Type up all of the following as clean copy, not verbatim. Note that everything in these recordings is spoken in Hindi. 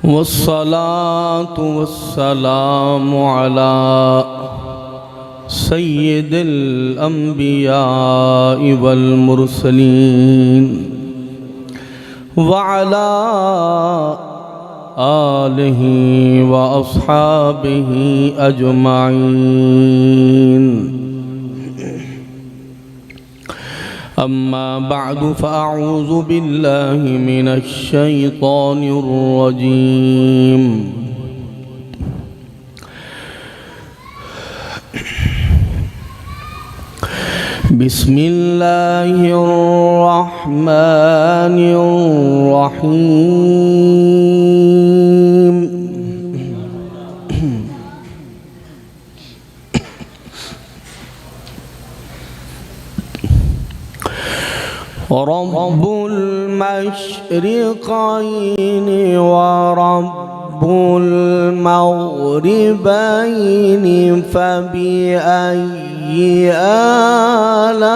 वस्सलातु वस्सलामु अला सय्यिदिल अंबियाइ वल मुरसलीन व अला आलिहि व अस्हाबिहि अजमाइन। अम्मा बअदु फ़अऊज़ु बिल्लाहि मिनश शैतानिर रजीम। बिस्मिल्लाहिर रहमानिर रहीम। रब्बुल मशरिक़ैनि व रब्बुल मग़रिबैनि फ़बिअय्यि आलाइ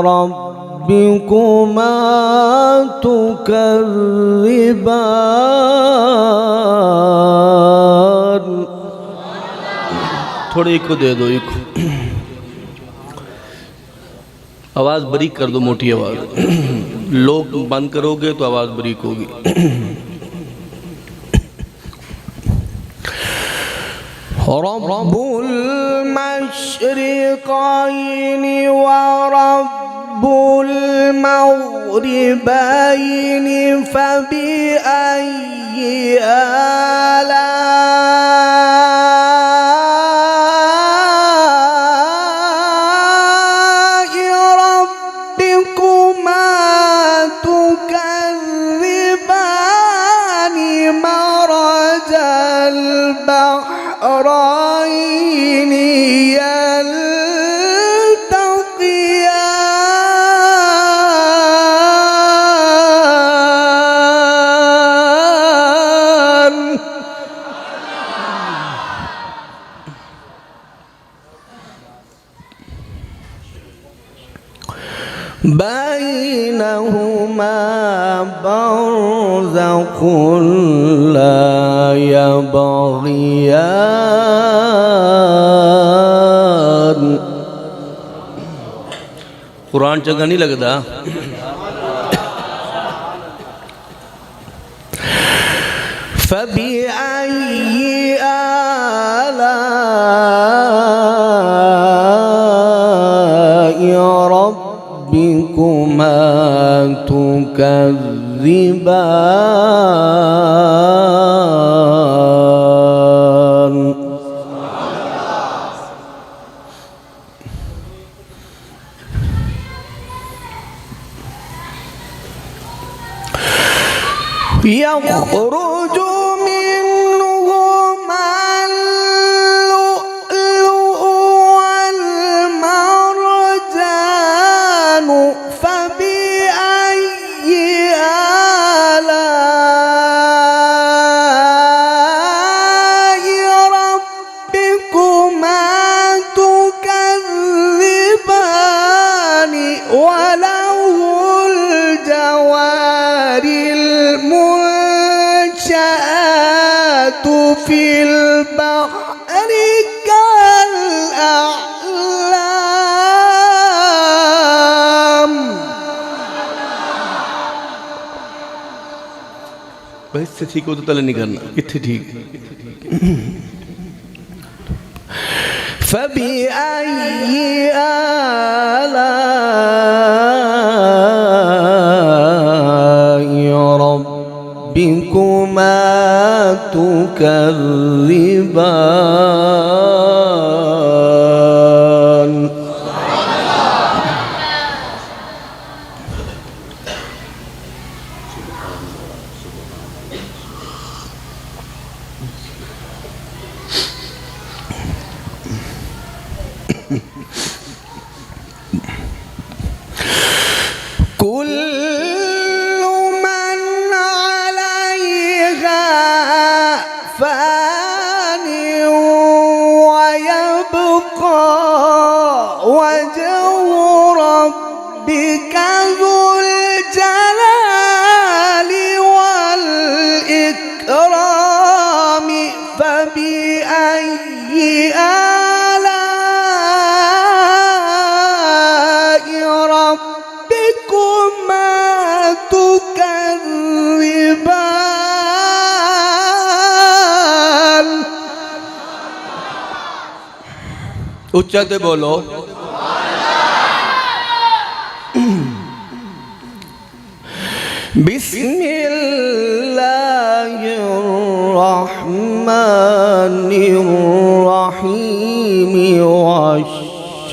रब्बिकुमा तुकज़्ज़िबान। थोड़े इको दे दो, इको आवाज़ बारीक कर दो, मोटी आवाज़। लोग बंद करोगे तो आवाज़ बारीक होगी। रब्बुल मशरिक़ैनि व रब्बुल मग़रिबैनि फ़बिअय्यि आलाइ रब्बिकुमा तुकज़्ज़िबान। मरजल बहरैनि यल्तक़ियान। बैनहुमा बरज़ख़ुन ला यबग़ियान। कुरान चंगा नहीं लगता? फ़बिअय्यि आलाइ रब्बिकुमा तुकज़्ज़िबान। यख़रुजु मिन्हुमा अल-लुअ्लुअु वल-मरजानु फ़बिअय्यि आलाइ रब्बिकुमा तुकज़्ज़िबान। वलहुल जवारिल मुंशआतु फ़िल बहरि कल-अअलाम। बस से ठीक हो तो तले नहीं करना, कितने ठीक। फ़बिअय्यि आलाइ रब्बिकुमा तुकज़्ज़िबान। कुल्लु मन अलैहा फ़ान उच्चा ते बोलो। बिस्मिल्लाहिर्रहमानिर्रहीम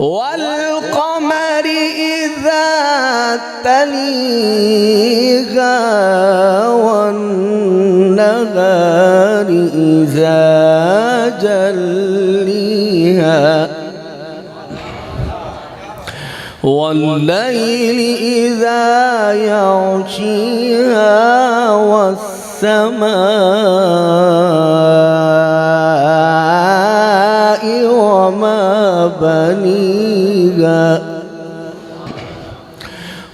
वल्क़मरि इज़ा तलीहा वन्नहारि इज़ा जल्लीहा वल्लैलि इज़ा यग़शीहा वस्समाइ वमा बनीहा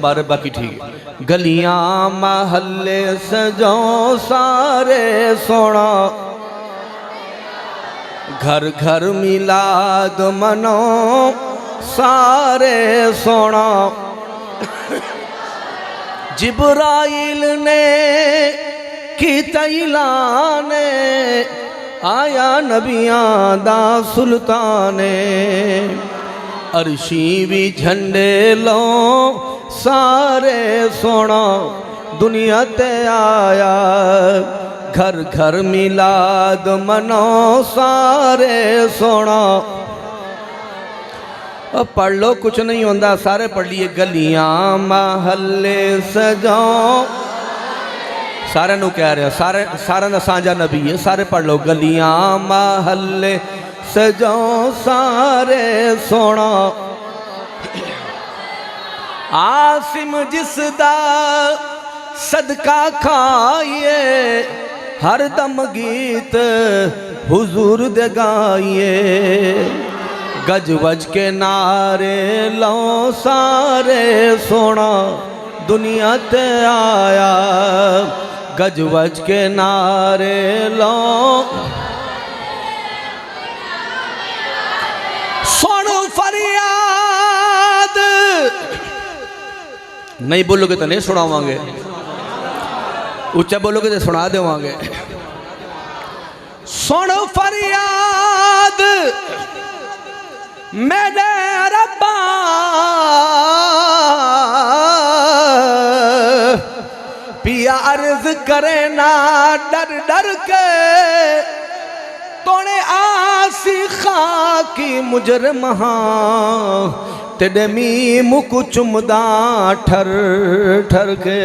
बारे बाकी ठीक है। गलियां महल्ले सजो सारे सोना घर घर मिलाद मनो सारे सोना जिब्राइल ने की तैलाने आया नबियां दा सुल्ताने अर्शी भी झंडे लो सारे सोना दुनिया ते आया घर घर मिलाद मनो सारे सोना। पढ़ लो कुछ नहीं होता सारे पढ़ लिए। गलियां महल्ले सजाओ सारे नू कह रहा सारे सारे दा सांझा नबी है सारे पढ़ लो। गलियां महल्ले सजाओ सारे सोना आसिम जिसदा सदका खाइए हर दम गीत हुजूर दे गाइए गज वज के नारे लो सारे सोना दुनिया ते आया गज वज के नारे लो सुन फरियाद नहीं बोलोगे तो नहीं सुनावांगे उच्चा बोलोगे तो सुना देवांगे सुन फरियाद मेरे रब्बा पिया अर्ज करे ना डर डर के तोने आसी खाकी मुजरम तेरे मी मुक चुमदा ठर ठर के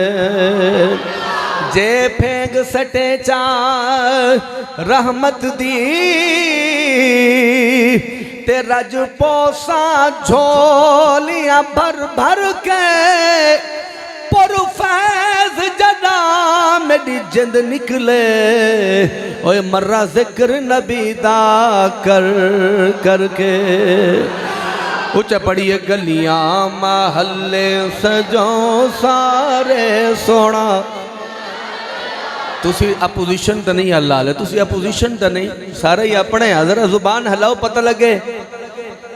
जे फेंग सटे चा रहमत दी ते रज पोसा झोलियां भर भर के फैज जदा मेरी जिंद निकले ओए मर्रा जिक्र नबी दा कर करके उच्चा पढ़िए गलियां महल्ले सजो सारे सोना तुसी अपोजिशन तो नहीं हल्ला ले तुसी अपोजिशन तो नहीं सारे ही अपने जरा जुबान हलाओ पता लगे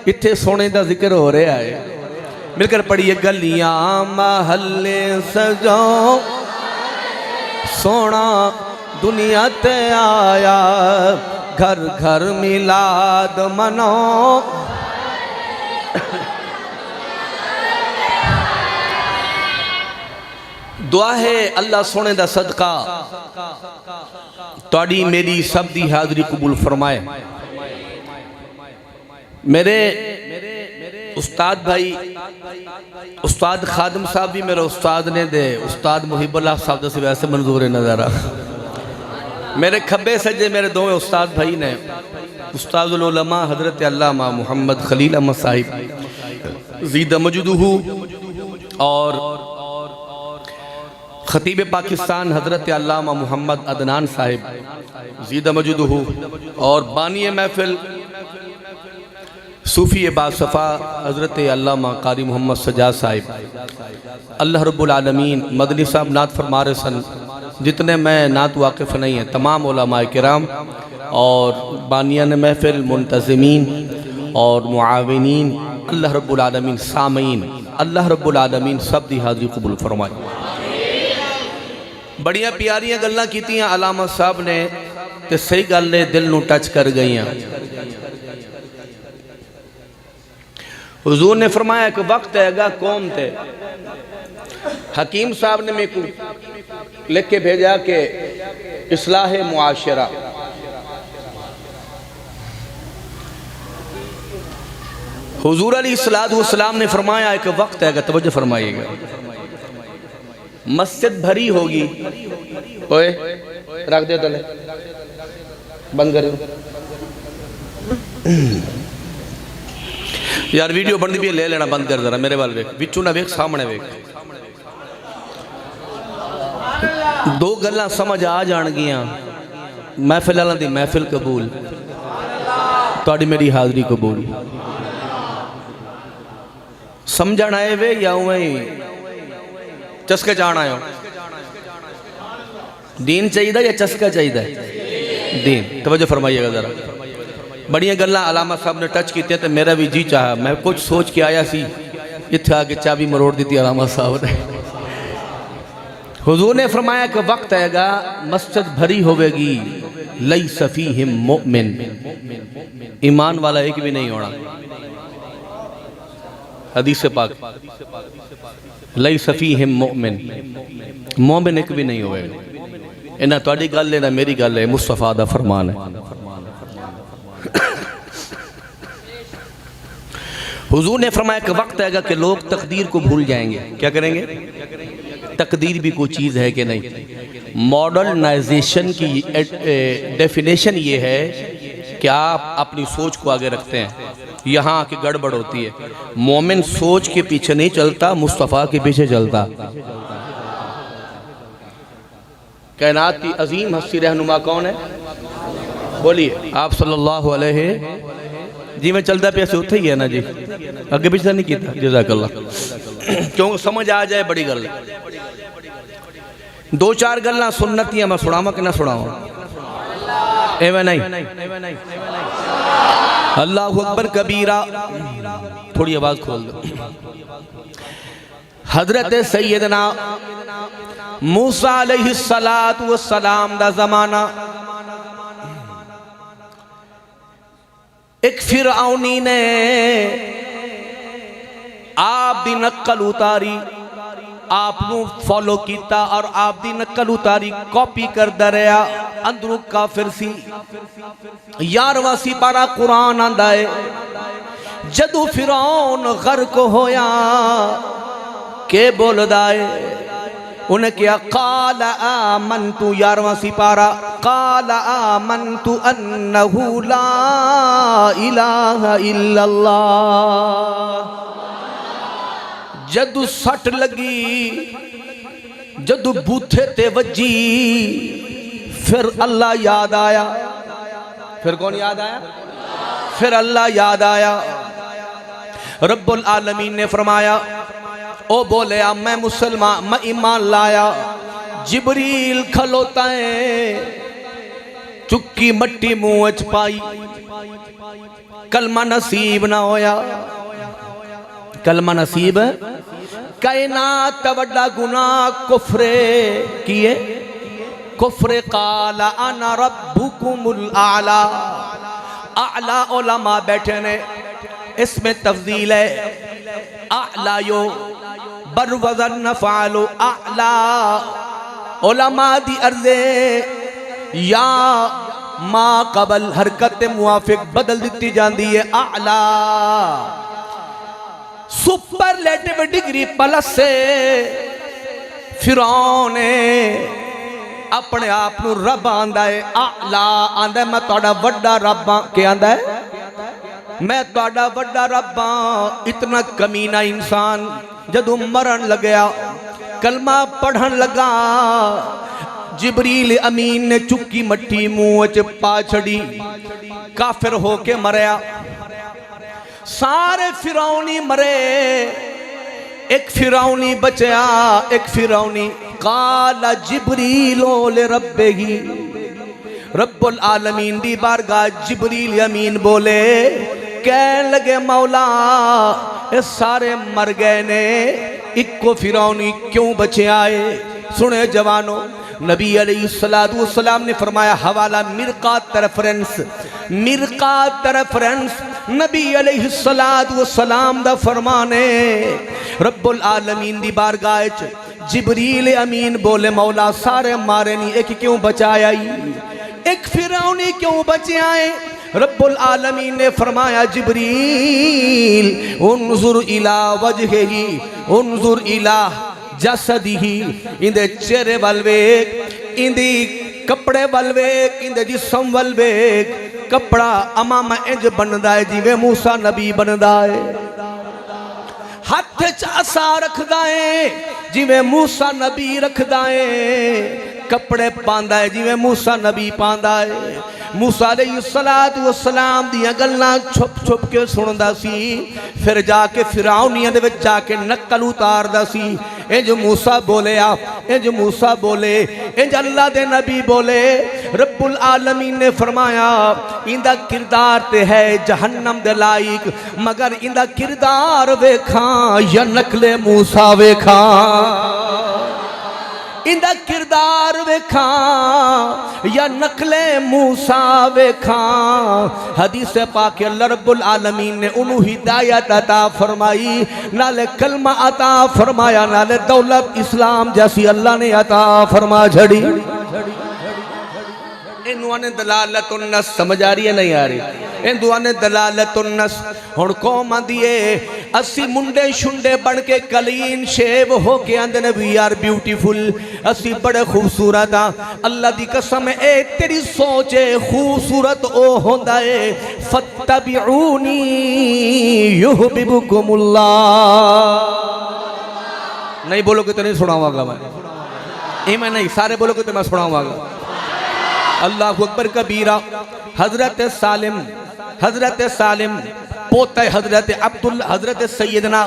इत्थे सोने का जिक्र हो रहा है मिलकर पढ़िए गलियां महल्ले सजो सोना दुनिया ते आया घर घर मिलाद मनो दुआ है अल्लाह सोने दा सदका तोड़ी मेरी सब दी हाजरी कबूल फरमाए। मेरे उस्ताद भाई उस्ताद खादम साहब भी मेरे उस्ताद ने दे उस्ताद मुहिबुल्लाह साहब से वैसे मंजूर है नज़ारा मेरे खब्बे सज्जे मेरे दोवें उस्ताद भाई ने उस्तादुल उलमा हज़रत अल्लामा मोहम्मद खलील अहमद साहिब ज़ीद मजदूहू और खतीब पाकिस्तान हज़रत अल्लामा मोहम्मद अदनान साहिब ज़ीद मजदूहू और बानी महफिल सूफ़ी बासफ़ा हज़रत अल्लामा कारी मोहम्मद सजाद साहिब अल्लाह रब्बुल आलमीन मदनी साहब नात फरमा रहे सन जितने मैं नात वाकिफ़ नहीं है तमाम उलमाए किराम और बानियान महफिल मुंतज़मीन और मुआविनीन अल्लाह रब्बुल आलमीन सामीन अल्लाह रब्बुल आलमीन सब दी हाज़री कबूल फरमाए। बड़िया प्यारियां गल्लां कीतियां अलामा साहब ने ते सही गल ने दिल नूं टच कर गईयां। हुजूर ने फरमाया कि वक्त हैगा कौम ते हकीम साहब ने मेरे को लिख के भेजा कि इस्लाह मुआशरा हुजूर अलैहिस्सलाम ने फरमाया कि वक्त हैगा तवज्जो फरमाइएगा मस्जिद भरी होगी ओए रख दे तले बंद कर यार वीडियो बनती भी ले लेना बंद कर जरा मेरे वाल वेख विचू ना वेख सामने वेख दो गल्लां समझ आ जाणगियां महफिल वालों दी महफिल कबूल तुहाडी मेरी हाज़री कबूल समझण आए वे या उवें चस्के चाण आयो दीन चाहिए या चस्का चाहिए दीन तवज्जो फरमाइएगा जरा बड़िया गल्लां अलामा साहब ने टच की तो मेरा भी जी चाहा मैं कुछ सोच के आया सी इत्थे आके चाबी मरोड़ दी थी अलामा साहब ने। हुजूर ने फरमाया कि वक्त आएगा मस्जिद भरी होगी लई सफीहिम मुमिन ईमान वाला एक भी नहीं होना हदीस पाक लई सफीहिम मुमिन मोमिन एक भी नहीं होगा इन्हें तुहाडी गल है ना मेरी गल है मुस्तफा दा फरमान है। हुजूर ने फरमाया कि वक्त आएगा कि लोग तकदीर को भूल जाएंगे। क्या करेंगे? तकदीर भी कोई चीज़ है कि नहीं। मॉडर्नाइजेशन की डेफिनेशन ये है कि आप अपनी सोच को आगे रखते हैं, यहाँ की गड़बड़ होती है। मोमिन सोच के पीछे नहीं चलता, मुस्तफ़ा के पीछे चलता। कायनात की अजीम हस्ती रहनुमा कौन है? बोलिए। आप सल्लल्लाहु अलैहि जी में चलता पे ऐसे उठे ही है ना जी, अगे पिछला नहीं किया। जज़ाकल्लाह। क्यों समझ आ जाए बड़ी गल। दो चार गल्ला सुन्नतियां मैं सुनावा कि ना सुनावा? एवं नहीं। अल्लाहु अकबर कबीरा। थोड़ी आवाज खोल दो। हजरत सैयदना मूसा अलैहिस्सलातु वस्सलाम दा जमाना। एक फिरऔनी ने आप दी नकल उतारी, आपनू फॉलो किया और आप दी नकल उतारी, कॉपी करदा रहा। अंदरों काफिर सी। 11वां सिपारा कुरान आंदा है, जदू फिरौन गर्क होया के बोलदा है, उन्हें क्या काल आमन्तु। 11वां सिपारा, काल आमन्तु अन्नहु ला इलाहा इल्लल्लाह। जदू सट लगी, जदू बूथे ते वजी, फिर अल्लाह याद आया। फिर कौन याद आया? फिर अल्लाह याद आया। रब्बुल आलमीन ने फरमाया, ओ बोले मैं मुसलमान, मैं ईमान लाया। जिब्रील खलोता है, चुक्की मट्टी मुंह च पाई, कलमा नसीब ना होया। कलमा नसीब। कायनात वड्डा गुनाह कुफ्रे किए, कुफ्रे काला अना रब्बुकुमुल आला। आला उलमा बैठे ने, इसमें तफजील है। आला यो बर वजन नफालो आला। उलमा दी अर्ज़े या मा कबल हरकत मुआफिक बदल दी जाती है। आला सुपरलेटिव डिग्री प्लस से फिरौन ने अपने आप को रब आंदा है। आला आंदा मैं तुहाडा वड्डा रब हां। क्या आंदा है? मैं तुहाडा वड्डा रब हां। इतना कमीना इंसान जदों मरण लगया, कलमा पढ़न लगा, जिब्रील अमीन ने चुक्की मट्टी मुंह च पा छड़ी, काफिर होके मरया। सारे फिरौनी मरे, एक फिरौनी बचया। एक फिरौनी काला जिब्रीलो ले रब्बेही। रब्बुल आलमीन दी बारगाह जिब्रील अमीन बोले, कह लगे मौला ये सारे मर गए ने, इको फिरौनी क्यों बचे आए? सुने जवानों, नबी अलैहिस्सलातु वस्सलाम ने फरमाया, हवाला मिरकात रेफरेंस, मिरकात रेफरेंस नबी अलैहिस्सलातु वस्सलाम दा फरमाने। रब्बुल आलमीन दी बारगाह च जिब्रील अमीन बोले, मौला सारे मारे नहीं, एक क्यों बचाया? एक फिरौनी क्यों बचे आए? रब्बुल आलमीन ने फरमाया, जिब्रील उन्जुर इला वजहिही, उन्जुर इला जसदिही। इंदे चेहरे वल वेख, इंदी कपड़े वल वेख, इंदे जिस्म वल वेख। कपड़ा अमामा इंज बनदा है जिवें मूसा नबी बनदा है। हथ च असा रखदा है जिवें मूसा नबी रखदा है। कपड़े पांदा है जिवें मूसा नबी पांदा है। मूसा अलैहिस्सलातु वस्सलाम दियां गल्लां छुप छुप के सुनदा सी, फिर जाके फिरौनियां दे विच जाके नकल उतारदा सी। इंज मूसा बोलिया, इंज मूसा बोले, इंज अल्लाह दे नबी बोले। रब्बुल आलमीन ने फरमाया, इंदा किरदार ते है जहन्नम दे लाइक, मगर इंदा किरदार वेखा या नकले मूसा वेखा। इंदा किरदार वेखा या नकले मूसा वेखा। हदीस पाक अल्लाह रब्बुल आलमीन ने उन्हें हिदायत अता फरमाई, नाले कलमा अता फरमाया, नाले दौलत इस्लाम जैसी अल्लाह ने अता फरमा छड़ी। इन्होंने दलालतुन नस समझ आ रही है नहीं आ रही? इन दुआ ने दलालतुन नस। हुण कौम आंदी है असी मुंडे शुंडे बन के कलीन शेव हो के आंदे ने वी आर ब्यूटीफुल, असी बड़े खूबसूरत हाँ। अल्लाह दी कसम ए तेरी सोच है, खूबसूरत ओ होंदा है फत्तबिऊनी युहब्बुकुमुल्लाह। नहीं बोलोगे तो नहीं सुनाऊंगा मैं नहीं, सारे बोलोगे तो मैं सुनाऊंगा। अल्लाहु अकबर कबीरा। हजरत सालिम पोता हजरत अब्दुल हजरत सैयदना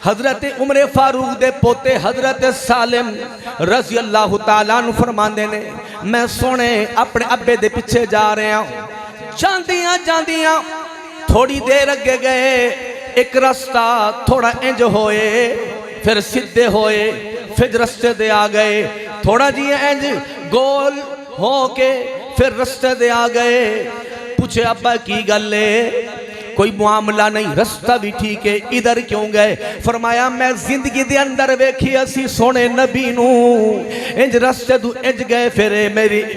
हजरत उमर फारूक दे पोते हजरत सालिम रजी अल्लाह तआला अन्हु फरमांदे ने मैं सोने अपने अब्बे दे पीछे जा रहा जांदियां जांदियां थोड़ी देर अगे गए, एक रास्ता थोड़ा इंज होए फिर सीधे होए, फिर रस्ते दे आ गए, थोड़ा जी इंज गोल हो के फिर रस्ते दे आ गए। पूछे अब्बा की गल है? कोई मामला नहीं, रास्ता भी ठीक है, इधर क्यों गए? फरमाया मैं जिंदगी दे अंदर वेखी असी सोने नबी नू इंज रास्ते तू इंज गए फिर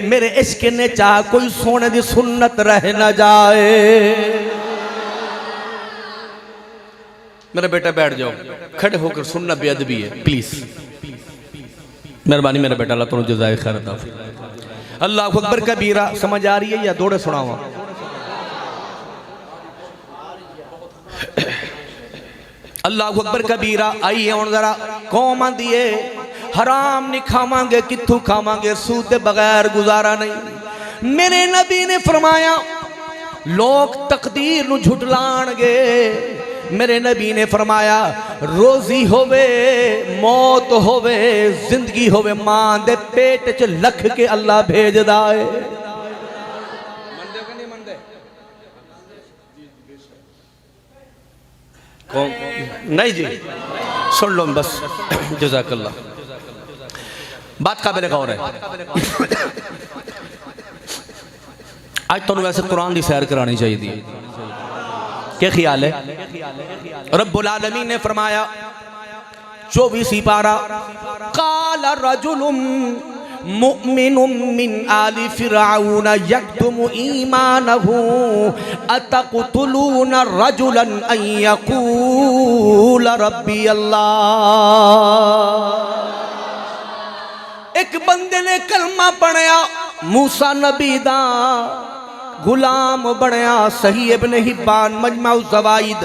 मेरे इश्क ने चाह कोई सोने दी सुन्नत रह ना जाए। मेरा बेटा बैठ जाओ, खड़े होकर सुनना बेअदबी है प्लीज, मेहरबानी मेरा बेटा, अल्लाह तुम जज़ाए खैर अता फरमाए। अल्लाह अकबर कबीरा। समझ आ रही है या दौड़े सुनावा? अल्लाह अकबर कबीरा। आइए हुण जरा कौम आंदी है हराम नहीं खावांगे, कित्थों खावांगे, सूद दे बगैर गुजारा नहीं। मेरे नबी ने फरमाया लोग तकदीर नू झुटलाणगे, मेरे नबी ने फरमाया रोजी होवे मौत होवे जिंदगी होवे मां दे पेट च लख के अल्लाह भेजदा है। नहीं जी सुन लो बस, जज़ाकल्लाह। बात काबिल गौर है। आज तुहानू वैसे कुरान की सैर करानी चाहिए, क्या ख्याल है? रब्बुल आलमीन ने फरमाया 24 पारा, काला रजुलुम मुमिनुम मिन आलि फिरऔन यक्तुमु ईमानहु अतक़तुलूना रजुलन अन यक़ूल रब्बी अल्लाह। एक बंदे ने कलमा पढ़िया, मूसा नबी दा गुलाम बनया। सही इब्न हिब्बान मजमाउ ज़वाइद।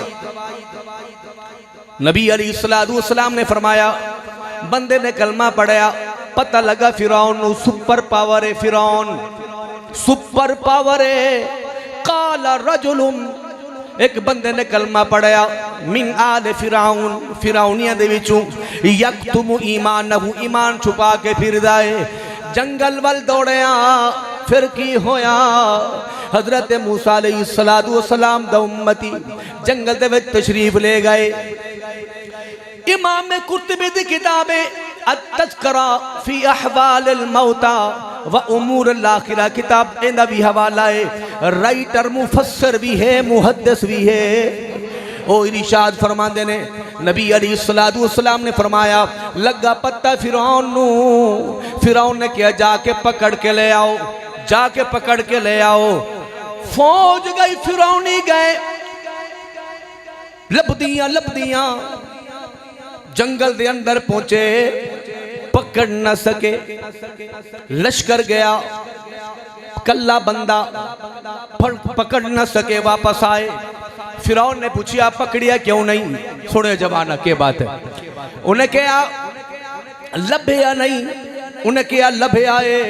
नबी अलैहिस्सलाम ने फरमाया बंदे ने कलमा पढ़या, पता लगा फिरौन सुपर पावर है, फिरौन सुपर पावर है। काला रजुलुम, एक बंदे ने कलमा पढ़या, मिन आल फिरौन, फिरौनिया दे विचों, यक्तुमु ईमानहु, ईमान छुपा के फिरदा है। जंगल वल दौड़िया, फिर की होया? हजरत मूसा अलैहिस्सलाम दा उम्मती जंगल दे विच तशरीफ ले गए। इमाम कुर्तुबी दी किताब है अत-तज़किरा फी अहवालिल मौता व उमूरिल आखिरा, किताब इंदा भी हवाला है। राइटर मुफस्सिर भी है, मुहद्दिस भी है। ओ इरशाद फरमांदे ने नबी अलैहिस्सलाम ने फरमाया लगा पत्ता फिरौन नू। फिरौन ने क्या जाके पकड़ के ले आओ, जाके पकड़ के ले आओ। फौज गई, फिरौनी गए, लबदियां लबदियां जंगल दे अंदर पहुंचे, पकड़ न सके। लश्कर गया, कल्ला बंदा पकड़ न सके, वापस आए। फिरौन ने पूछा पकड़िया क्यों नहीं? सुने जमाना के बात है। उन्हें क्या लभया नहीं, उन्हें क्या लभया है?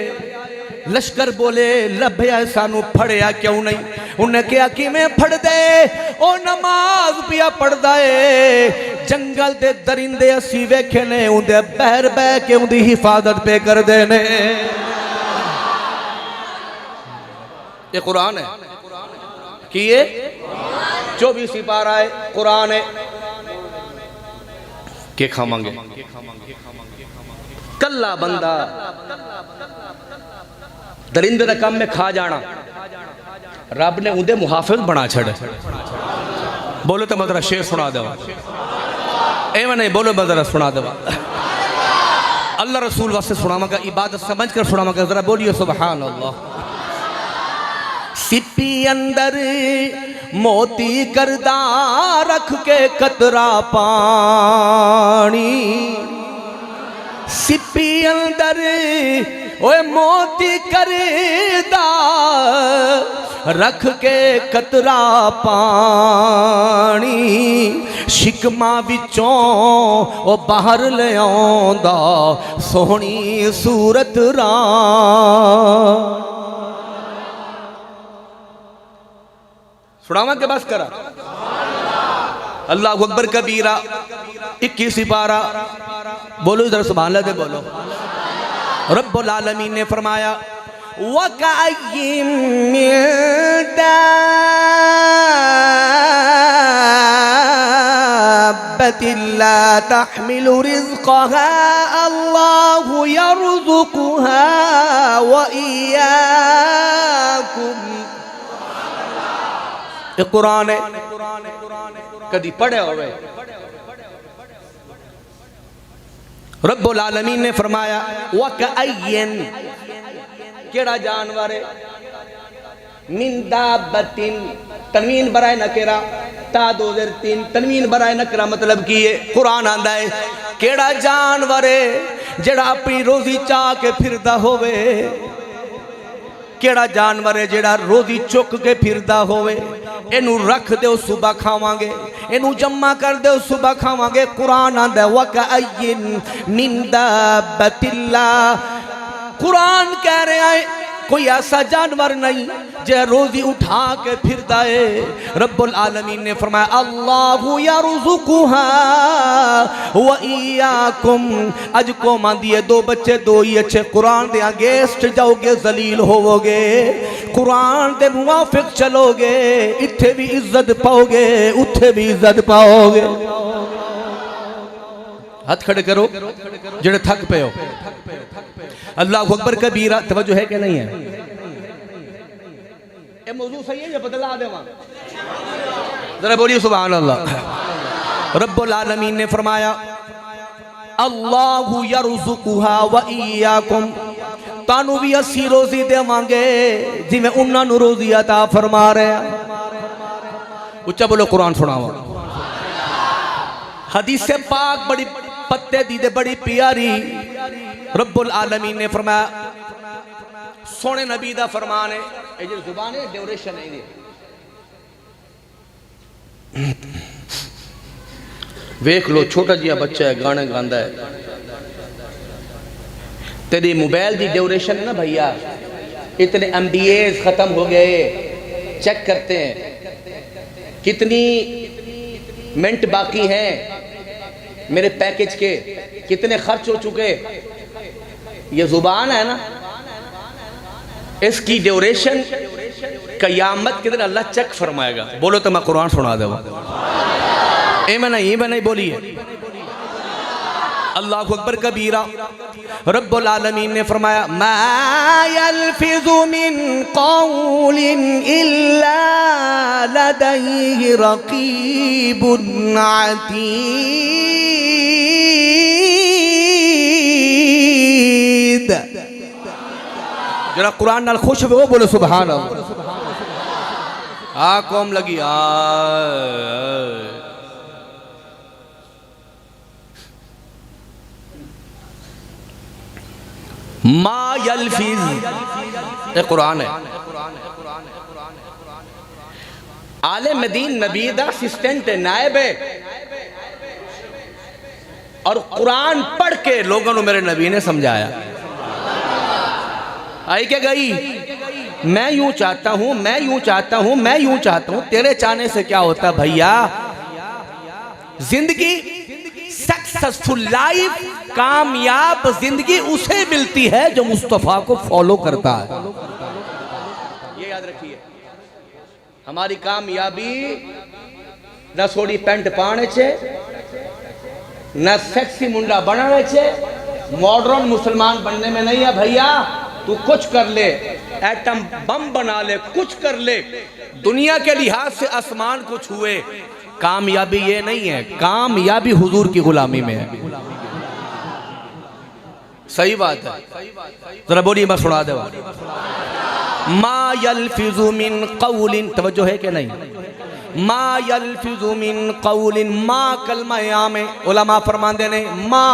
लश्कर बोले लभया सानू, फड़िया क्यों नहीं? उन्हें क्या कि मैं फड़ दे, ओ नमाज पिया पढ़दा है। जंगल दे दरिंदे असी वेखे ने, उन्दे बहर बह के उन्दी हिफाजत पे कर देने। ये कुरान है कि ये 24 पारा है, कुरान है। के खावांगे कल्ला बंदा दरिंदे दा काम में खा जाना, रब ने उन्दे मुहाफिज बना छड़े। बोलो तो मदरा शेर सुना देवा, एवं नहीं बोलो मदरा सुना देवा। अल्लाह रसूल वास्ते सुनावांगा, इबादत समझ कर सुनावांगा, जरा बोलिए सुभान अल्लाह। सिप्पी अंदर मोती करदा रख के कतरा पानी सिप्पी अंदर ओए मोती करदा रख के कतरा पानी शिकमा विचों ओ बाहर ले आंदा सोहनी सूरत सुनावा के बस करा अल्लाह अकबर कबीरा 21 पारा बोलो इधर सुभान अल्लाह दे बोलो। रब्बुल आलमीन ने फरमाया वकअय्यिम मिन दाब्बतिन ला तहमिलु रिज़्क़हा अल्लाहु यर्ज़ुक़ुहा व इय्याकुम। ये कुरान है, कदी पढ़े होवे। रब्बुल आलमीन ने फरमाया वकअय्यिन केड़ा जानवर है मिन दाब्बतिन तनवीन बराए नकेरा ता 2003 तनवीन बराए नकरा मतलब की है कुरान आंदा है केड़ा जानवर है जेड़ा अपनी रोजी चाह के फिरदा होवे केड़ा जानवर है जेड़ा रोजी चुक के फिरदा होवे इनू रख दो सुबह खावांगे इनू जम्मा कर दो सुबह खावांगे। कुरान आंदा वकअय्यिन मिन दाब्बतिल्ला कुरान कह रहा है कोई ऐसा जानवर नहीं जो रोजी उठा के फिरदा है। रब्बुल आलमीन ने फरमाया अल्लाहु यर्ज़ुक़ुहा व इय्याकुम। अज को मांदी है दो बच्चे दो ही अच्छे कुरान दे अगेंस्ट जाओगे जलील होवोगे कुरान दे मुवाफिक चलोगे इत्थे भी इज्जत पाओगे उथे भी इज्जत पाओगे। हाथ खड़े करो जेड़े थक पे हो। अल्लाह अकबर कबीरा तवज्जो है कि नहीं है? ये मौजू सही है या बदला देवा? जरा बोलिए सुभान अल्लाह। रब्बुल आलमीन ने फरमाया अल्लाहु यर्ज़ुक़ुहा व इय्याकुम। तानू भी असी रोजी देवांगे जिवें उन्हां नू रोजी अता फरमा रहे हैं। उच्चा बोलो कुरान सुनाओ। हदीस पाक बड़ी पत्ते दी दे बड़ी प्यारी। रब्बुल आलमीन ने फरमाया सोने नबी दा फरमान है ये जो जुबान है ड्यूरेशन है वेख लो छोटा जिहा बच्चा है गाने गांदा है तेरी मोबाइल दी ड्यूरेशन है ना भैया इतने MBAs खत्म हो गए चेक करते हैं कितनी मिनट बाकी हैं मेरे पैकेज के कितने खर्च हो चुके। ये जुबान है ना इसकी ड्यूरेशन कयामत के दिन अल्लाह चेक फरमाएगा। बोलो तो मैं कुरान सुना दूंगा। ए मैं नहीं बोलिए। अल्लाह अकबर कबीरा। रब्बुल आलमीन ने फरमाया मा यल्फिज़ु मिन क़ौलिन इल्ला लदैहि रक़ीबुन अतीद। जरा कुरान नाल खुश हो बोलो सुभान अल्लाह। आ कौम लगी मा यल्फिज़ ये कुरान है। आले मदीन नबी दा असिस्टेंट है नायब है और कुरान पढ़ के लोगों को मेरे नबी ने समझाया। आई क्या गई मैं यूं चाहता हूं मैं यूं चाहता हूं मैं यूं चाहता हूं तेरे चाहने से क्या होता भैया। जिंदगी सक्सेसफुल लाइफ कामयाब जिंदगी उसे मिलती है जो मुस्तफा को फॉलो करता है। ये याद रखिए हमारी कामयाबी न सोड़ी पेंट पाने छे न सेक्सी मुंडा बनाने छे मॉडर्न मुसलमान बनने में नहीं है भैया। तू कुछ कर ले एटम बम बना ले कुछ कर ले दुनिया के लिहाज से आसमान को छुए कामयाबी ये नहीं है। कामयाबी हुजूर की गुलामी में है। सही बात है जरा बोलिए मैं सुना दे मा यल्फिज़ु मिन क़ौलिन। तवज्जो है कि नहीं? मा यल्फिज़ु मिन कौलिन, मा कलमा या में उलमा फरमांदे ने मा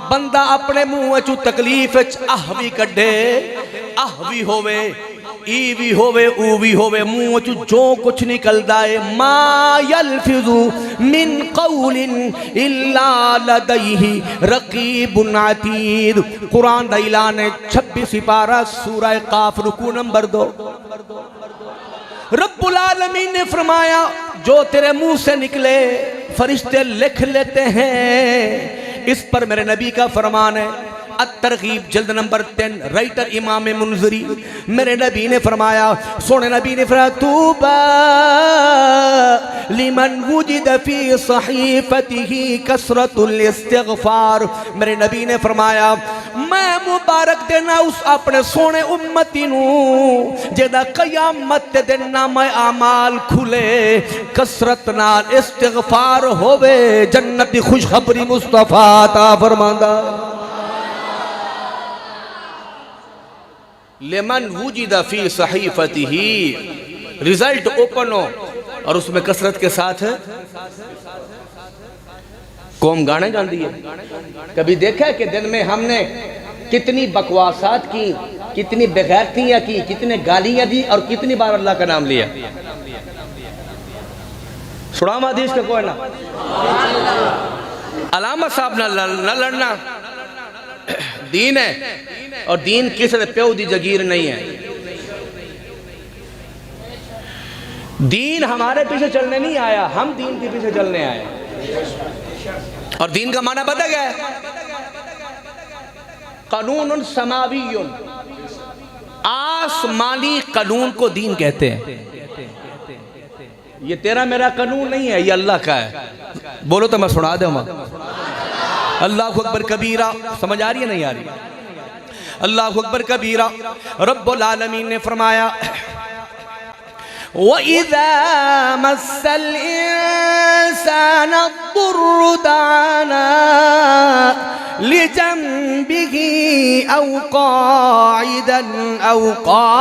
बंदा अपने मुंह चू तकलीफ आह भी कढ़े, आह भी होवे, ई भी होवे, ऊ भी होवे, मुंह चू जो कुछ निकलदा है। मा यल्फिज़ु मिन कौलिन इल्ला लदैहि रकीबुन अतीद। कुरान दा ऐलान है 26 पारा सूरह काफ रुकू नंबर 2। रब्बुल आलमीन ने फरमाया जो तेरे मुंह से निकले फरिश्ते लिख लेते हैं। इस पर मेरे नबी का फरमान है, अत-तरगीब जल्द नंबर 10, राइटर इमाम मुनज़री। मेरे नबी ने फरमाया, सोने नबी ने फरमाया तूबा लिमन वुजिद फी सहीफतिही कसरतुल इस्तिग़फ़ार। मेरे नबी ने फरमाया मैं मुबारक देना उस अपने सोने उम्मती नू जेदा क़यामत दे दिन नामे आमाल खुले, कसरत नाल इस्तिग़फ़ार होवे, जन्नत दी खुशखबरी मुस्तफ़ा ता फरमांदा। लेमन वुजिदा फी सहीफतिही, रिजल्ट ओपन हो और उसमें कसरत के साथ कौम गाने गाती है। कभी देखा है कि दिन में हमने कितनी बकवासात की, कितनी बेगैरतियां की, कितने गालियां दी और कितनी बार अल्लाह का नाम लिया। सुनाम हदीस का कोई ना अलामा साहब ना लड़ना दीन है और दीन किसी प्यो दी जगीर नहीं है। दीन हमारे पीछे चलने नहीं आया, हम दीन के पीछे चलने आए। और दीन का माना बदल गया, कानून समावियुन, आसमानी कानून को दीन कहते हैं। ये तेरा मेरा कानून नहीं है, ये अल्लाह का है। बोलो तो मैं सुना दूंगा। अल्लाहु अकबर कबीरा, समझ आ रही है नहीं आ रही? अल्लाहु अकबर कबीरा। रब्बुल आलमीन ने फरमाया वइज़ा मस्सल इंसान दुर्रु दाना लिजंबिही औ क़ाइदन औ क़ाइमा।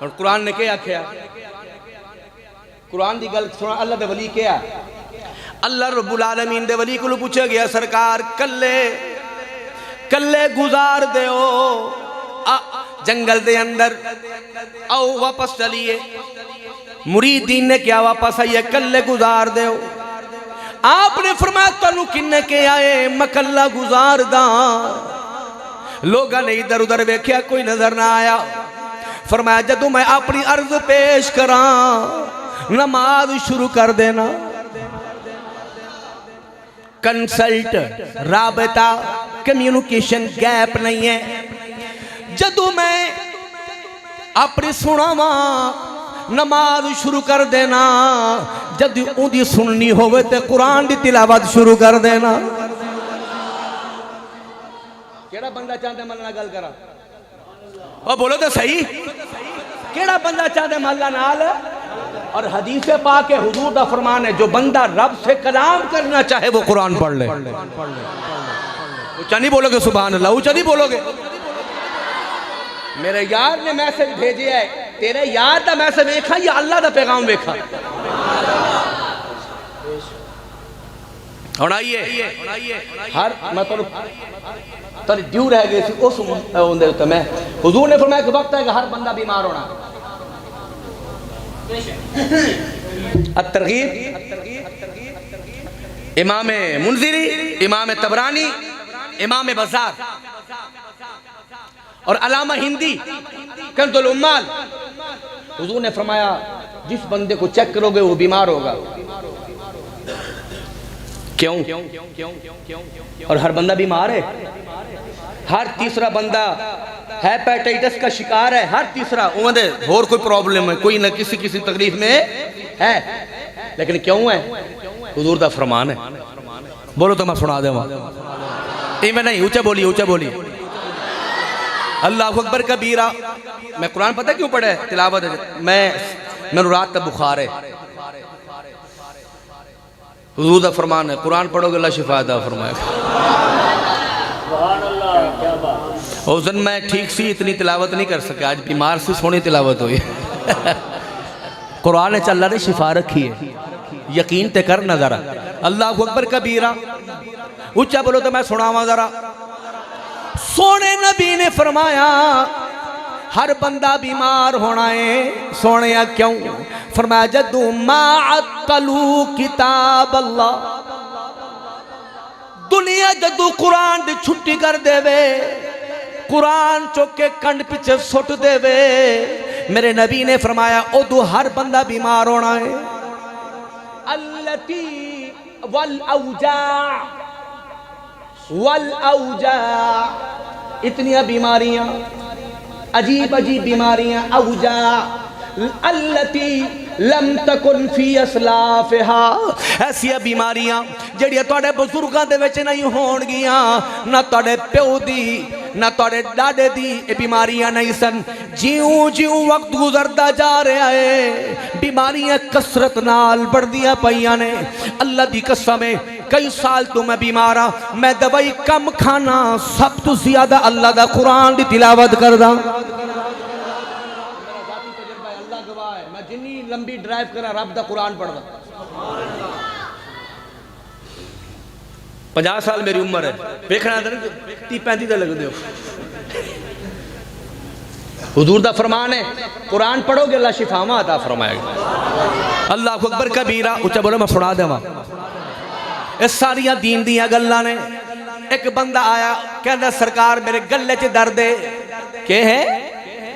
और कुरान ने क्या आख्या? कुरान की गल सुना। अल्लाह दे वली क्या? अल्लाह रब्बुल आलमीन दे वली को पूछा गया सरकार कल्ले कल्ले गुजार दो जंगल दे अंदर, आओ वापस चलिए। मुरीदीन ने क्या वापस आइए, कल्ले गुजार दो। आपने फरमाया तनु किन्ने के आए, मैं कल्ला गुजार दा। लोगों ने इधर उधर वेख्या, कोई नजर ना आया। फरमाया जदों मैं अपनी अर्ज पेश करा नमाज शुरू कर देना। कंसल्ट राबता कम्युनिकेशन गैप नहीं है। जदों मैं अपनी सुनावा नमाज शुरू कर देना, जद उदी सुननी होवे ते कुरान दी तिलावत शुरू कर देना। केड़ा बंदा चाहता मन नाल गल करा? और बोलो तो सही, केड़ा बंदा चाहता मल्ला नाल? और हदीस पाक के हुजूर दा फरमान है जो बंदा रब से कलाम करना चाहे वो कुरान पढ़ ले। ऊंचा नहीं बोलोगे सुभान अल्लाह, ऊंचा नहीं बोलोगे। मेरे यार ने मैसेज भेजे है, तेरे यार दा मैसेज देखा या अल्लाह दा पैगाम देखा? और आइए हर मैं तो ड्यू रह गई थी उस उन्दे मैं हुजूर ने फरमाया कि वक्त है कि हर बंदा बीमार होना। अत-तरगीब इमाम मुनज़िरी, इमाम तबरानी, इमाम बज़ार और अलामा हिंदी कंज़ुल उम्माल। हुजूर ने फरमाया जिस बंदे को चेक करोगे वो बीमार होगा। क्यों? और हर बंदा बीमार है। हर तीसरा बंदा हेपेटाइटिस का शिकार है, हर तीसरा। उन्हें और कोई प्रॉब्लम है, कोई ना किसी तकलीफ में है, लेकिन क्यों है? हुजूर दा फरमान है। बोलो तो मैं सुना देवा। इवें नहीं, ऊंचा बोली, ऊंचा बोली। अल्लाहु अकबर कबीरा। मैं कुरान पता क्यों पढ़े तिलावत? मैं रात तक बुखार है। हुजूर दा फरमान है कुरान पढ़ोगे अल्लाह शिफा अता फरमाएगा। उस दिन मैं ठीक सी, इतनी तिलावत नहीं कर सका, आज बीमार से सोनी तिलावत हुई। कुरान अल्लाह ने शिफा रखी है, यकीन ते कर ना जरा। अल्लाह अकबर कबीरा, ऊंचा बोलो तो मैं सुनावा जरा। सोने नबी ने फरमाया हर बंदा बीमार होना है। सोने क्यों? फरमाया जदू माअतलू किताब अल्लाह, दुनिया जदू कुरान दी छुट्टी कर देवे, कुरान चुक के कंड पिछे सुट देवे, मेरे नबी ने फरमाया उदू हर बंदा बीमार होना है। अल्लती वल औजा, इतनियां बीमारियां, अजीब अजीब बीमारियां, औजा अल्लती लम तकुन फी असलाफहा, ऐसी बीमारियां जड़ियां तुहाडे बुजुर्गां दे विच नहीं होणगियां, ना तुहाडे प्यो दी ना तुहाडे डाडे दी ये बीमारियां नहीं सन। जिउं जिउं वक्त गुजरदा जा रहा है, बीमारियां कसरत नाल बढ़दियां पईयां ने। अल्लाह दी कसम है, कई साल तो मैं बीमार हाँ, मैं दवाई कम खाना, सब तो ज्यादा अल्लाह दा कुरान दी तिलावत करदा। मैं जिन्नी लंबी ड्राइव करा रब दा कुरान पढ़दा। 50 साल मेरी उम्र है, देखना 30-35 का लगते हो। हुजूर दा फरमान है, कुरान पढ़ोगे अल्लाह शिफावा अता फरमाएगा। अल्लाह अकबर कबीरा, ऊंचा बोलो मैं सुना देवा। इस सारिया दीन दियां गल्लां ने। एक बंदा आया, कहता सरकार मेरे गले च दर्द है। के है?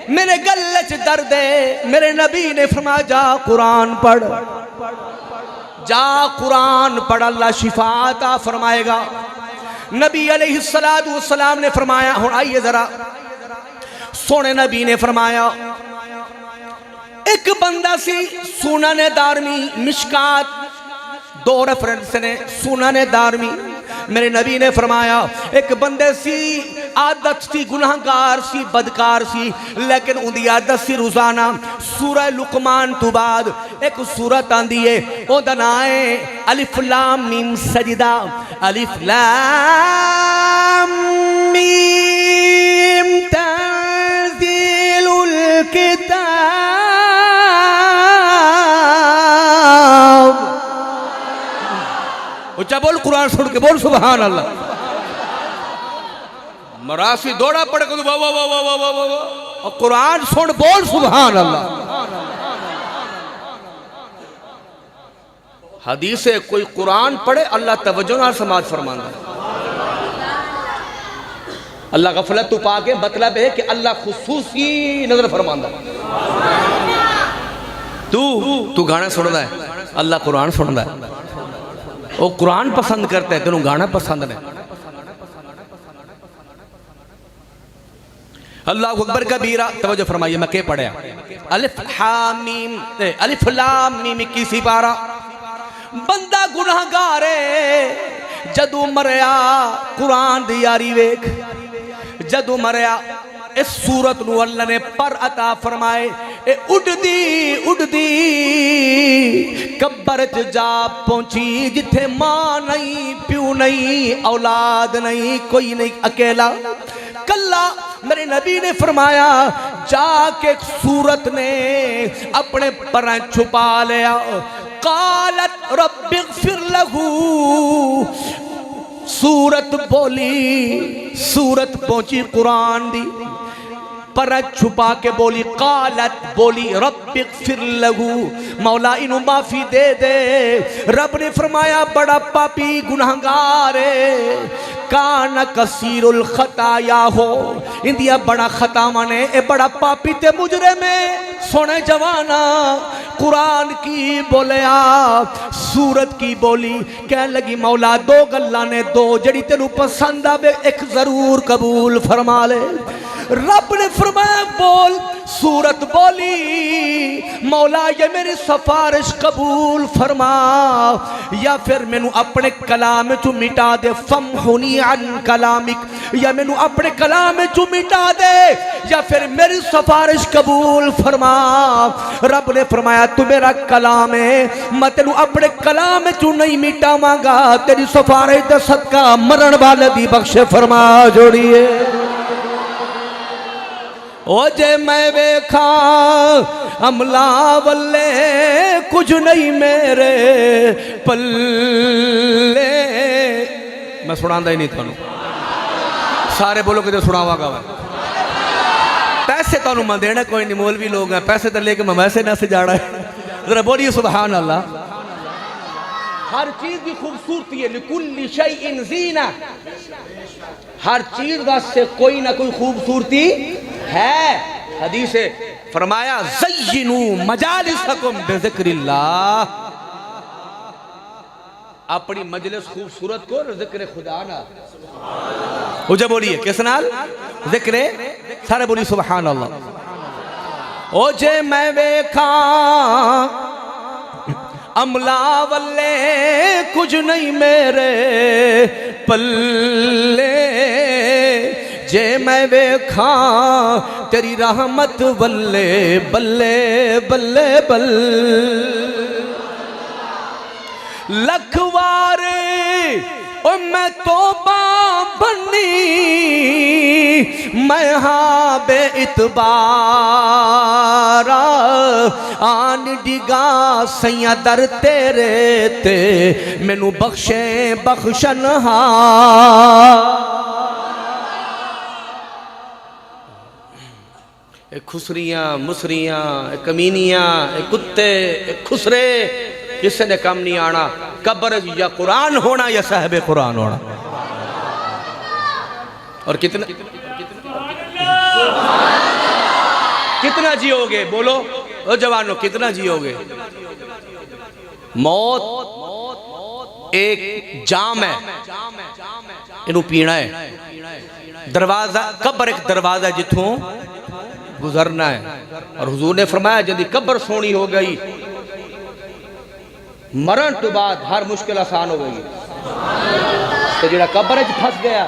मेरे गले च दर्द है। मेरे नबी ने फरमाया जा कुरान पढ़, जा कुरान पढ़, अल्लाह शिफा अता फरमाएगा। नबी अलैहिस्सलातु वस्सलाम ने फरमाया, हुण आइए जरा, सोने नबी ने फरमाया एक बंदा सी, सुनन दारमी मिशकात, 2 रेफरेंस ने, सुनन दारमी। मेरे नबी ने फरमाया एक बंदे सी, आदत सी, गुनाहगार सी, बदकार सी, लेकिन उनकी आदत सी रोजाना सूरह लुकमान तो बाद एक सूरत आंदी है, ओदा नाम है अलिफ लाम मीम सजदा। अलिफ लाम मीम तंजीलुल किताब। उच्चा बोल, कुरान सुन के बोल सुभान अल्लाह। मरासी दौड़ा पड़ के वाह वाह वाह वाह वाह वाह, और कुरान सुन बोल सुभान अल्लाह। हदीस है कोई कुरान पढ़े अल्लाह तवज्जो नाल समाज फरमांदा है। अल्लाह गफलत तो पाके मतलब है कि अल्लाह खुसूसी नजर फरमांदा है। तू गाना सुनदा है, अल्लाह कुरान सुनदा है। वो कुरान पसंद करता है, तेनों गाना पसंद नहीं। अल्लाह अकबर कबीरा, तवज्जो फरमाइए मैं क्या पढ़या। अलिफ हामीम, अलिफ लाम मीम 21 पारा। बंदा गुनाहगार है, जदू मरया कुरान दी यारी वेख, जदू मरया इस सूरत नू अल्लाह ने पर अता फरमाए। ए उड़दी उड़दी कब्र च जा पहुंची, जिथे मां नहीं, प्यू नहीं, औलाद नहीं, कोई नहीं, अकेला कल्ला। मेरे नबी ने फरमाया जाके सूरत ने अपने पर छुपा लिया। कालत रब्बिग़फिर लहू, सूरत बोली, सूरत पहुंची कुरान दी, पर छुपा के बोली, कालत बोली रब्बिग़फिर लहू, मौला इनू माफी दे दे। रब ने फरमाया बड़ा पापी गुनाहगार है, कान कसीरुल खताया हो, इंदिया बड़ा खतावा ने, ए बड़ा पापी ते मुजरिम है। सोने जवाना कुरान की बोलिया, सूरत की बोली, कह लगी मौला 2 गल्लां ने, 2 जड़ी तेनू पसंद आवे, एक जरूर कबूल फरमा ले। रब ने फरमाया बोल, सूरत बोली मौला ये मेरी सिफारिश कबूल फरमा या फिर मैनू अपने कलाम चू मिटा दे, फमहुनी अन कलामिक, या मैनू अपने कलाम चू मिटा दे या फिर मेरी सिफारिश कबूल फरमा। रब ने फरमाया तू मेरा कलाम है, मैं तेनू अपने कलाम चू नहीं मिटावांगा, तेरी सिफारिश दा सदका मरण वाले दी बख्शे फरमा जोड़िए। ओ जे मैं वेखा अमला वल्ले कुछ नहीं मेरे पल्ले, मैं सुनांदा ही नहीं थानू, सारे बोलो कि सुनावागा मैं। पैसे तो मैं देना कोई नहीं, मौलवी लोग हैं, पैसे तो लेके मैं वैसे ना से जाना है। जरा बोलिए सुभान अल्लाह। हर चीज की खूबसूरती है, लिकुल्ली शैइन ज़ीना, हर चीज वास्ते कोई ना कोई खूबसूरती है। हदीस है फरमाया ज़य्यिनू मजालिसकुम बिज़िक्रिल्लाह, अपनी मजलिस खूबसूरत को जिक्र खुदा ना। मुझे बोलिए किस नाल? जिक्र, सारे बोलिए सुभान अल्लाह। ओ जे मैं वेखा अमला वल्ले कुछ नहीं मेरे पल्ले, जे मैं वेखा तेरी रहमत वल्ले बल्ले बल्ले बल्ले। लखवारे ओ मैं तौबा बनी, मैं हाँ बे इतबारा आन डिगा सैया दर तेरे ते, मैनू बख्शे बख्शन हा। खुसरियाँ मुसरियाँ कमीनियाँ कुत्ते खुसरे किसी ने कम नहीं आना। कब्र या कुरान होना या साहिब कुरान होना। और कितना कितना जियोगे बोलो ओ जवानों, कितना जियोगे? मौत एक जाम है, इनू पीना है। दरवाजा कब्र एक दरवाजा जिथों गुजरना है। और हुजूर ने फरमाया यदि कब्र सोनी हो गई, मरण तो बाद हर मुश्किल आसान हो गई। तो जेड़ा कब्र फंस गया,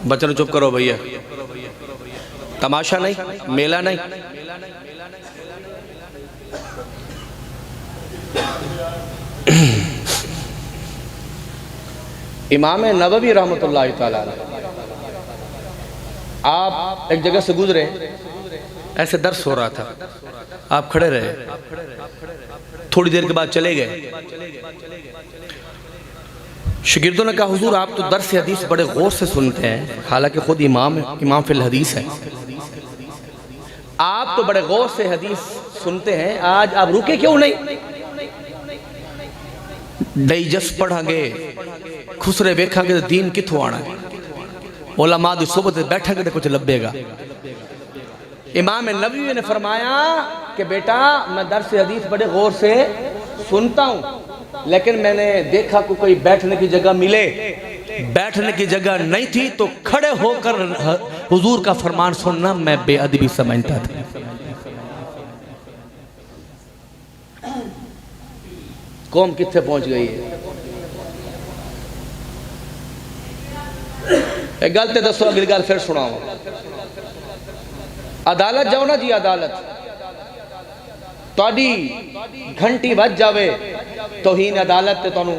बच्चों चुप करो भैया, तमाशा नहीं, मेला नहीं। इमाम नबवी रहमतुल्लाह तआला आप एक जगह से गुजरे, ऐसे दर्स हो रहा था, आप खड़े रहे, थोड़ी देर के बाद चले गए। शागिर्दों ने कहा हुजूर आप तो दर्स हदीस बड़े गौर से सुनते हैं, हालांकि खुद इमाम फिल हदीस है, आप तो बड़े गौर से हदीस सुनते हैं, आज आप रुके क्यों नहीं? डाइजस्ट पढ़ांगे, खुसरे वेखांगे तो दीन किथों आना है, उलमा दी सोबत बैठांगे तो कुछ लभेगा। इमाम नबवी ने फरमाया कि बेटा मैं दर्स हदीस बड़े गौर से सुनता हूँ, लेकिन मैंने देखा को कोई बैठने की जगह मिले, बैठने की जगह नहीं थी तो खड़े होकर हुजूर का फरमान सुनना मैं बेअदबी समझता था। कौम कितने पहुंच गई है? एक गल तो दसो, अगली गल फिर सुनाओ। अदालत जाओ ना जी, अदालत तोड़ी घंटी बज जावे, तौहीन अदालत ते तुहानू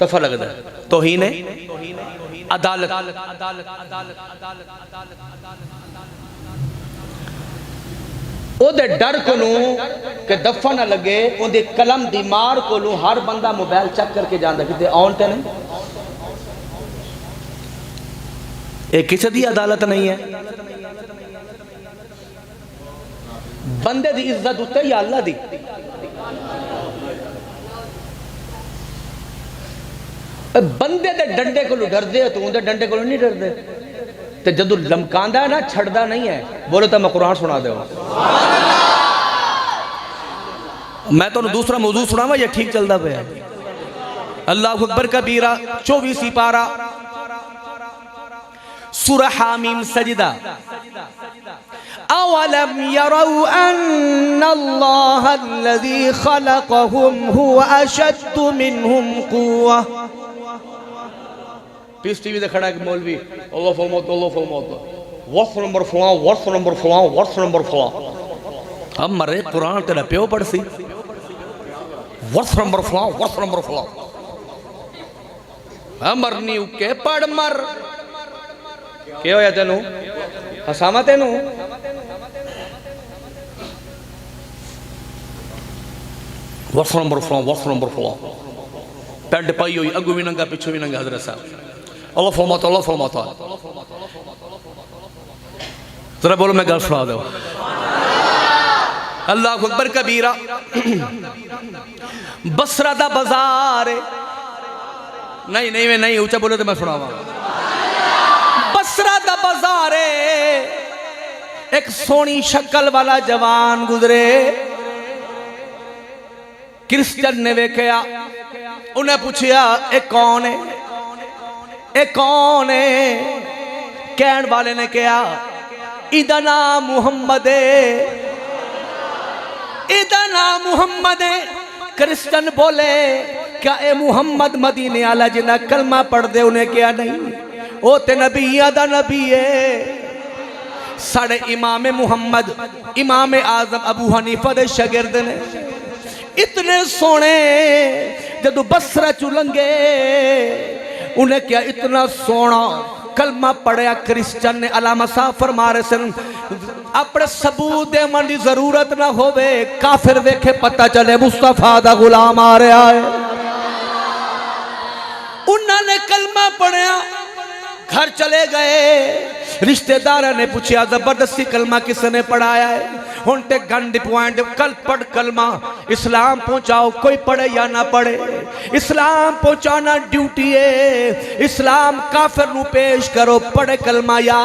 तफा लगदा है, तौहीन अदालत। ओदे डर कोलू कि दफा ना लगे, ओदे कलम दी मार कोलू हर बंदा मोबाइल चेक करके जांदा किते ऑन ते नहीं। ये किसी दी अदालत नहीं है, बंदे दी इज्जत उत्ते या अल्लाह दी। बंदे दे डंडे को डरदे तो उनके डंडे को नहीं डरदे, ते जदों लमकांदा है ना छड़दा नहीं है। बोलो तो मैं कुरान सुना दे। मैं तो दूसरा मौजूद सुनावा या ठीक चलता पे? अल्लाह अकबर कबीरा 24 पारा सूरह हामीम सजदा। अवलम यरौ अन्नल्लाह अल्लज़ी खलक़हुम हुवा अशद्दु मिनहुम कुव्वा। पीस टीवी दे खड़ा एक मौलवी अल्लाह फरमाता वर्ष नंबर फलां वर्ष नंबर फलां वर्ष नंबर फलां। अब मरे कुरान तेरा प्यो पढ़सी वर्ष नंबर फलां वर्ष नंबर फलां। मरनी के पढ़ मर क्या होया तेनू हसावा तेनू। वर्ष नंबर फलां वर्ष नंबर फलां। पैंट पाई हुई अगू भी नंगा पिछू भी नंगा। हजरत साहब अल्लाह फरमाता जरा बोलो मैं गल सुना दो। अल्लाह अकबर कबीरा। बसरा दा बाजार नहीं नहीं मैं नहीं ऊंचा बोलो तो मैं सुनावा। बसरा दा बाजार एक सोनी शक्ल वाला जवान गुजरे। क्रिश्चियन ने वेख्या उन्हें पूछया ए कौन है ए कौन है। कहने वाले ने कहा इदा नाम मुहम्मद है इदा नाम मुहम्मद है। क्रिश्चियन बोले क्या ए मुहम्मद मदीने वाला जिन्ना कलमा पढ़ दे। उन्हें क्या नहीं ओ ते नबिया दा नबी है। साढ़े इमाम मुहम्मद इमाम आजम अबू हनीफा दे शागिर्द ने। इतने सोने जदों बसरा चू लंघे उन्हें क्या इतना सोना कलमा पढ़िया। क्रिश्चियन ने अलामा साहब फरमा रहे सन अपने सबूत देने की जरूरत ना होवे काफिर वेखे पता चले मुस्तफा दा गुलाम आ रहा है। उन्होंने कलमा पढ़िया घर चले गए। रिश्तेदार ने पूछा जबरदस्ती कलमा किसने पढ़ाया है। हुन ते गंद पॉइंट कल पढ़ कलमा इस्लाम पहुंचाओ कोई पढ़े या ना पढ़े। इस्लाम पहुंचाना ड्यूटी है। इस्लाम काफिर नू पेश करो पढ़े कलमा या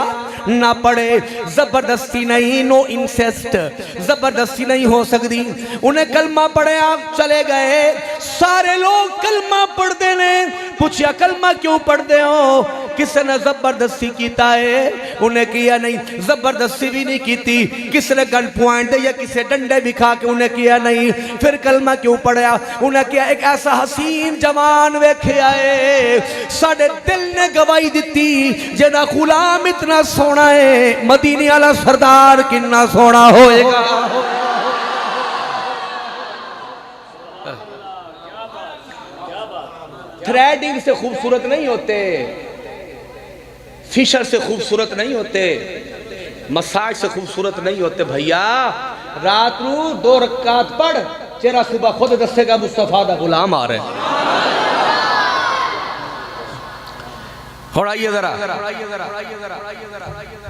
ना पढ़े। जबरदस्ती नहीं नो इंसेस्ट जबरदस्ती नहीं हो सकती। उन्हें कलमा पढ़े आप चले गए। सारे लोग कलमा पढ़ते ने। पूछा कलमा क्यों पढ़ते हो। किसी ने जबरदस्ती किया है उन्हें किया नहीं। जबरदस्ती भी नहीं की किसी ने गन पॉइंट या किसी डंडे भी खा के उन्हें किया नहीं। फिर कलमा क्यों पढ़ा उन्हें किया एक ऐसा हसीन जवान वेखे आए साडे दिल ने गवाही दी जेदा गुलाम इतना सोना है मदीने वाला सरदार कितना सोना होएगा। थ्रेडिंग से खूबसूरत नहीं होते फिशर से खूबसूरत नहीं होते मसाज से खूबसूरत नहीं होते भैया। रात नू 2 रकात पढ़ चेहरा सुबह खुद दसेगा मुस्तफा दा गुलाम आ रहे। आइए जरा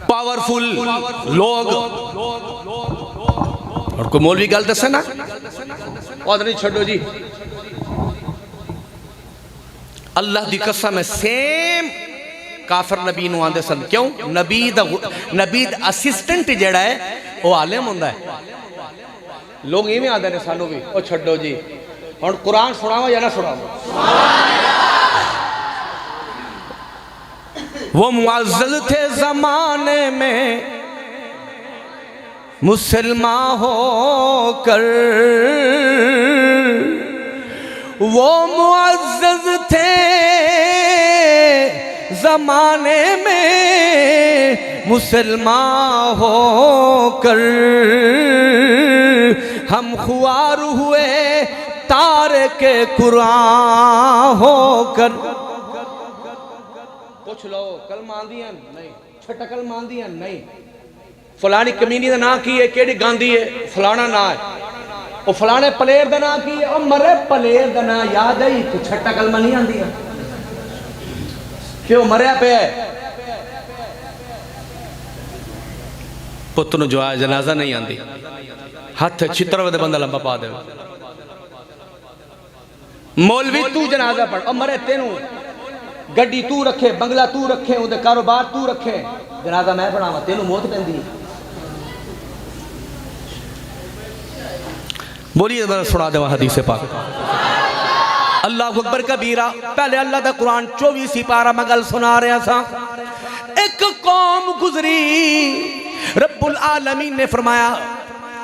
पावरफुल लोग और कोई मौलवी गल दसे ना और नहीं छोड़ो जी। अल्लाह दी कसम है सेम काफिर नबी नू आंदे सन। क्यों नबी दा असिस्टेंट जेड़ा है वो आलिम हुंदा है। लोग इवें आंदे ने सानू भी ओ छड्डो जी हुण कुरान सुनावा या ना सुनावा। वो मुअज़्ज़ज़ थे जमाने में मुसलमान होकर। वो मुअज़्ज़ज़ थे जमाने में मुसलमान होकर। हम ख्वार हुए तारे के कुरान होकर। पूछ लो कलमा आंदियां नहीं छटा कलमा आंदियां नहीं। फलानी कमीनी का नाम की है केड़ी गांधी है फलाना ना है। वो फलाने पलेर का नाम की है और मरे पलेर का नाम याद है तो छटा कलमा नहीं आंदियां क्यों मरिया पे पुत नूं जो आया जनाजा नहीं आंदी हाथ छित्र दे बंदा लंबा पा दे। मौलवी तू जनाजा पढ़ और मरे तेनू गड्डी तू रखे बंगला तू रखे उहदे कारोबार तू रखे जनाजा मैं पढ़ावा तेनू मौत पैंदी। बोलिए सुना देवा हदीस पाक। अल्लाह अकबर कबीरा। पहले अल्लाह दा कुरान 24 पारा मैं गल सुना रहा था। एक एक कौम गुजरी, रब्बुल आलमीन ने फरमाया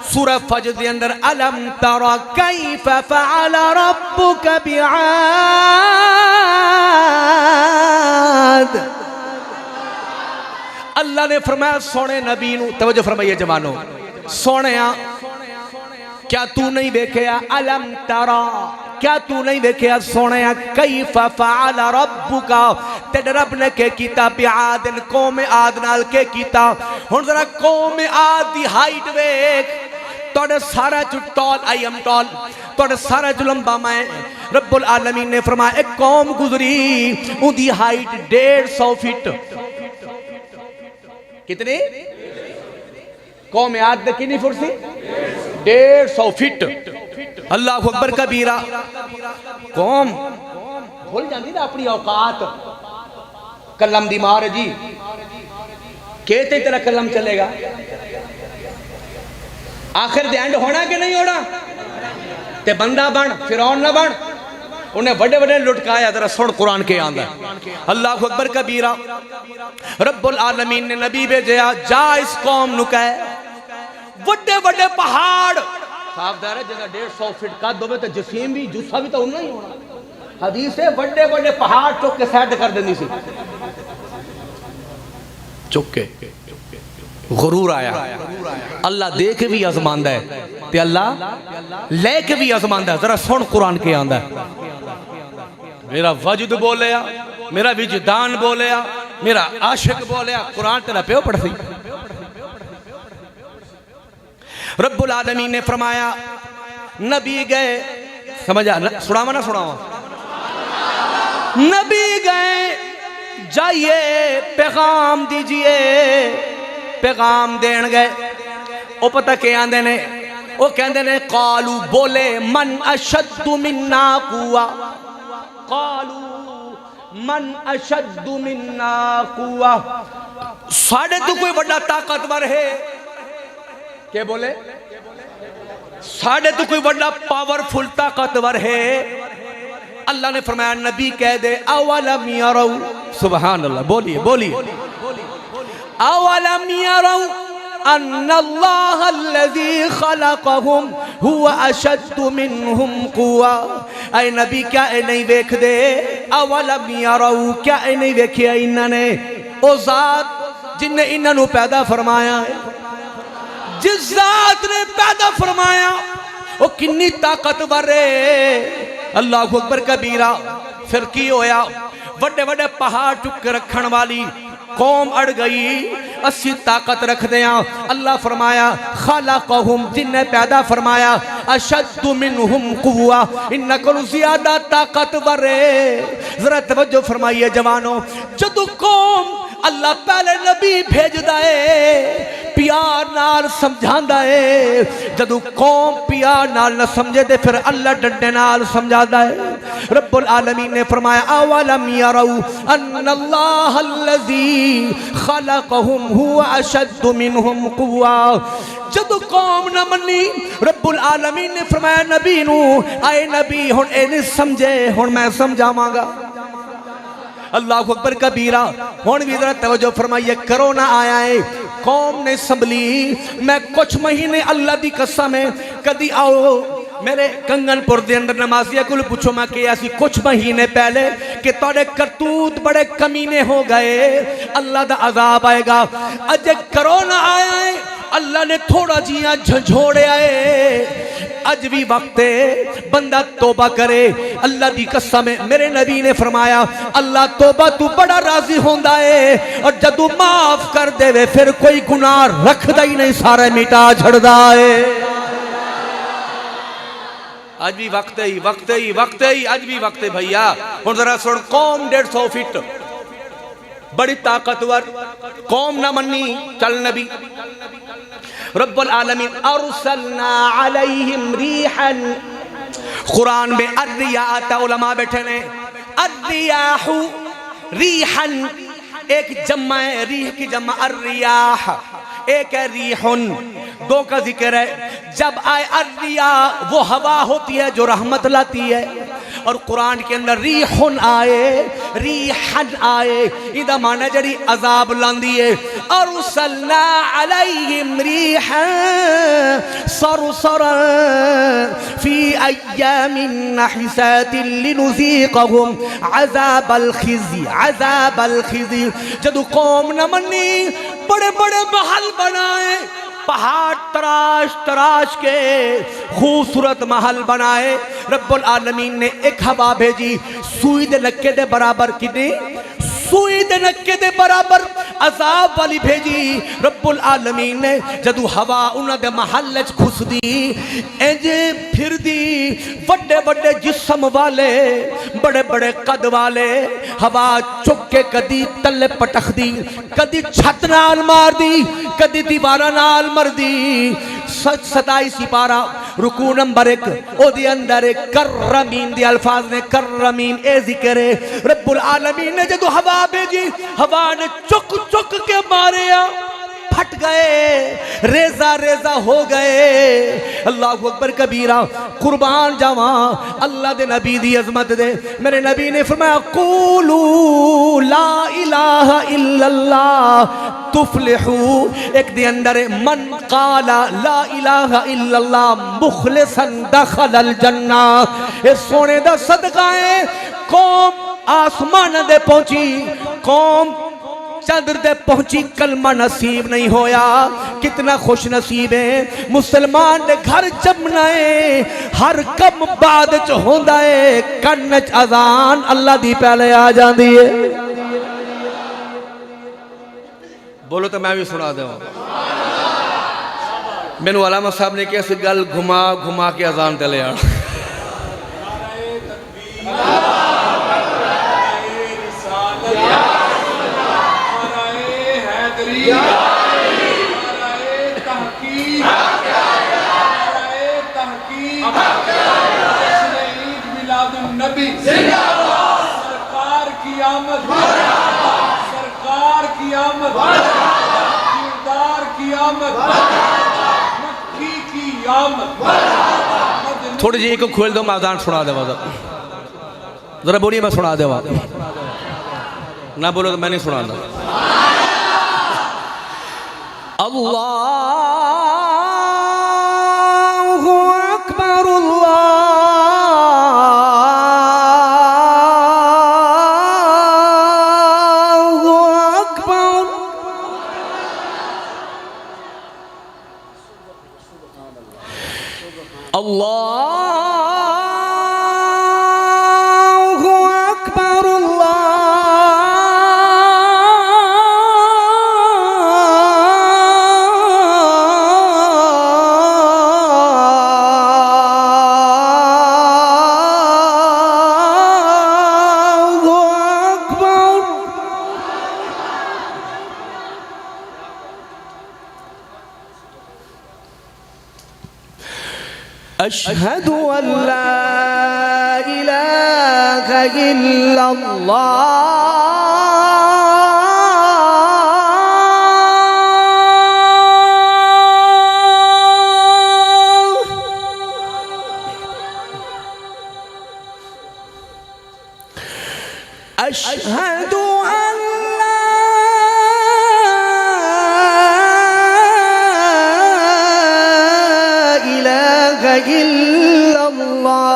सूरह फजर के अंदर, अलम तरा कैफ फअल रब्बुका बिआद। अल्लाह ने फरमाया सोने नबी नू, तवज्जो फरमाइए जवानों, सोने क्या तू नहीं देखिया, अलम तरा क्या तू नहीं देखिया सोने कैफ फअल रब्बुका, तेरे रब ने के कीता बिआद, कौम आद नाल के कीता। हुण जरा कौम आद दी हाइट वेख, तोड़े सारा चु टॉल, आई एम टॉल, तोड़े सारा चु लंबा मैं। रब्बुल आलमीन ने फरमाया एक कौम गुजरी, उनकी हाइट 150 फीट। कितनी? कौम आद दे कितनी फुट सी? 150 फीट। अल्लाह अकबर कबीरा। कौम भूल जाती ना अपनी औकात। कलम दी मार जी, कहते तेरा कलम चलेगा, आखिर दे एंड होना कि नहीं होना? ते बंदा बन, फिरौन ना बन। उन्हें बड़े बड़े लुटकाया, जरा सुन कुरान के आंदा। अल्लाह अकबर कबीरा। रब्बुल आलमीन ने नबी भेजा, जा इस कौम नु कह बड़े बड़े पहाड़, साफदार है जिन्हें 150 फीट कद होवे तो जसीम भी जुस्सा भी तो उन्ना ही होना। हदीस है बड़े बड़े पहाड़ चुक के साइड कर देनी सी, चुक के। गुरूर आया, अल्लाह दे के भी आजमांदा है ते अल्लाह ले के भी आजमांदा है। जरा सुन कुरान के आंदा है, मेरा वजूद बोलिया, मेरा विजदान बोलिया, मेरा आशिक बोलिया, कुरान तेरा प्यो पढ़ सी। रब्बुल आलमीन ने फरमाया नबी गए, समझा सुनावा ना सुनावा, नबी गए जाइए पैगाम दीजिए, पैगाम देन गए। वो पता क्या आंदे ने, वो कहते ने कालू बोले मन अशद्दु मिन्ना कुवा, कालू मन अशद्दु मिन्ना कुवा, साढ़े तो कोई बड़ा ताकतवर है। क्या बोले? साढ़े तो कोई बड़ा पावरफुल ताकतवर है। अल्लाह ने फरमाया नबी कह दे अवलम यरौ, सुभान अल्लाह, बोलिए बोलिए, अवलम यरौ अन्नल्लाह अल्लज़ी खलक़हुम हुवा अशद्दु मिनहुम कुव्वा। ऐ नबी क्या ए नहीं देख दे, अवलम यरौ क्या ए नहीं देखिया इन्होंने ओ जात जिन्हें इन्हों पैदा फरमाया है, जिस जात ने पैदा फरमाया वो किन्नी ताकतवर है। अल्लाह अकबर कबीरा। फिर की होया, बड़े बड़े पहाड़ चुक रखने वाली कौम अड़ गई, अस्सी ताकत रखते हैं। अल्लाह फरमाया खलक़हुम, जिन्हें पैदा फरमाया, अशद्दु मिनहुम कुव्वा, इन्नकुम ज़्यादा ताकतवर है। जरा तवज्जो फरमाइए जवानों, जदों कौम अल्लाह पहले नबी भेजदा है, प्यार नाल समझांदा है। जदों कौम प्यार नाल न समझे ते फिर अल्लाह डंडे नाल समझाता है। रब्बुल आलमीन ने फरमाया अवलम यरौ अन्नल्लाह अल्लज़ी खलक़हुम हुवा अशद्दु मिनहुम कुव्वा। जदों कौम न मनी, रब्बुल आलमीन ने फरमाया नबी नू, आए नबी हुण ए नहीं समझे, हुण मैं समझावांगा। अल्लाह अकबर कबीरा। हुण भी जरा तवज्जो फरमाइए, कोरोना आया है, कौम ने संभली। मैं कुछ महीने अल्लाह की कसम है, कदी आओ मेरे कंगनपुर के अंदर नमाजिया को पूछो, मैं क्या सी कुछ महीने पहले कि तोड़े करतूत बड़े कमीने हो गए, अल्लाह का अजाब आएगा। अजे कोरोना आया है, अल्लाह ने थोड़ा जिया झंझोड़िया है। अज भी वक्त है बंदा तोबा करे। अल्लाह की कसम है, मेरे नबी ने फरमाया अल्लाह तोबा तू बड़ा राजी होंदा है, और जदू माफ कर देवे फिर कोई गुनाह रखदा ही नहीं, सारे मिटा छड़दा है। आज भी वक्त ही वक्त ही वक्त ही, आज भी वक्त है भैया। हुण जरा सुन, कौम 150 फीट बड़ी ताकतवर कौम ना मनी, चल नबी रब्बुल आलमीन अरसलना अलैहिम रिहन। कुरान में अर्रियाह, उलमा बैठे ने, अर्रियाहु रिहन एक जम्मा है, रिह की जम्मा अर्रियाह, एक है रिहुन, दो का जिक्र है। जब आए अर्रियाह वो हवा होती है जो रहमत लाती है, और कुरान के अंदर रीहुन आए, रीहन आए, इदा माना जड़ी अजाब लांदी है। और उसलना अलैहिम रीहन सरसरन फी अय्यामिन नहिसातिन लिनुज़ीक़हुम अज़ाबल खिज़्य, अज़ाबल खिज़्य। जदू कौम न मन्नी बड़े बड़े महल बनाए, पहाड़ तराश तराश के खूबसूरत महल बनाए। रब्बुल आलमीन ने एक हवा भेजी, सुई दे नक्के दे बराबर, कितनी सुई दे नक्के दे बराबर अजाब वाली भेजी रब्बुल आलमीन ने। जदू हवा उन्होंने महल च घुसदी, इंज फिरदी, बड़े बड़े जिस्म वाले, बड़े बड़े कद वाले, हवा चुक के कदी तले पटखदी, कदी छत नाल मारदी, कदी दीवारा नाल मरदी। 27 सिपारा रुकू नंबर 1 ओदे अंदर कर्रमीन दे अल्फाज ने, कर्रमीन ए जिक्र है। रब्बुल आलमीन ने जदू हवा भेजी, हवा ने चुक चुक के मारे, फट गए, रेजा रेजा हो गए। अल्लाह अकबर कबीरा, कुर्बान जावा अल्लाह दे नबी दी अजमत दे। मेरे नबी ने फरमाया कूलू ला इलाहा इल्लल्लाह तुफलिहू। एक दे अंदर मन काला ला इलाहा इल्लल्लाह मुखलिसन दखलल जन्ना। ए सोने दा सदका है, कौम आसमान दे पहुंची, कौम चंद्र दे पहुंची, कलमा नसीब नहीं होया। कितना खुश नसीब है मुसलमान दे घर जमना है। हर कम बाद च होंदा है, कन्न च अजान अल्लाह दी पहले आ जाती है। बोलो तो मैं भी सुना दूं। मैनू अलामा साहब ने कैसी गल घुमा घुमा के अजान ते ले आ। सरकार की आमद, सरकार की आमद, किरदार की आमद, मक्की की आमद। थोड़ी जी को खोल दो, मैं अजान सुना देवा जरा बोलिए, मैं सुना देवा ना बोलो तो मैं नहीं सुना। अल्लाह अशहदु अल्ला इलाहा इल्लल्लाह अशहदु अल्ला इलाहा इल्लल्लाह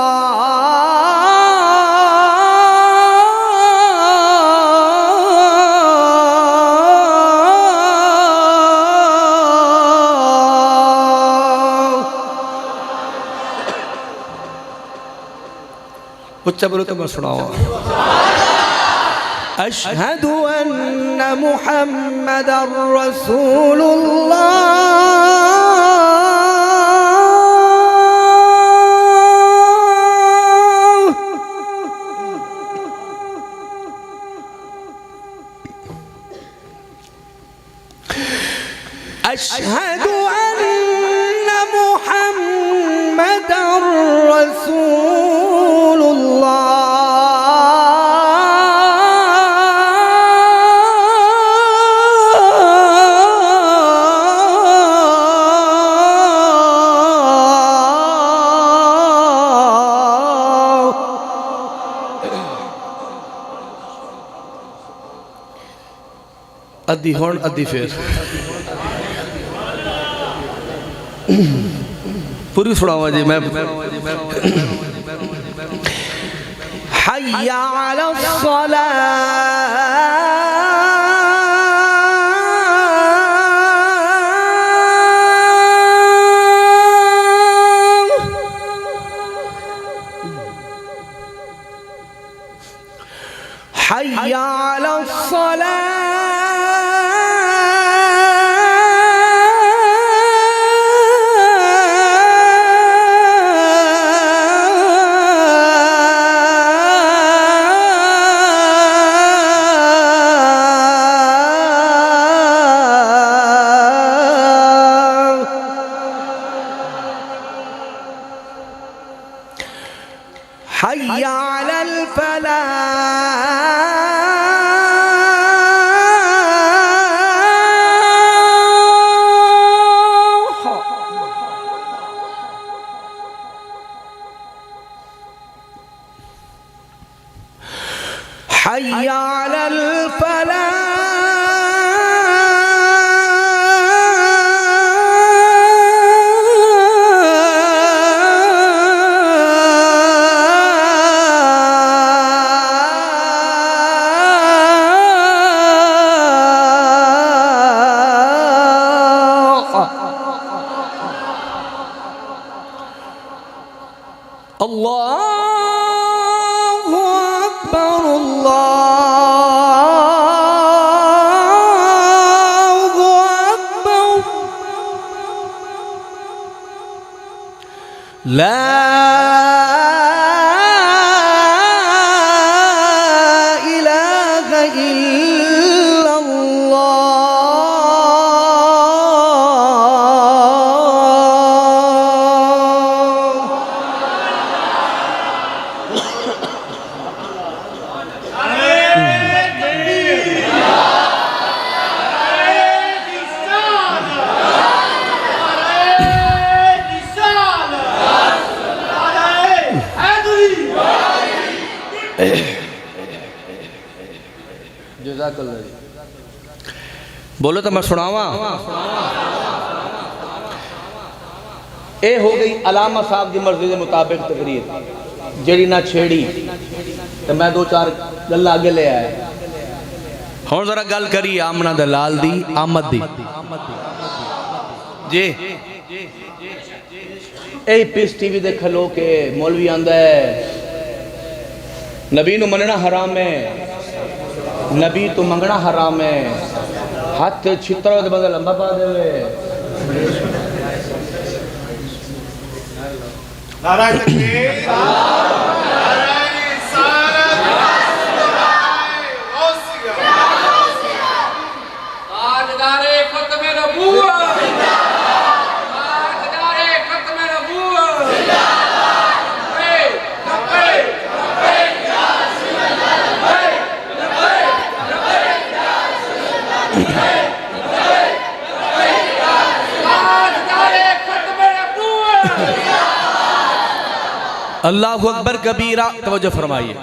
उच्चा बोलो तो मैं सुनाऊं। अशहदु अन्ना मुहम्मदर रसूलुल्लाह। अशहदु अन्ना मुहम्मदर रसूलुल्लाह। अद्धी हुण अद्धी फिर पूरी सुनावा जी मैं हय्या अला हय्या अला हय्या अलल फलाह हय्या अलल अल्लाहु अकबर अल्लाहु अकबर ला इलाहा बोलो तो मैं सुनावा। ए हो गई अलामा साहब की मर्जी के मुताबिक तकरीर जड़ी ना छेड़ी तो मैं दो चार गल आगे ले आया। हुण जरा गल करी आमना दलाल दी आमद दी जी। ए पीस टीवी देख लो के मौलवी आंदा है नबी नू मनना हराम है, नबी तो मंगना हराम है, हाथ छितरों के बदले लंबा पा देवे। नारायण तकबीर, नारायण रिसालत, ताजदारे खत्मे नबूवत, ताजदारे खत्मे नबूवत, अल्लाहु अकबर कबीरा। तवज्जो फरमाइए।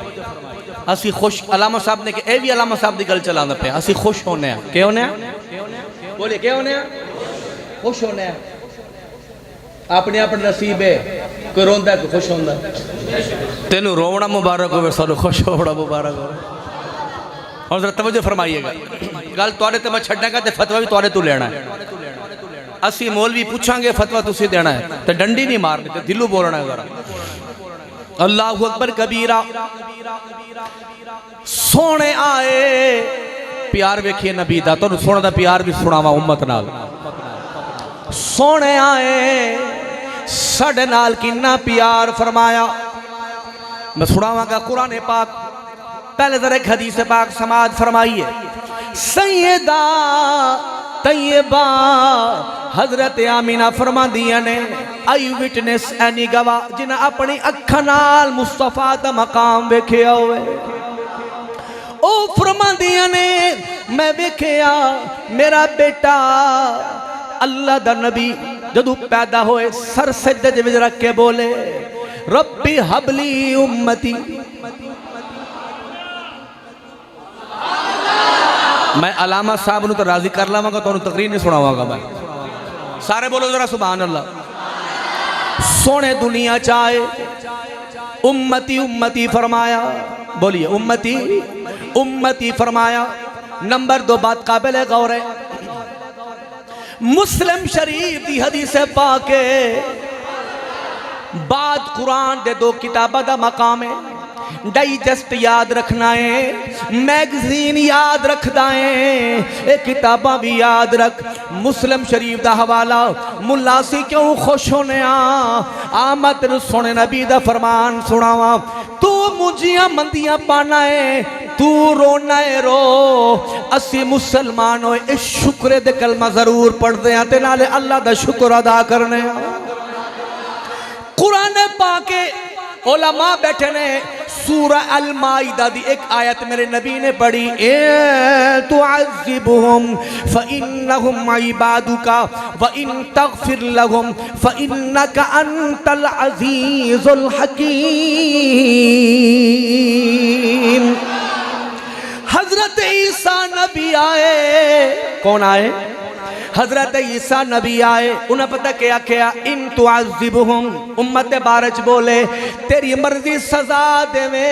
असी खुश अलामा साहब ने ए भी अलामा साहब की गल चलाना पे असी खुश होने हैं। क्या होने हैं? बोलिए क्या होने हैं? खुश होने हैं। अपने अपने नसीब है, कोई रोंदा कोई खुश होंदा। तेनू रोवना मुबारक हो, सानू खुश होना मुबारक हो। और जरा तवज्जो फरमाइएगा। गल तुहाडे ते मैं छड्डांगा ते फतवा भी तुहाडे तो लेना है। असी मौलवी पूछांगे फतवा तुसी देना है ते डंडी नहीं मारनी ते दिलों बोलना है जरा। अल्लाहु अकबर कबीरा। सोने आए प्यार वेखिए नबी दा, तुहानू सोने दा प्यार भी सुनावा उम्मत नाल। सोने आए साडे नाल किन्ना प्यार फरमाया। मैं सुनावांगा कुरान पाक। पहले जरा एक हदीस पाक समाज फरमाइए। सैयदा तैयबा हजरत आमीना फरमांदियां ने आई विटनेस एनी गवाह जिन्हें अपनी अखां नाल मुस्तफा दा मकाम वेखिया होवे। ओ फरमांदियां ने मैं वेखिया मेरा बेटा अल्लाह दा नबी जदों पैदा होए सर सजदे दे विच रख के बोले रब्बी हबली उम्मती। मैं अलामा साहब ਨੂੰ तो राजी कर लवांगा तो तकरीर नहीं सुनावांगा मैं सारे बोलो जरा सुभान अल्लाह सोने दुनिया चाहे उम्मती उम्मती फरमाया बोलिए उम्मती उम्मती फरमाया नंबर 2 बात काबिल गौर है मुस्लिम शरीफ दी हदीस पाके बाद कुरान दे 2 किताबां दा मकाम है डाइजेस्ट याद रखना है मैगजीन याद रखदा है ये किताबां भी याद रख मुस्लिम शरीफ दा हवाला मुल्ला सी क्यों खुश होने आमद सोने नबी दा फरमान सुनावा तू मुझियां मंदियां पाना है तू रोना है रो असी मुसलमान हो इस शुक्र दे कलमा जरूर पढ़ते हैं ते नाले अल्लाह दा शुक्र अदा करने कुरान पाके उलमा बैठे ने सूरा अल माइदा दी एक आयत मेरे नबी ने पढ़ी ए तुअज़िबहुम फइन्नहुम इबादुका व इन तगफिर लहुम फइन्नका अंतल अज़ीज़ुल हकीम। हजरत ईसा नबी आए कौन आए हजरत ईसा नबी आए उन्हें पता क्या क्या इन तुअज़िबहुम उम्मत बारच बोले तेरी मर्जी सजा देवे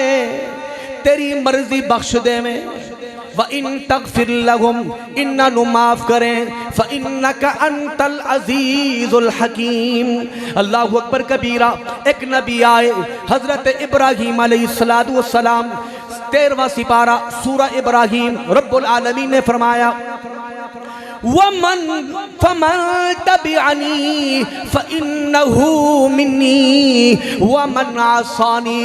तेरी मर्जी बख्श देवे व इन तगफिर लहुम इन्ना नु माफ करें फ इन्नका अंतल अज़ीज़ुल हकीम। अल्लाहु अकबर कबीरा। एक नबी आए हजरत इब्राहीम अलैहिस्सलातु वस्सलाम 13वां सिपारा सूरा इब्राहीम रब्बुल आलमीन ने फरमाया वमन फमन तबिअनी फइन्नहु मिन्नी वमन आसानी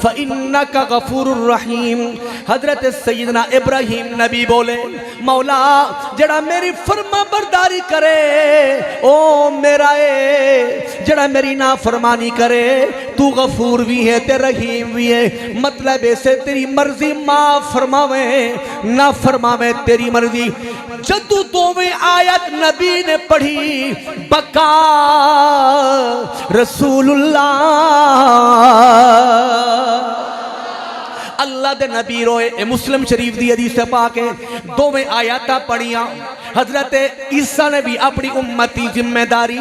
फइन्नका गफूरुर रहीम। हजरत सैयदना इब्राहीम नबी बोले मौला जड़ा मेरी फरमा बरदारी करे ओ मेरा ए जड़ा मेरी ना फरमानी करे तू गफूर भी है ते रहीम भी है मतलब ऐसे तेरी मर्जी माफ फरमावे ना फरमावे तेरी मर्जी। जदू दोवें आयत नबी ने पढ़ी बका रसूलुल्लाह अल्लाह दे नबी रोए मुस्लिम शरीफ दी हदीस पाके दोवें आयतां पढ़ियां हजरत ईसा ने भी अपनी उम्मती जिम्मेदारी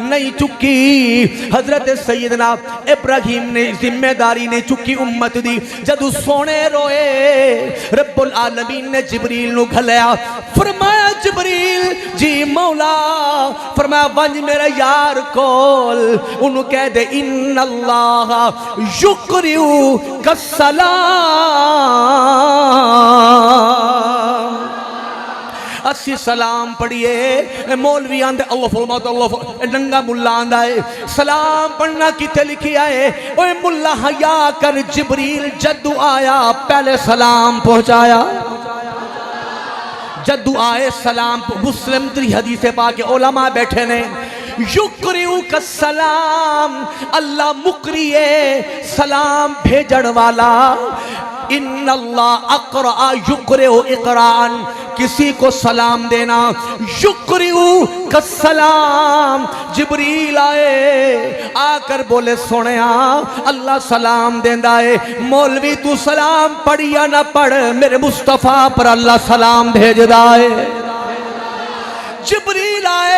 नहीं चुकी हजरत सैयदना इब्राहीम ने जिम्मेदारी नहीं चुकी उम्मत दी। जदू सोने रोए रब्बुल आलमीन ने जिब्रील नु घलया फरमाया जिब्रील जी मौला फरमाया वंज मेरा यार कोल उन्हों कह दे इन्नल्लाह युकरिउ कस्सलाम अस्सी सलाम पढ़िए मौलवी आंदे अल्लाह फरमाता अल्लाह नंगा मुल्ला आंदा है सलाम पढ़ना किथे लिखिया है ओए मुल्ला हया कर जिब्रील जदू आया पहले सलाम पहुंचाया जदू आए सलाम मुस्लिम दी हदीस पाके उलमा बैठे ने युकरिउ का सलाम अल्लाह मुकरिए सलाम भेजण वाला इन्नल्लाह अक़रा युकरिउ इक़रान किसी को सलाम देना युकरिउ का सलाम। जिब्रील आए आकर बोले सोनिया अल्लाह सलाम देंदा है मौलवी तू सलाम पढ़ या ना पढ़ मेरे मुस्तफा पर अल्लाह सलाम भेजदा है। जिब्रील आए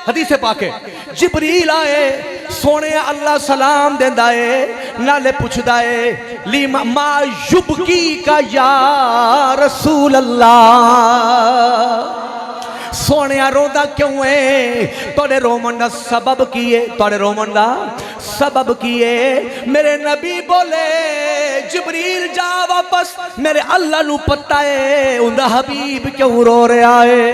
हदीस पाके जिब्रील आए सोने अल्लाह सलाम देंदा है नाले पुछदा है ली मा युबकी का या रसूल अल्लाह सोने रोंदा क्यों है तोड़े रोमन का सबब की है तोड़े रोमन का सबब की है। मेरे नबी बोले जिब्रील जा वापस मेरे अल्लाह नू पता है उनका हबीब क्यों रो रहा है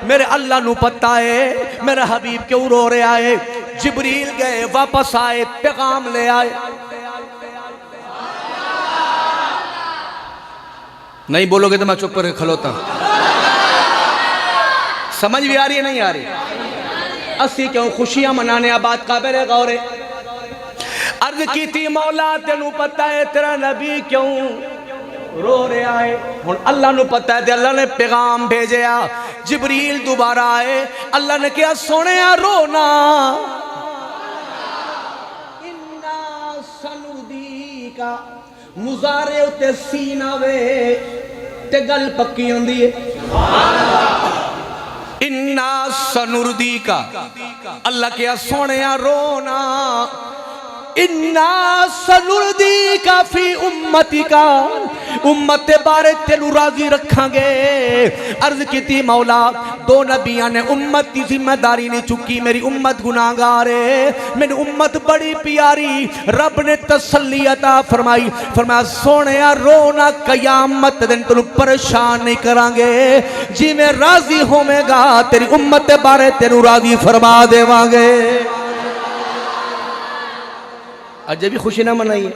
मेरे अल्लाह नू पता है मेरा हबीब क्यों रो रहा है। जिब्रील गए वापस आए पैगाम ले आए नहीं बोलोगे तो मैं चुप करके खलोता समझ भी आ रही है नहीं आ रही असी क्यों खुशियां मनाने बात काबिल है गौर अर्ज की थी मौला तेनू पता है तेरा नबी क्यों रो रहा है हुण अल्लाह नू पता है अल्लाह ने पैगाम भेजा जिब्रील दोबारा आए अल्लाह ने कहा सोने रोना इन्ना सनुदी का मुजारे उते सीना वे ते गल पक्की होंदी है। इन्ना सनुरदी का अल्लाह के सोने रोना, इन्ना सनुरदी का फी उम्मती का, उम्मत के बारे तेनू राजी रखांगे। अर्ज की मौला दो नबियां ने उम्मत की जिम्मेदारी नहीं चुकी, मेरी उम्मत गुनाहगार है, मेरी उम्मत बड़ी प्यारी। रब ने तसल्ली अता फरमाई, फरमाया सोने रोना कयामत दिन तेनू परेशान नहीं करांगे, जिवें राजी होवेगा तेरी उम्मत के बारे तेनू राजी फरमा देवांगे। अजे भी खुशी ना मनाइए।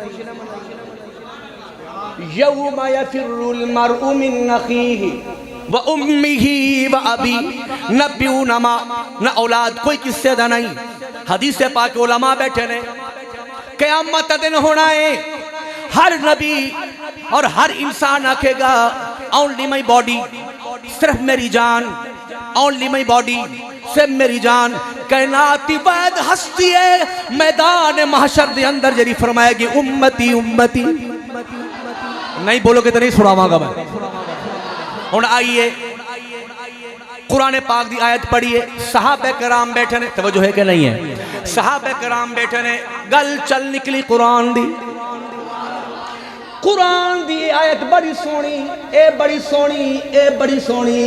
यौमा यफिरुल मरउ मिन अखीही व उम्मिही व अबी, न प्यू न माँ न औलाद, कोई किस्से दा नहीं। हदीस से पाक उलमा बैठे ने, क़यामत दिन होना है, हर नबी और हर इंसान आखेगा ओनली माई बॉडी, सिर्फ मेरी जान, ओनली माई बॉडी सिर्फ मेरी जान। कायनाती वैद हस्ती है मैदान महशर दे अंदर जरी फरमाएगी उम्मती उम्मती। नहीं बोलोगे तो नहीं सुनावांगा मैं। हुण आइए कुरान पाक दी आयत पढ़िए। सहाबे कराम बैठे ने, तवज्जो है कि नहीं है? सहाबे कराम बैठे ने, गल चल निकली कुरान दी। कुरान दी आयत बड़ी सोहनी, ए बड़ी सोहनी, ए बड़ी सोहनी।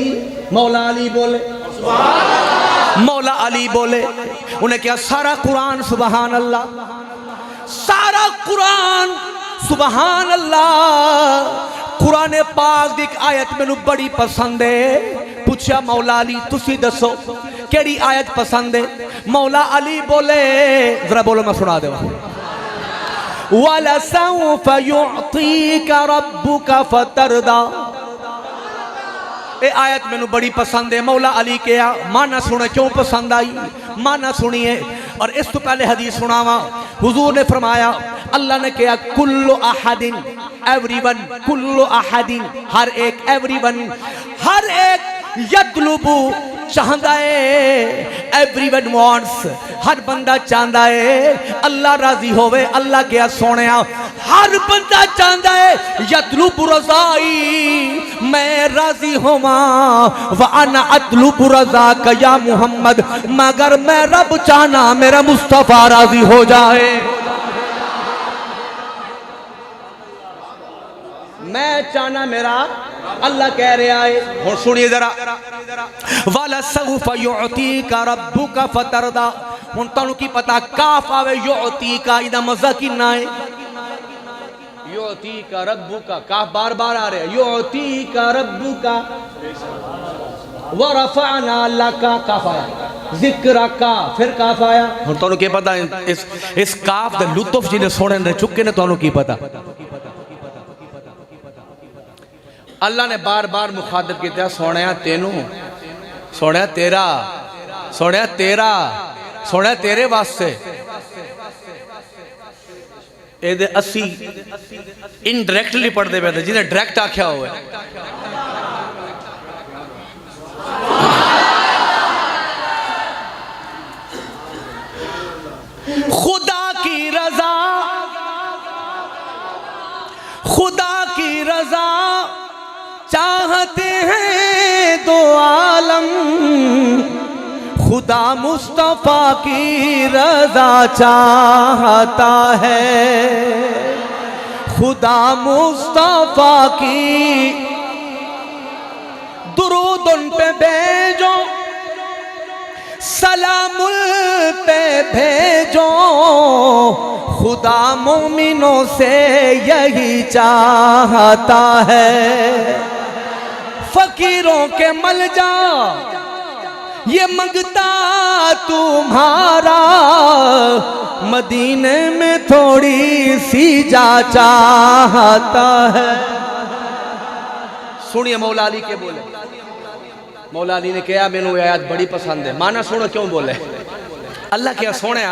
मौला अली बोले, मौला अली बोले, उन्हें क्या सारा कुरान सुबहान अल्लाह, सारा कुरान सुबहान अल्लाह। कुरान पाक दी आयत मैनू बड़ी पसंद है। पूछा मौला अली तुसी दसो केड़ी आयत पसंद है? मौला अली बोले, जरा बोलो मैं सुना देवा। वलसौफ युअतीका रब्बुका फतरदा, ये आयत मैनू बड़ी पसंद है। मौला अली क्या माना सुने क्यों पसंद आई, माना सुनिए। और इस तो पहले हदीस सुनावा। हुजूर ने फरमाया, अल्लाह ने कहा कुल्लु अहदिन, एवरीवन, कुल्लु अहदिन, हर एक, एवरीवन, हर एक, यतलुबु चाहता है, एवरीवन वांट्स, हर बंदा चाहता है अल्लाह राजी होवे। अल्लाह क्या सोने, हर बंदा चाहता है यतलुबु रज़ाई, मैं राजी होवा, व अना अतलुबु रज़ाका या मुहम्मद, मगर मैं रब चाहना मेरा मुस्तफा राजी हो जाए। मैं चाहना मेरा अल्लाह कह रहा है। और सुनिए जरा, वाला सौफ युअतीका रब्बुका फतरदा। हुण तुहानू की पता काफ आवे युअतीका, इदा मजा किन्ना है? युअतीका रब्बुका, काफ बार बार आ रहा है। युअतीका रब्बुका व रफअना लका, काफ आया, जिक्रा फिर काफ आया। हुण तुहानू की पता इस काफ दे लुत्फ जिन्हें सोने ने चुके ने, तुहानू की पता? अल्लाह ने बार बार मुखातिब किया, सोने तेनू, सोने तेरा, सोने तेरा, सोने तेरे वास्ते। ये असी इनडायरेक्टली पढ़ते पे, जिन्हें डायरेक्ट आख्या हुआ है। खुदा की रजा, खुदा की रजा चाहते हैं दो आलम, खुदा मुस्तफा की रजा चाहता है, खुदा मुस्तफा की दुरूद उन पे भेजो, सलामुल पे भेजो, खुदा मोमिनों से यही चाहता है। फकीरों के मलजा ये मंगता तुम्हारा, मदीने में थोड़ी सी जा चाहता है। सुनिए मौला अली के बोले। मौला अली ने कहा मैनू आयत बड़ी पसंद है। माना सुनो क्यों बोले। अल्लाह क्या सोने,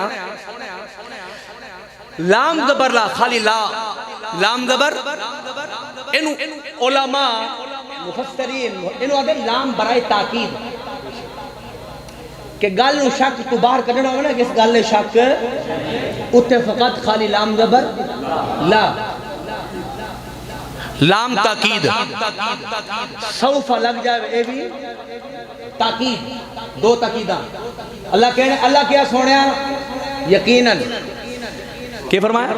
लाम जबर ला, खाली ला, लाम जबर, इनु उलमा मुफस्सरीन इनु आदे लाम बराए ताकीद के गल नु शक तू बाहर कढना हो ना, किस गल ने शक उत्ते फकत खाली लाम जबर ला। लाम ताकीद सौफा लग जाए ये भी ताकीद, दो ताकीदा। अल्लाह कहने, अल्लाह क्या सोने यकीनन के फरमाया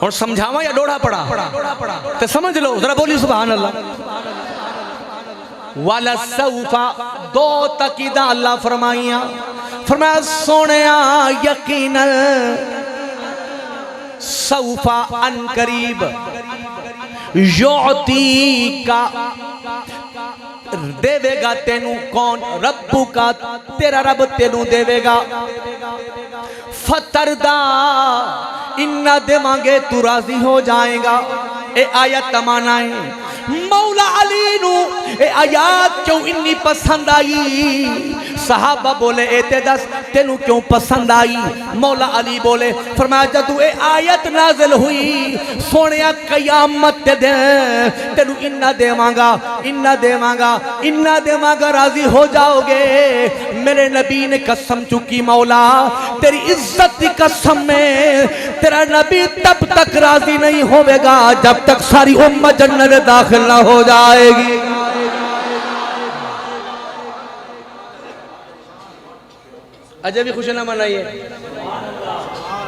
और समझावा या डोढ़ा पड़ा तो समझ लो जरा, बोली सुभान अल्लाह। वाला सौफा दो ताकीदा अल्लाह फरमाइया, फरमाया सोने यकीनन सौफा अन करीब योती का देवेगा तेनू कौन, रब्बू का तेरा रब तेनू देवेगा। फतरदा इन्ना देवांगे तू राजी हो जाएगा। ए आयत तमाना है मौला अली नू ए आयत क्यों इन्नी पसंद आई? सहाबा बोले एते दस तेनू क्यों पसंद आई? मौला अली बोले, फरमाया जदू ए आयत नाज़िल हुई सोने कयामत दे दिन तेनू इन्ना देवांगा, इन्ना देवांगा, इन्ना देवांगा, राजी हो जाओगे। मेरे नबी ने कसम चुकी, मौला तेरी इज्जत की कसम में तेरा नबी तब तक राजी नहीं होगा जब तक सारी उम्मत जन्नत में दाखिल ना हो जाएगी। अजय भी खुशी ना मनाइए,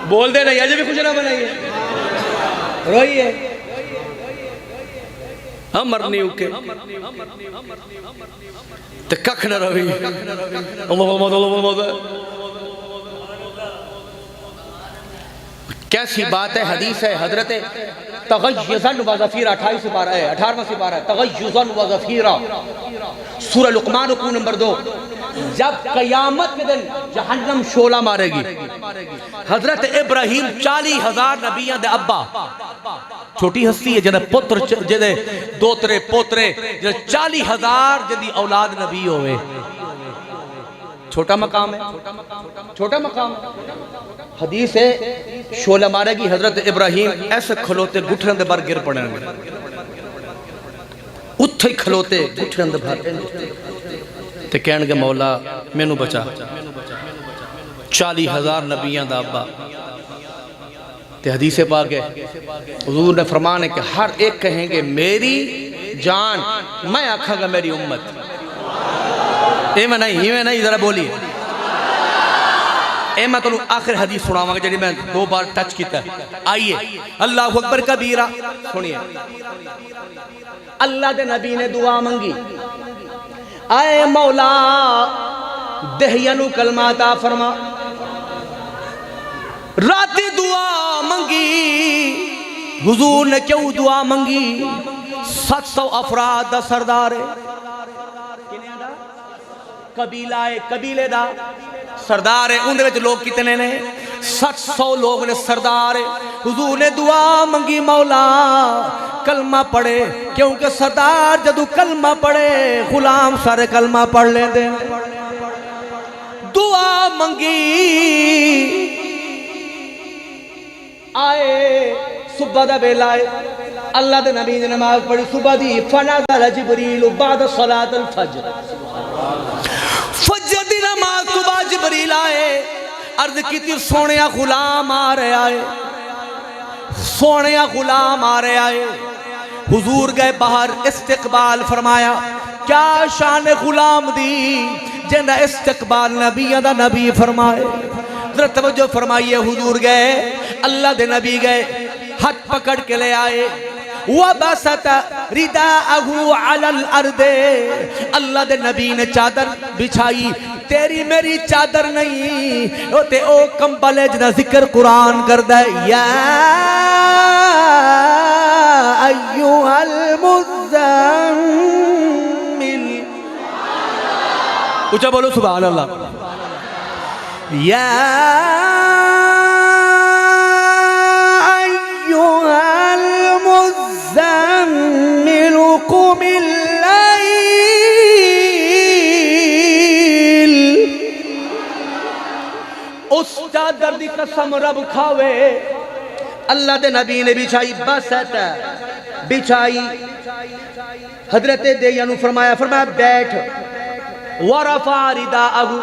बोल दे नहीं, अजय भी खुशी ना मनाइए, रोइए हम मरनी उके ते कख न रही। कैसी बात है, हदीस है हजरत तगय्युज़न व ज़फ़ीरा 28 पारा है, 18वां सिपारा है, तगय्युज़न व ज़फ़ीरा सूरह लुक़मान रुकू नंबर 2। जब कयामत के दिन जहन्नम शोला मारेगी, हजरत इब्राहिम 40,000 नबियां दे अब्बा, छोटी हस्ती है जने पुत्र जने दोतरे पोतरे 40,000 जदी औलाद नबी होवे, छोटा मकाम है, छोटा मकाम है। हदीस है शोला मारेगी, हजरत इब्राहिम ऐसे खलोते गुठन दे बार गिर पड़ेंगे, उत्थे खलोते गुठन दे बार ते कहणगे मौला मैनू बचा। 40,000 नबियां दा अब्बा ते हदीस पाक है हुजूर ने फरमान है कि हर एक कहेंगे मेरी जान, मैं आखांगा मेरी उम्मत। इवें नहीं जरा बोलिए। ए मैं तुम आखिर हदीस सुनावांगा जी मैं 2 बार टच किया। आइए अल्लाहु अकबर कबीरा सुनिए। अल्लाह दे नबी ने दुआ मंगी, आए मौला दहियानू कलमा अता फरमा। राती दुआ मंगी, हुजूर ने क्यों दुआ मंगी? 700 अफराद दा सरदार है, कबीला है, कबीले दा सरदार है, उनदे विच लोग कितने ने? 700 लोग ने, सरदार है। हुजूर ने दुआ मंगी, मौला कलमा पढ़े, क्योंकि सरदार जदू कलमा पढ़े गुलाम सारे कलमा पढ़ लेंदे। दुआ मंगी, आए सुबह दा वेला है, अल्लाह दे नबी ने नमाज पढ़ी सुबह दी। फनज़ल जिब्रील बाद सलातुल फज्र, फज्र दी नमाज सुबह जिब्रील आए, अर्ज की सोने गुलाम आ रहे आए, सोने गुलाम आ रहे आए। हुजूर गए बाहर, इस्तिकबाल फरमाया। क्या शान गुलाम दी जिंदा इस्तिकबाल नबियां दा नबी फरमाए। जरा तवज्जो फरमाइए। हुजूर गए, अल्लाह दे नबी गए, हाथ पकड़ के ले आए। वबसत रिदाअहु अलल अर्दे, अल्लाह दे नबी ने चादर बिछाई। तेरी मेरी चादर नहीं, ओ ते ओ कंबल है जिदा जिक्र कुरान करदा है। या अय्युहल मुज़म्मिल, ऊंचा बोलो सुभान अल्लाह। या अय्युहल मुज़म्मिल कुमिल लैल, उस चादर दी कसम रब खावे, अल्लाह दे नबी ने बिछाई। बसत बिछाई, हजरत देयानु फरमाया, फरमाया बैठ। वरफा रिदाअहु,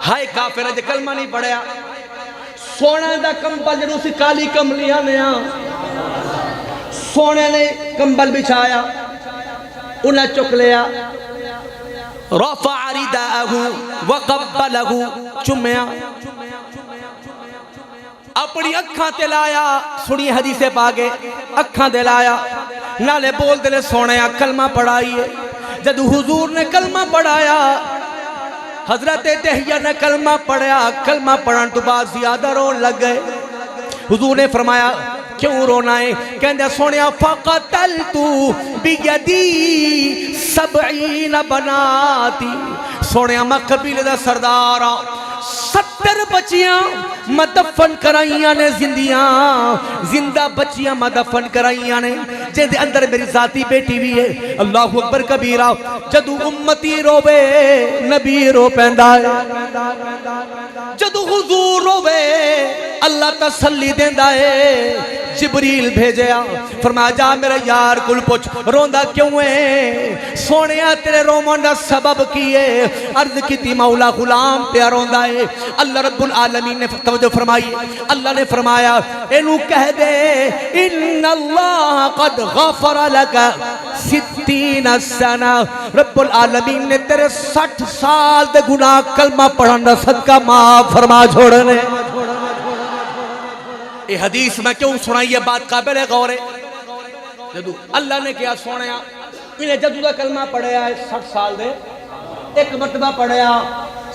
हाय काफिर जे कलमा नहीं पढ़िया, सोना दा कंबल जरूर सी काली कमलियां ने, सोने ने कंबल बिछाया, उन्हें चुक लिया, रफ़ा रिदाहु व क़ब्बलहु, चुम्या, अपनी अखां ते लाया। सुनी हदीसे पाके, अखां ते लाया, नाले बोलते ने सोने कलमा पढ़ाइए। जब हुजूर ने कलमा पढ़ाया, हजरत दहिया ने कलमा पढ़ा, कलमा पढ़ने तो बाद ज्यादा रोन लग गए। हुजूर ने फरमाया क्यों रोना है? कहंदे सोने फ़क़तलतु बियदी सबईन बनाती, सोने मैं कबीले दा सरदार आ, 70 बच्चियां मदफन कराइयां ने, जिंदा बच्चियां मदफन कराइयां ने, जिंदे अंदर मेरी जाती बेटी भी है। अल्लाहु अकबर कबीरा। जदू उम्मती रोवे नबी रो पैंदा है, जदू हुजूर रोवे अल्लाह तसल्ली देंदा है। जिबरील भेजा, फरमाया जा मेरे यार कुल पुछ रोंदा क्यों है? सोने तेरे रोमन का सबब की है? अर्ज की मौला गुलाम प्या रोंदा है। अल्लाह रब्बुल आलमीन ने तवज्जो फरमाई, अल्लाह ने फरमाया इनू कह दे इन्नल्लाह कद गफर लक 60 सना, रब्बुल आलमीन ने तेरे 60 साल दे गुनाह कलमा पढ़न दा सदका माफ फरमा छोड़ने। ये हदीस में क्यों सुनाई? ये बात काबिल है गौर है। जदू अल्लाह ने क्या सुनाया, इन्हें जदू का कलमा पढ़िया है 60 साल दे, एक मरतबा पढ़िया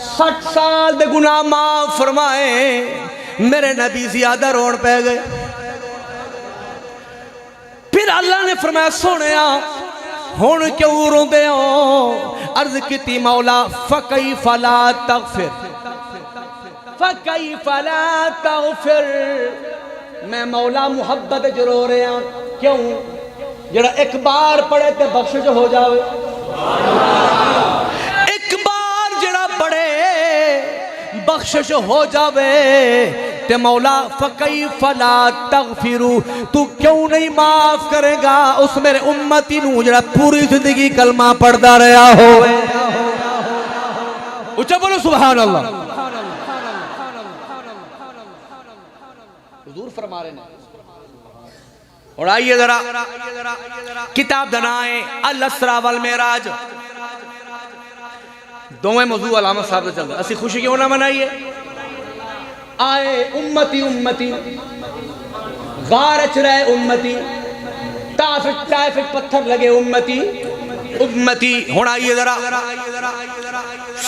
60 साल दे गुनाह माफ फरमाए। मेरे नबी ज्यादा रोन पै गए। फिर अल्लाह ने फरमाया सोनिया हुण क्यों रोंदे हो? अर्ज की मौला फ़कैफ़ ला तग़फ़िर, फ़कैफ़ ला तग़फ़िर, मैं मौला मुहब्बत च रो रहा। क्यों? जरा एक बार पढ़े तो बख्शिश हो जावे, एक बार जरा पढ़े बख्शिश हो जावे ते मौला फ़कैफ़ ला तग़फ़िरु, तू क्यों नहीं माफ करेगा उस मेरे उम्मती नू जरा पूरी जिंदगी कलमा पढ़ता रहा हो। उच्चा बोलो सुभान अल्लाह। हुजूर फरमा रहे हैं। और आइए जरा किताब दनाए अल असरा वल मेराज, दोवें मौजू अलामा साहब से चलते। असि खुशी क्यों ना मनाइए? आए उम्मती उम्मती, गार च रहे उम्मती, ताइफ पत्थर लगे उम्मती उम्मती। हुण आइए जरा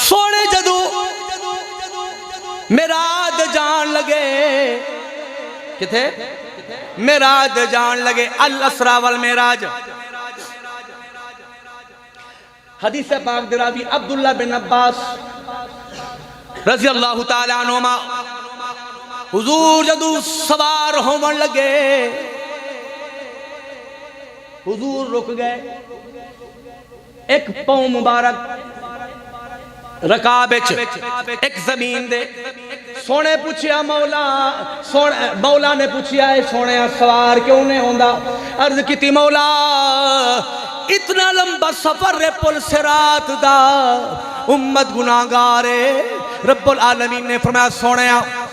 सोने जदू मेराज जान लगे, किथे मेराज जान लगे, अल असरा वल मेराज। हदीस पाक दे रावी अब्दुल्ला बिन अब्बास रज़ी अल्लाहु ताला अन्हुमा, हुजूर जदू सवार होवन लगे, हुजूर रुक गए। एक पांव मुबारक रकाब एक जमीन दे। सोने पूछया मौला, मौला ने पूछया है सोने सवार क्यों नहीं होंदा? अर्ज की मौला इतना लंबा सफर है पुल सिरात दा, उम्मत गुनाहगार है। रब्बुल आलमीन ने फरमाया सोने,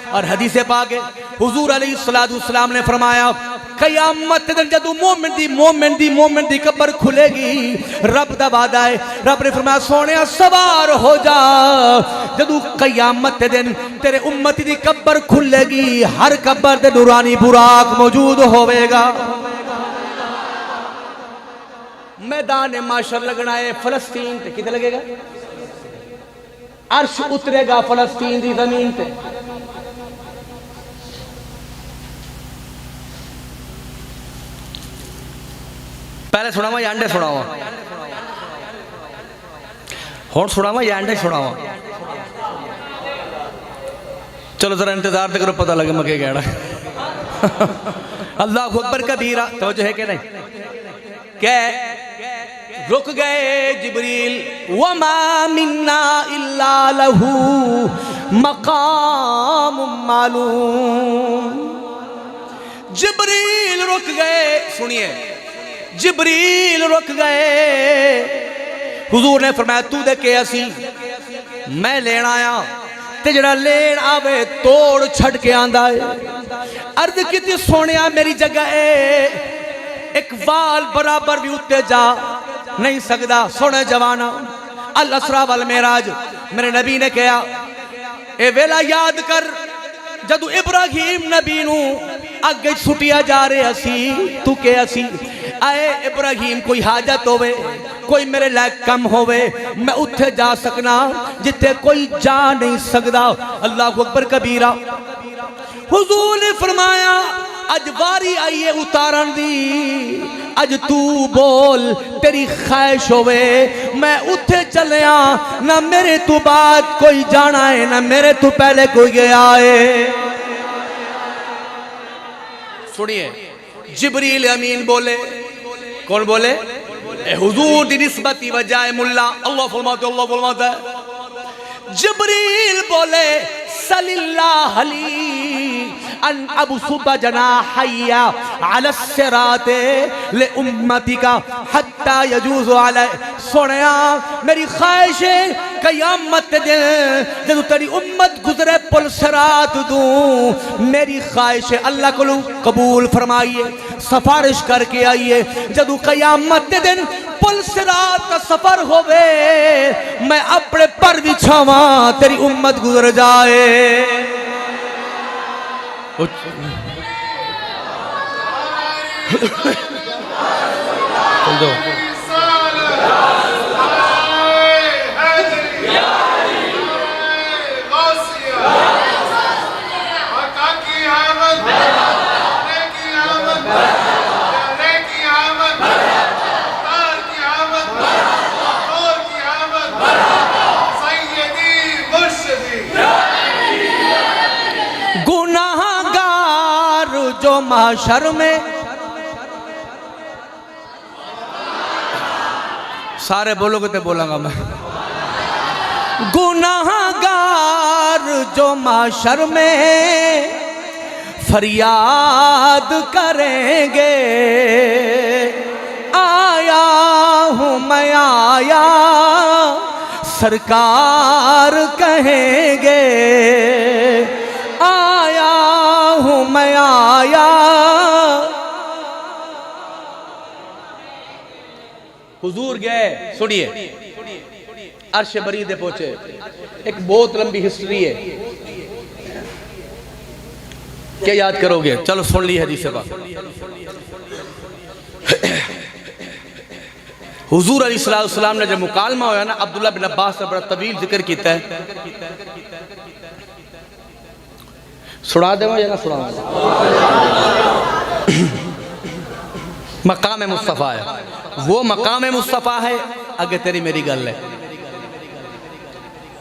और हदीसे पाक हुजूर अलैहिस्सलातु वस्सलाम ने फरमाया कयामत दिन जदू मोमिन दी कब्र खुलेगी, रब दा वादा है, रब ने फरमाया सोने सवार हो जा। जदू कयामत दिन तेरे उम्मती दी कब्र खुलेगी, हर कब्र ते नूरानी बुराक मौजूद होवेगा। मैदान माशर लगना है फलस्तीन ते, कितने लगेगा? अर्श उतरेगा फलस्तीन की जमीन पे। पहले सुनावा या अंडे सुनावा? हुण सुनावा या अंडे सुनावा? चलो जरा इंतजार तो करो, पता लगे मैं क्या कहना। अल्लाहु अकबर कबीरा, तवज्जो है कि नहीं? क्या रुक गए जिब्रील, वमा मिन्ना इल्ला लहू मकाम मालूम। जिब्रील रुक गए, सुनिए जिब्रील रुक गए। हुजूर ने फरमाया तू दे के असी मैं लेन आया, ते जड़ा लेन आवे तोड़ छड़ के आंदा है। अर्ज की सोनिया मेरी जगह है, एक वाल बराबर भी उत्ते जा नहीं सकता। सोने जवाना अल असरा वल मेराज मेरे नबी ने कहा ए वेला याद कर जदू इब्राहिम नबी नू अगे सुटिया जा रहे सी तू क्या सी आए इब्राहिम कोई हाजत होवे कोई मेरे लायक कम होवे मैं उत्थे जा सकना जिथे कोई जा नहीं सकता। अल्लाह अकबर कबीरा। हुजूर ने फरमाया अज बारी आई है उतारन दी, अज तू बोल तेरी ख्वाहिश होवे मैं उथे चलिया ना मेरे तू बाद कोई जाना है ना मेरे तू पहले कोई गया है। सुनिए जिब्रील अमीन बोले। कौन बोले? हुजूर दी निस्बती वजाए मुल्ला अल्लाह फरमाता है। जिब्रील बोले सल्लल्लाहु अलैहि अन अबू सुबा जनाहिया अला सिराते ले उम्मतिका हत्ता यजूज़ अलै। सुनिया मेरी ख्वाहिश है क़यामत दे जब तेरी उम्मत गुजरे पुल सिरात दूं मेरी ख्वाहिश है अल्लाह को कबूल फरमाइए सिफारिश करके आइए जब क़यामत दे दिन पुल सिरात का सफर होवे मैं अपने पर बिछावा तेरी उम्मत गुजर जाए। जो माशर में सारे बोलोगे तो बोलांगा मैं। गुनाहगार जो माशर में फरियाद करेंगे आया हूँ मैं आया सरकार कहेंगे आया हूँ मैं आया। हुजूर गए सुनिए अर्श बरीदे पहुंचे। एक बहुत लंबी हिस्ट्री है क्या याद करोगे? चलो सुन ली हदीस से बात। हुजूर अलैहिस्सलाम ने जब मुकालमा होया ना अब्दुल्ला बिन अब्बास ने बड़ा तवील जिक्र किया है। सुना देवा या ना सुना? मकाम मुस्तफ़ा है वो मकाम मुस्तफ़ा है। आगे तेरी मेरी गल है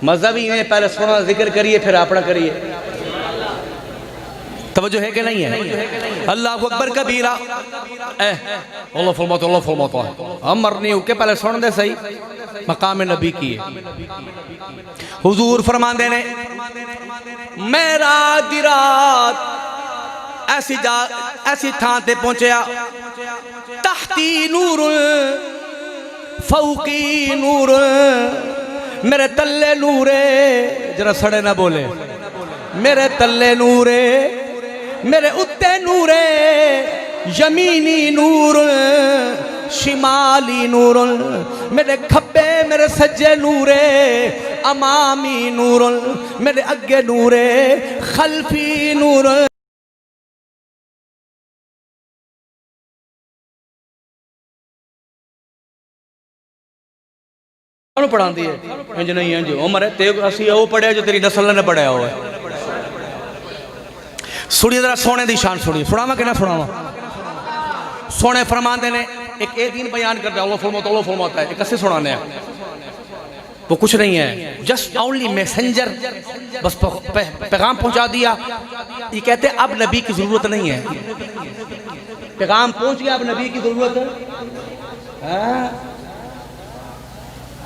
मजहबी में पहले सुना जिक्र करिए फिर अपना करिए। तवज्जो है कि नहीं है? अल्लाह अकबर कबीरा। अल्लाह फरमाता है हम मरनी हो के पहले सुन दे सही मकाम नबी की है। हुजूर फरमाते ने मेरा दिरात ऐसी थां ते पहुंचया तहती नूर फौकी नूर मेरे तल्ले नूरे जरा सड़े ना बोले मेरे तल्ले नूरे मेरे उत्ते नूरे यमीनी नूर शिमाली नूर मेरे खब्बे मेरे सज्जे नूरे अमामी नूर मेरे अगे नूरे खल्फी नूर। पढ़ाती है इंज नहीं इंज उम्र है ते असी वो पढ़िया जो तेरी नस्ल ने पढ़ाया हुआ है। सुनिए जरा सोने की शान सुनिए सुनावा कि ना सुनावा। सोने फरमाते ने एक ए दिन बयान करता है अल्लाह फरमाता है एक ऐसे सुनाने वो कुछ नहीं है जस्ट ओनली मैसेंजर बस पैगाम पहुंचा दिया। ये कहते अब नबी की जरूरत नहीं है पैगाम पहुंच गया अब नबी की जरूरत है।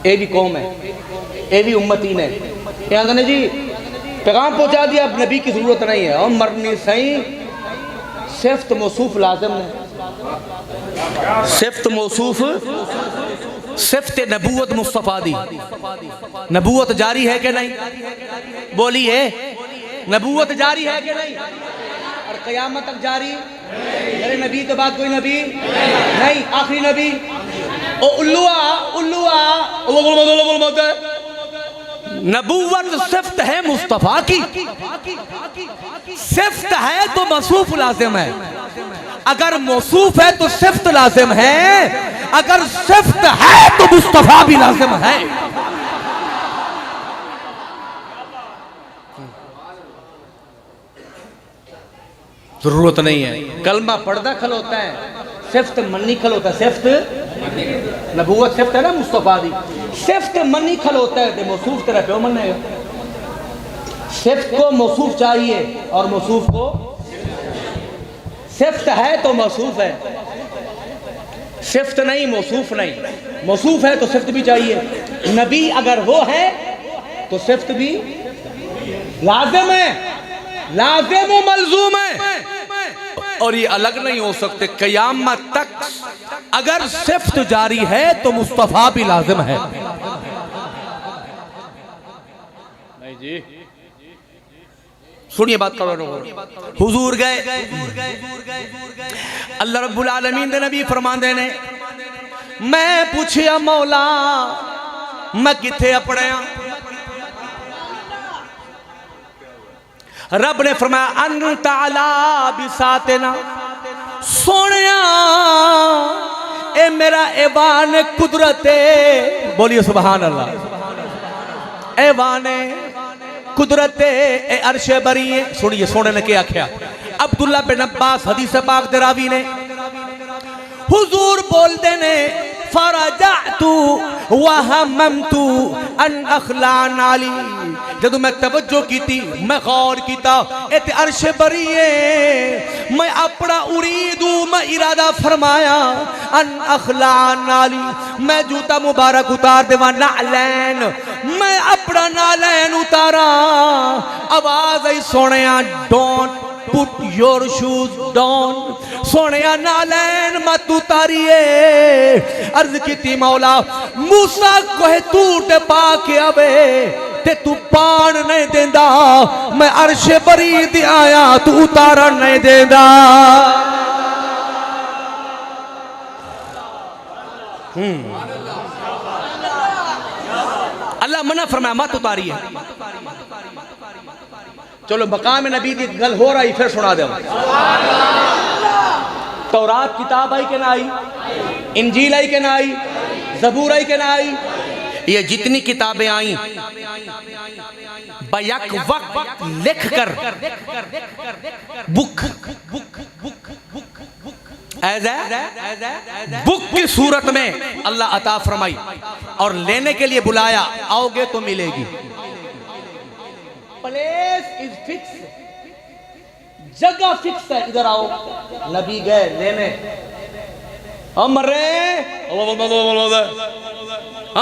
ये भी कौम है ये भी उम्मती ने कहते ने जी पैगाम पहुंचा दिया अब नबी की जरूरत नहीं है और मरनी सही सिफ्त मौसूफ लाजिम है सिफ्त मौसूफ सिफ्त नबूवत मुस्तफ़ा दी नबूवत जारी है कि नहीं बोलिए नबूवत जारी है कि नहीं और क़यामत तक जारी मेरे नबी के बाद कोई नबी नहीं, आखिरी नबी। ओ उल्लुआ नबूवत सिफ्त है मुस्तफा की, सिफ्त है तो मौसूफ लाजिम है, अगर मौसूफ है तो सिफ्त लाजिम है, अगर सिफ्त है तो मुस्तफा भी लाजिम है। जरूरत नहीं है, कलमा पढ़दा खलोता है, सिफ्त मन्नी खलोता है, सिफ्त नबूवत सिफ्त है ना मुस्तफा दी, सिफ्त मन्नी खलोता है, मौसूफ तेरा क्यों मनेगा? सिफ्त को मौसूफ चाहिए और मौसूफ को सिफ्त है तो मौसूफ है, सिफ्त नहीं मौसूफ नहीं, मौसूफ है तो सिफ्त भी चाहिए। नबी अगर वो है तो सिफ्त भी लाजिम है, लाजिम व मलजूम है, और ये अलग नहीं हो सकते कयामत तक। अगर सिफ्त जारी है तो मुस्तफा भी लाजिम है। नहीं जी, सुनिए बात करो। हुजूर गए, अल्लाह रब्बुल आलमीन दे नबी फरमांदे ने, मैं पूछया मौला मैं किथे अपड़िया? रब ने फरमाया अंत अला बिसातना, सोनिया ए मेरा ऐवान कुदरत, बोलिए सुभान अल्लाह। ऐवान कुदरत ए अर्शे बरी है। सुनिए सोने ने क्या आख्या, अब्दुल्ला बिन अब्बास हदीस पाक दे रावी ने, हुजूर बोलते ने फरजातु वहममतु अन अखलान अली, जदों मैं तवज्जो की थी, मैं गौर किया इत अर्श बरी है, मैं अपना उरीदू मैं इरादा फरमाया अन अखलान अली, मैं जूता मुबारक उतार देवा नालैन, मैं अपना नालैन उतारा। आवाज आई सोने don't put your shoes down, सोने नालैन मत उतारिए। अर्ज की मौला मूसा कोहे टूट पा के आवे ते तू पान नहीं देंदा, मैं अर्श बरी दे आया तू उतारन नहीं देंदा। अल्लाह मना फरमाया मत उतारिए। चलो मकाम नबी की गल हो रही, फिर सुना दे। तौरात किताब आई के ना आई, इंजील आई के ना आई, ज़बूर आई के ना आई, ये जितनी किताबें आई बैक वक्त लिख कर बुक एज ए बुक की सूरत में अल्लाह अता फरमाई और लेने के लिए बुलाया, आओगे तो मिलेगी। प्लेस इज फिक्स, जगह फिक्स है, इधर आओ। नबी गए लेने,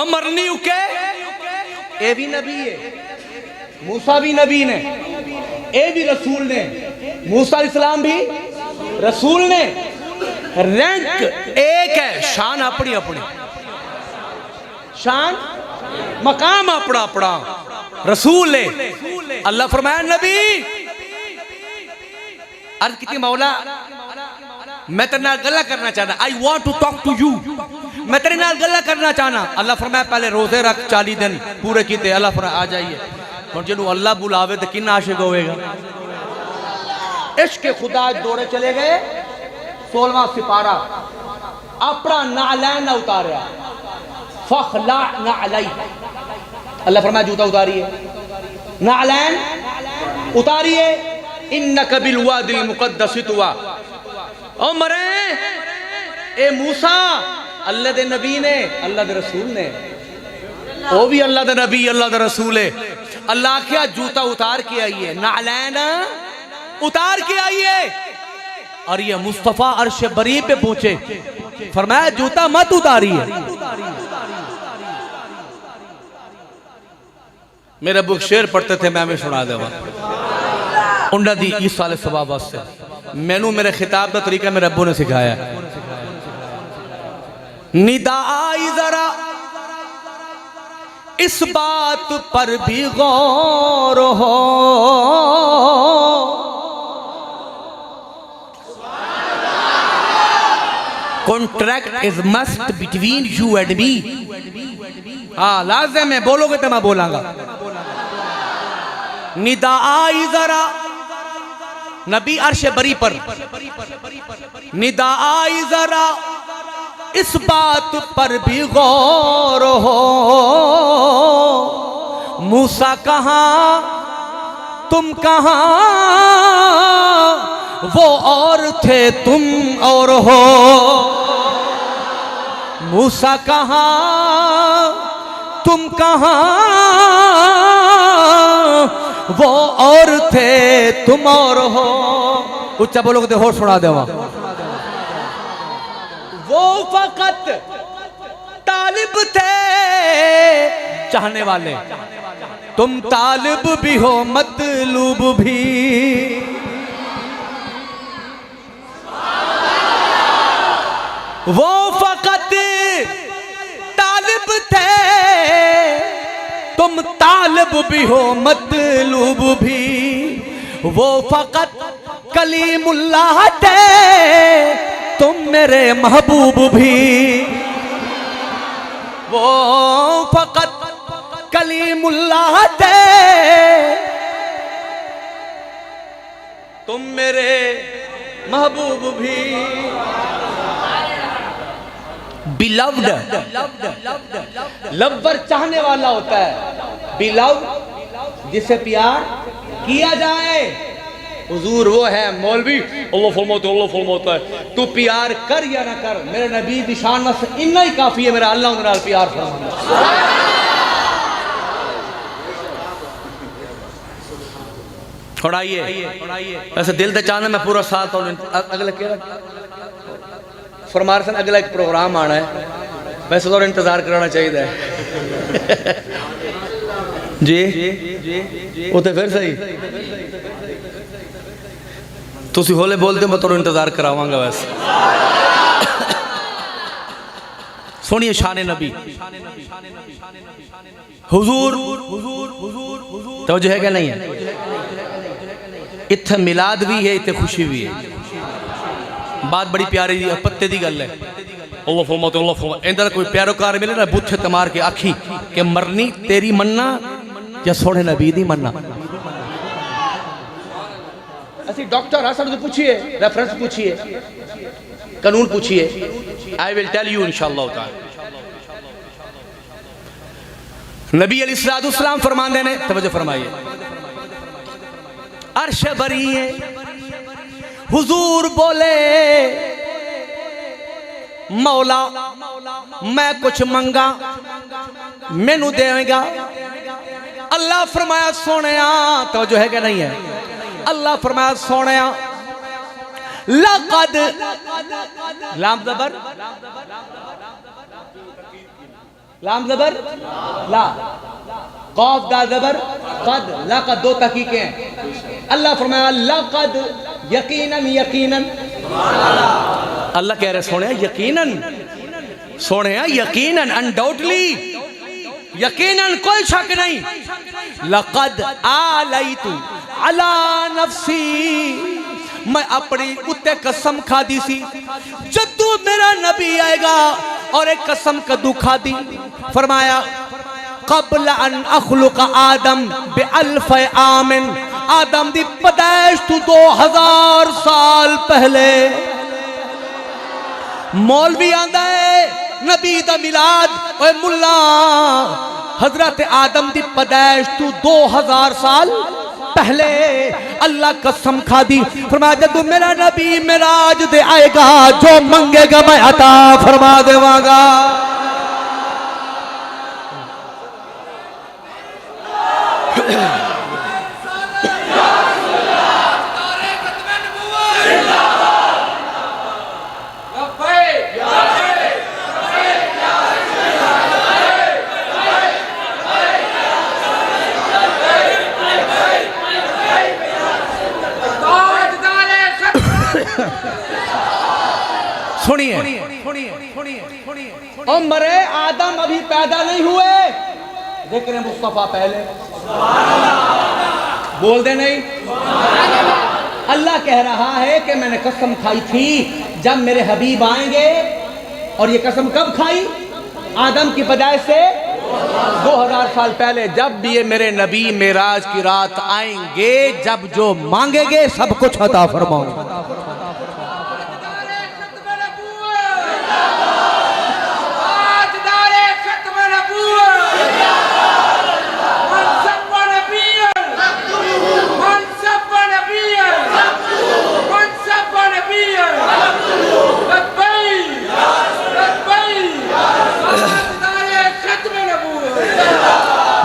मरनी उके, ये भी नबी है, मूसा भी नबी ने, ये भी रसूल ने, मूसा इस्लाम भी रसूल ने। रैंक एक है, शान अपनी अपनी, शान मकाम अपना अपना। रसूल है, अल्लाह फरमाया नबी। अर्ज की मौला मैं तेरे नाल गल्ला करना चाहना, I want to talk to you, मैं तेरे नाल गल्ला करना चाहना। अल्लाह फरमाया पहले रोजे रख 40 दिन पूरे कीते। अल्लाह फरमाया आ जाइए। और जिन्हों अल्लाह बुलावे तो कितना आशिक होएगा। इश्क खुदा दौड़े चले गए, 16वां सिपारा, अपना नालैन ना उतारा, फखला नालई, अल्लाह फरमाया जूता उतारिए, नालैन उतारिए। इन्नक बिल वादिल मुक़द्दस तुवा, ओ मरे ए मूसा, अल्लाह दे नबी ने, अल्लाह दे रसूल ने, वो भी अल्लाह दे नबी अल्लाह दे रसूल है। अल्लाह क्या जूता उतार के आइए, नालैन उतार के आइए। और ये मुस्तफा अर्श बरी पे पहुंचे, फरमाया जूता मत उतारिए। मेरे बुक शेर पढ़ते थे, मैं सुना देवा उन्हें दी इस साल सवाब वास्ते। मैनू मेरे खिताब का तरीका मेरे रब्बू ने सिखाया। निदा आई जरा इस बात पर भी गौर हो, contract is must between you and me. हाँ लाज़िम है, बोलोगे तो मैं बोलांगा। निदा आई जरा नबी अर्श बरी पर, निदा आई जरा इस बात पर भी गौर हो, मूसा कहाँ तुम कहाँ, वो और थे तुम और हो। मूसा कहाँ तुम कहाँ, वो और थे तुम और हो। उच्चा बोलोगे तो होश उड़ा देवा। वो फकत तालिब थे चाहने वाले, तुम तालिब भी हो मतलूब भी। वो फकत तालिब थे, तुम तालिब भी हो मतलूब भी। वो फकत कलीमुल्लाह थे, तुम मेरे महबूब भी। वो फकत कलीमुल्लाह थे, तुम मेरे महबूब भी। बिलव्ड, लव्वर चाहने वाला होता है, बिलव्ड जिसे प्यार किया जाए। हुजूर वो है मौलवी, अल्लाह फरमाता है तू प्यार कर या ना कर, मेरे नबी दी शान में इतना ही काफी है, मेरा अल्लाह उनके नाल प्यार फरमाना। छोड़ाइए वैसे दिल दे चाहना मैं पूरा साथ और अगले क्या फरमार सन, अगला एक प्रोग्राम आना है, वैसे तो इंतजार कराना चाहिए जी। वो तो फिर सही तुसी होले बोलते मैं तो इंतजार करावांगा। वैसे सुनिए शान नबी, हुजूर तो जो है क्या नहीं है, इत्थे मिलाद भी है, इत्थे खुशी भी है। बात बड़ी प्यारी पत्ते दी गल है। अल्लाह फरमाते इंदा कोई प्यारोकार मिले ना बुथे तमार के आखी के मरनी तेरी मन्ना या सोने नबी दी मन्ना। ऐसी डॉक्टर हसन से पूछिए, रेफरेंस पूछिए, कानून पूछिए, आई विल टेल यू इंशाअल्लाह ताला। नबी अलैहिस्सलाम फरमाते ने, तवज्जो फरमाइए, अर्श बरी है, हुजूर बोले मौला मैं कुछ मंगा मैनू देगा। अल्लाह फरमाया सोनिया, तो जो है क्या नहीं है, अल्लाह फरमाया सोनिया लक़द, लाम ज़बर, लाम ज़बर ला, क़ाफ दा ज़बर क़द, लक़द दो तहक़ीक़ें हैं। अल्लाह फरमाया लक़द, यकीनन यकीनन, अल्लाह कह रहे सोने यकीनन, सोने यकीनन, अनडाउटली, यकीनन कोई शक नहीं। लक़द आलैतु अला नफ्सी, मैं अपनी उत्ते कसम खादी सी जदू मेरा नबी आएगा, और एक कसम कदू खादी, फरमाया क़ब्ल अन अख़्लुक़ आदम बिअल्फ़ आमिन, आदम दी पैदाइश तू 2000 साल पहले। मौलवी आंदा है नबी दा मिलाद, ओए मुल्ला हजरत आदम दी पैदाइश तू 2000 साल पहले। अल्लाह कसम खादी, फरमाया जदू मेरा नबी मिराज दे आएगा, जो मंगेगा मैं अता फरमा देवांगा। सुनिए, और मरे आदम अभी पैदा नहीं हुए, जिक्र मुस्तफा पहले, बोल दे नहीं। अल्लाह कह रहा है कि मैंने कसम खाई थी जब मेरे हबीब आएंगे और ये कसम कब खाई? आदम की पैदाइश से 2000 साल पहले, जब भी ये मेरे नबी मेराज की रात आएंगे, जब जो मांगेंगे सब कुछ अता फरमाऊंगा।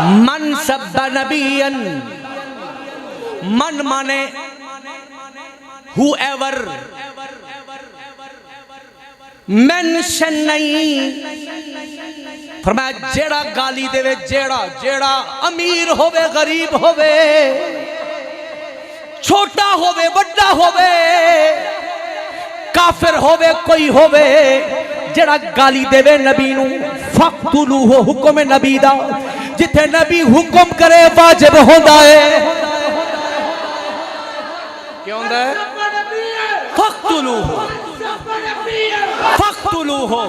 मन सब्बा नबियन, मन माने whoever, मेंशन नहीं। फरमाया जेड़ा गाली देवे, जेड़ा अमीर होवे गरीब होवे, छोटा होवे बड़ा होवे, काफिर होवे कोई होवे, जेड़ा गाली देवे नबी नू, फक्तुलू हो हुक्म नबी दा, जिथे नबी हुक्म करे वाजिब होंदा है। क्या होंदा है? फक्तुलू हो, फक्तुलू हो,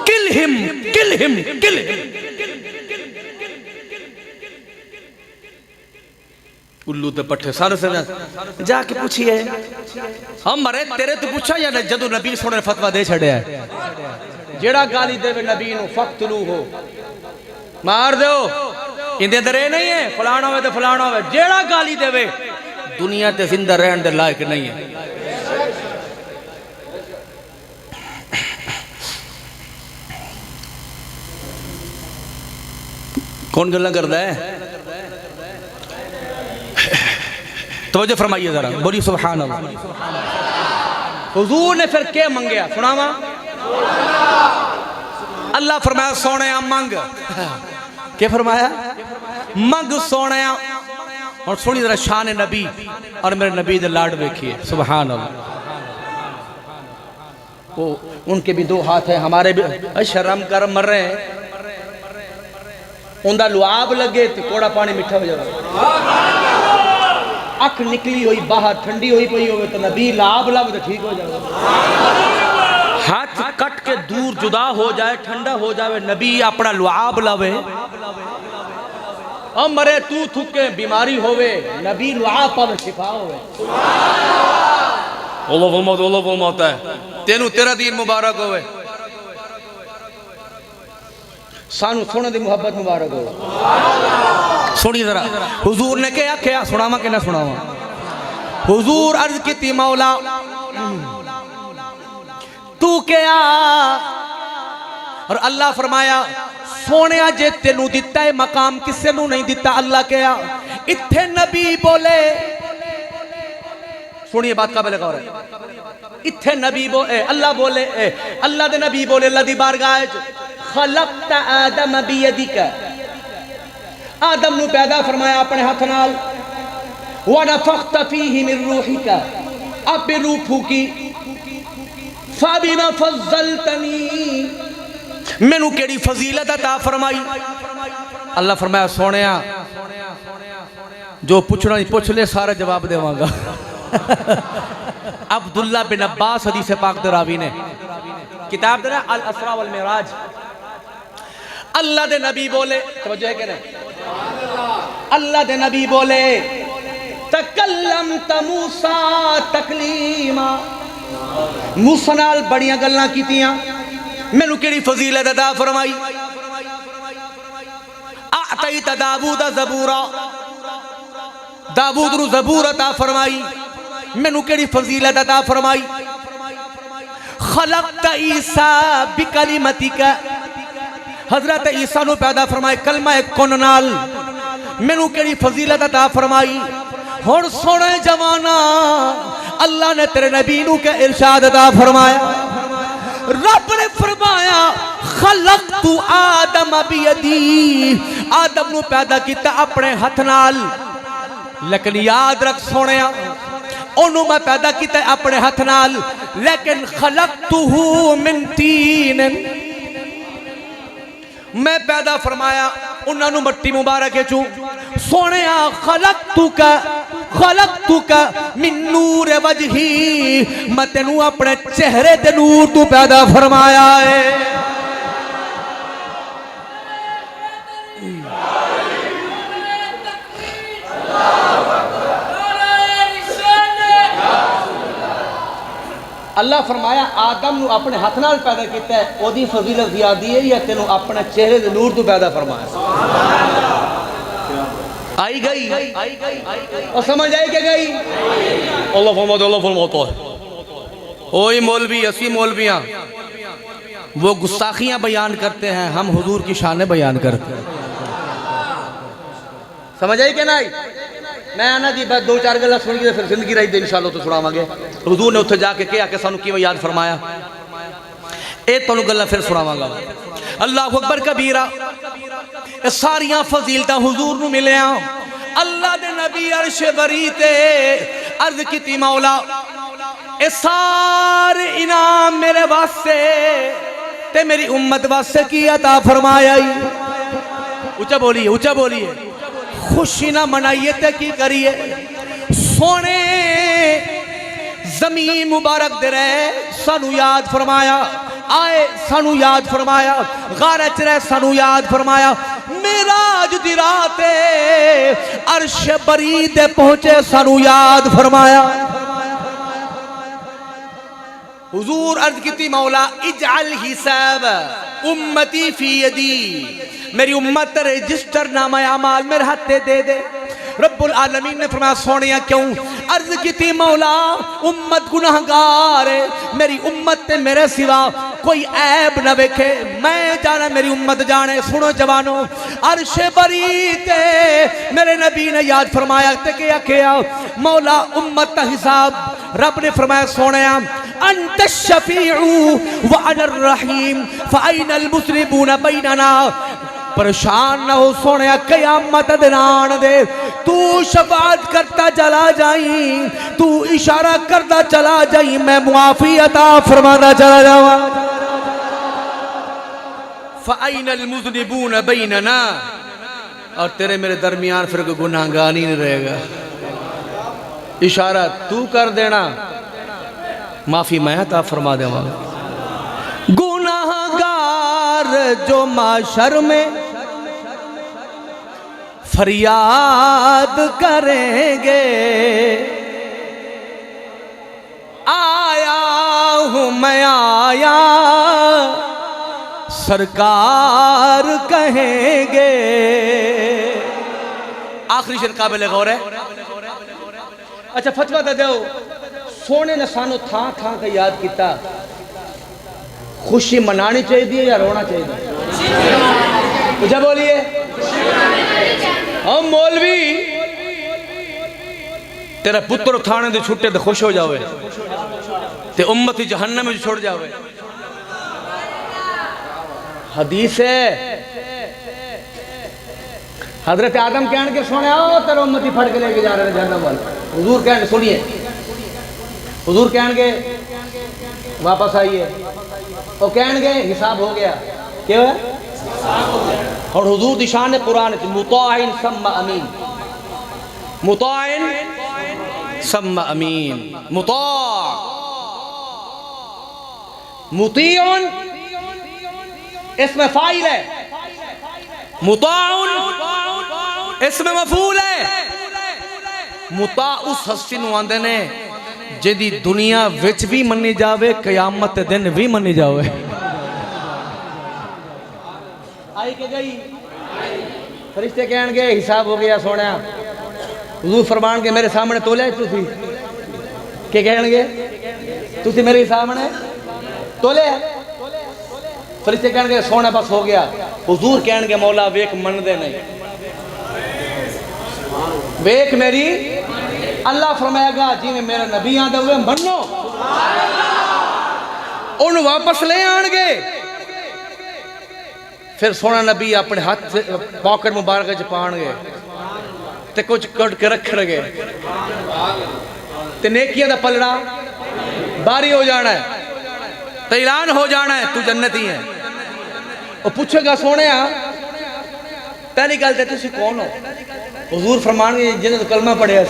kill him, kill him, kill him. उल्लू ते पट्ठे सारे से जाके पूछिए, हम मरे तेरे तो पूछा या नहीं? जदों नबी सोने ने फतवा दे छड़िया है, जेड़ा गाली देवे नबी नू फक्तलू हो, मार दो। इंदे अंदर ये नहीं है फलाना होवे तो फलाना होवे, जेड़ा गाली देवे दुनिया ते जिंदा रहने दे लायक नहीं है। कौन गल्ला करदा है? तवज्जो फरमाइए जरा, बोली सुभान अल्लाह। हुजूर ने फिर क्या मंगया सुनावा? अल्लाह फरमाया सोने मंग। क्या फरमाया? मंग सोने। और सुनी जरा शान नबी और मेरे नबी दे लाड देखिए, सुभान अल्लाह। वो उनके भी दो हाथ है, हमारे भी। शर्म कर मर रहे हैं, उनका लुआब लगे तो कोड़ा पानी मीठा हो जाए। अख निकली हुई बाहर ठंडी हुई पई हो तो नबी लाभ लब तो ठीक हो जाए। हाथ कट के दूर जुदा हो जाए, ठंडा हो जाए, नबी अपना लुआब लवे। अब मरे तू थुके बीमारी होवे, नबी लुआब पावे शिफा होवे। ओलो मौत है तेनू, तेरा दीन मुबारक होवे, सानू सोने दी मुहब्बत मुबारक हो। सुनी जरा हुजूर ने क्या आख्या, सुनावा कि ना सुनावा? हुजूर अर्ज की मौला तू क्या? और अल्लाह फरमाया सोने जे तेनू दिता है मकाम किसे नू नहीं दिता। अल्लाह क्या? इत्थे नबी बोले, सुनिए बात काबिल गौर है। इत्थे नबी बोले, अल्लाह बोले, अल्लाह दे नबी बोले अल्लाह दी बारगाह च, खलक़त आदम बियदिक, आदम नू पैदा फरमाया अपने हाथ नाल। व नफ़ख़्त फ़ीही मिन रूहिका, अब रूह फूकी। फ़बिमा फ़ज़्ज़लतनी, मैनू केड़ी फजीलत अता फरमाई। अल्लाह फरमाया सोनिया जो पूछना नहीं पूछ ले, सारा जवाब देवांगा। अब्दुल्ला बिन अब्बास हदीस पाक दे रावी ने किताब दे ना अल असरा वल मिराज। अल्लाह दे नबी बोले, तवज्जो है कि नहीं? अल्लाह दे नबी बोले तकल्लमत मूसा तकलीमा, मूसा नाल बड़ियां गल्लां कीतियां, मैनू केड़ी फजीलत अता फरमाई। आतईत दाऊद ज़बूरा, दाऊद नू ज़बूर अता फरमाई, मैनू केड़ी फजीलत अता फरमाई। खलक़त ईसा बिकलिमतिक, हजरत ईसा नू पैदा फरमाए कलमा कुन नाल, मैनू केड़ी फजीलत अता फरमाई। हुण सोने जवाना अल्लाह ने तेरे नबी नू के इरशाद अता फरमाया। रब ने फरमाया खलक़तु आदम बियदी, आदम नू पैदा किया अपने हथ नाल। लेकिन याद रख सोने, ओनू मैं पैदा किया अपने हथ नाल, लेकिन खलक़तुहु मिन तीन, मैं पैदा फरमाया उन्होंने मट्टी मुबारक चू सोने खलक़तुका मिन नूर वजही मैं तेनू अपने चेहरे ते नूर तू पैदा फरमाया है। अल्लाह फरमाया आदम नू अपने हाथ नाल पैदा किया है, ओदी फजीलत ज़्यादा है या तेनू अपने चेहरे दे नूर तू पैदा फरमाया। आई गई और समझ आई क्या गई? अल्लाह फरमाता है ओए मौलवी असी मौलवियां वो गुस्ताखियां बयान करते हैं, हम हुजूर की शान बयान करते हैं। समझ आई क्या नहीं? मैं आना जी बस 2-4 गल्लां सुन के फिर जिंदगी रही इंशाअल्लाह तो सुनावांगे। हुजूर ने उत्थे जाके कहा कि सानू किवें याद फरमाया, ए तुहानू गल्लां फिर सुनावांगा। अल्लाहु अकबर कबीरा सारियां फजीलतां हुजूर नू मिलिया। अल्लाह दे नबी अर्श बरी ते अर्ज कीती मौला ए सारे इनाम मेरे वास्ते ते मेरी उम्मत वास्ते की अता फरमाया। ऊंचा बोलिए खुशी ना मनाइए ते की करिए। सोने जमीन मुबारक दे रहे सानू याद फरमाया, आए सानू याद फरमाया, गारे च रहे सानू याद फरमाया। मेराज दी रात अर्श बरी दे पहुंचे सानू याद फरमाया। हुजूर अर्ज की मौला इजअल हिसाब उम्मती फी यदी, मेरी उम्मत रजिस्टर नामा अमाल मेरे हाथ दे दे। रब्बुल आलमीन ने फरमाया सोनिया क्यों? अर्ज की मौला उम्मत गुनाहगार है, मेरी उम्मत ते मेरे सिवा कोई ऐब न वेखे, मैं जाना मेरी उम्मत जाने। सुनो जवानों अर्श बरी ते मेरे नबी ने याद फरमाया ते क्या किया? मौला उम्मत का हिसाब रब ने फरमाया सोनिया अंत शफीउ व अनर रहीम फ़अइनल मुस्रिबून बैनना। परेशान न हो सोने कयामत दिन आन दे, तू शफाअत करता चला जाई, तू इशारा करता चला जाई, मैं मुआफी अता फरमाना चला जावा। फ़अइनल मुज़निबून बैनना, और तेरे मेरे दरमियान फिर कोई गुनाहगार ही नहीं रहेगा। इशारा तू कर देना, माफी मैं अता फरमा देवा। गुनाहगार जो माशर में फरियाद करेंगे, आया हूं मैं आया सरकार कहेंगे। आखिरी शेर काबिल गौर है। अच्छा फतवा दे दो, सोने ने सानू थां थां ते याद किया, खुशी मनानी चाहिए या रोना चाहिए? मुझे बोलिए। हम मौलवी तेरा पुत्र थाने दे छुट्टे तो खुश हो जावे ते उम्मत जहन्नम में छोड़ जावे। हदीस है हजरत आदम कहन के सोने आओ तेरा उम्मती फड़ के लेके जा रहे हैं जहन्नम वाले। हुजूर कहन सुनिए, हुजूर कहन के वापस आइए, वो कहन के हिसाब हो गया। क्या है? और हुजूर दी शान कुरान मुताइन सम्मा अमीन, मुताइन सम्मा अमीन, मुता मुतीउन इसमें फाइल है, मुताउन इसमें मफूल है। मुता उस हस्ती नूं आंदे ने जिहदी दुनिया विच भी मन्नी जावे, कयामत दिन भी मन्नी जावे। आई के गई फरिश्ते कहन गए हिसाब हो गया सोने। हुजूर फरमान के मेरे सामने तोले तुसी के कहणगे तुसी मेरे सामने तोले। फरिश्ते कहणगे सोना बस हो गया। हुजूर कहणगे मौला वेख मनदे नहीं, वेख मेरी। अल्लाह फरमाएगा जिवें मेरा नबी आंदा हुए मनो, उन्हें वापस ले आएंगे। फिर सोना नबी अपने हाथ पॉकेट मुबारक च पाएंगे ते कुछ कट के रखेंगे ते नेकियां दा पलड़ा बारी हो जाना है, तो ऐलान हो जाना है तू जन्नती है। ਉਹ ਪੁੱਛੇਗਾ ਸੋਹਣਿਆ पहली गल तो तुसी कौन हो हुजूर फरमानगे जिन्हें कलमा पढ़िया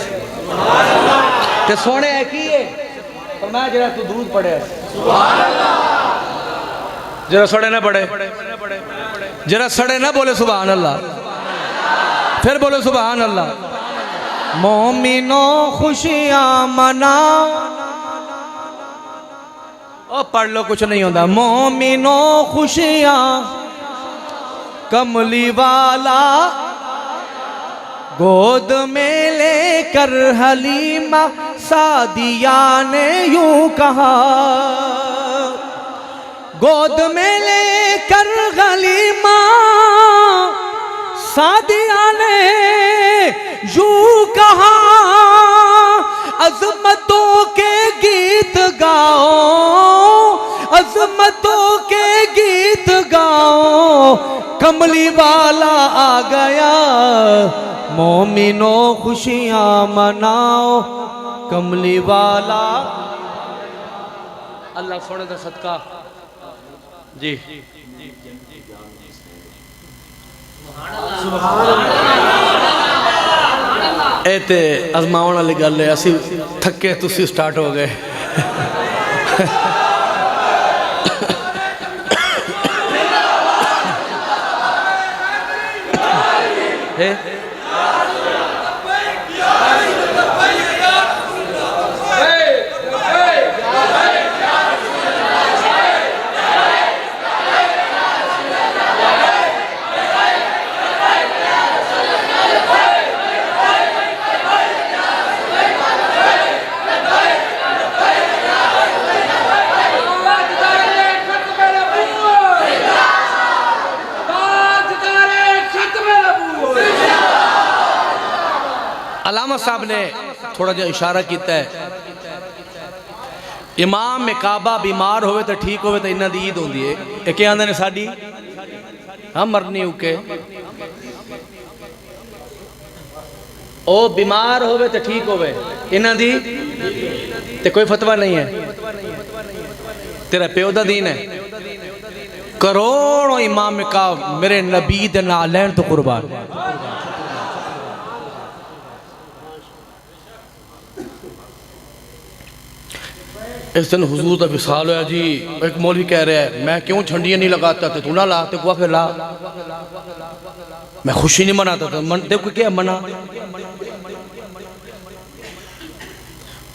ते सोने है की है फरमाया जरा तू दूध पढ़िया जरा सड़े ना पढ़े जरा सड़े ना बोले सुभान अल्लाह फिर बोले सुभान अल्लाह मोमिनो खुशियां मनाओ ओ पढ़ लो कुछ नहीं होता मोमिनो खुशियां कमली वाला गोद में लेकर हलीमा सादिया ने यूं कहा गोद में लेकर हलीमा सादिया ने यूं कहा अजमतों के गीत गाओ अजमतों के गीत गाओ कमली वाला आ गया मोमिनो खुशियां मनाओ कमली वाला अल्लाह सोने का सदका जी ए ते अजमाउण वाली गल है असी थके तुसी स्टार्ट हो गए अलामा साहब ने थोड़ा जो इशारा किया है इमाम में काबा बीमार होवे तो ठीक होवे तो इन्हां दी ईद होंदी है ये क्या आंदे ने साडी हम मरनी उके ओ बीमार होवे तो ठीक होवे इन्हां दी ते कोई फतवा नहीं है तेरा प्यो दा दीन है करोड़ों इमाम का मेरे नबी दे नाल लैन तो कुर्बान इस दिन हुजूर का विसाल होया जी एक मौलवी कह रहा है मैं क्यों झंडियाँ नहीं लगाता तो तू ना ला तो फिर ला मैं खुशी नहीं मनाता था मन देखो क्या मना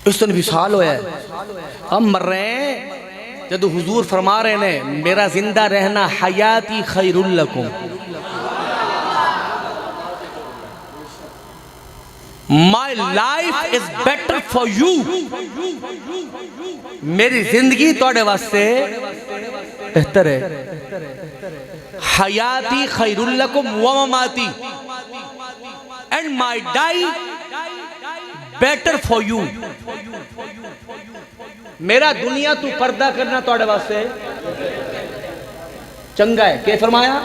इस दिन विसाल होया हम मर रहे हैं जब हुजूर फरमा रहे ने मेरा जिंदा रहना हयाती खैरुल लकुम My life is better for you मेरी जिंदगी तोड़े वास्ते बेहतर है हयाती खैरुल लकुम व ममाती and my die better for you मेरा दुनिया तू पर्दा करना तोड़े वास्ते चंगा है क्या फरमाया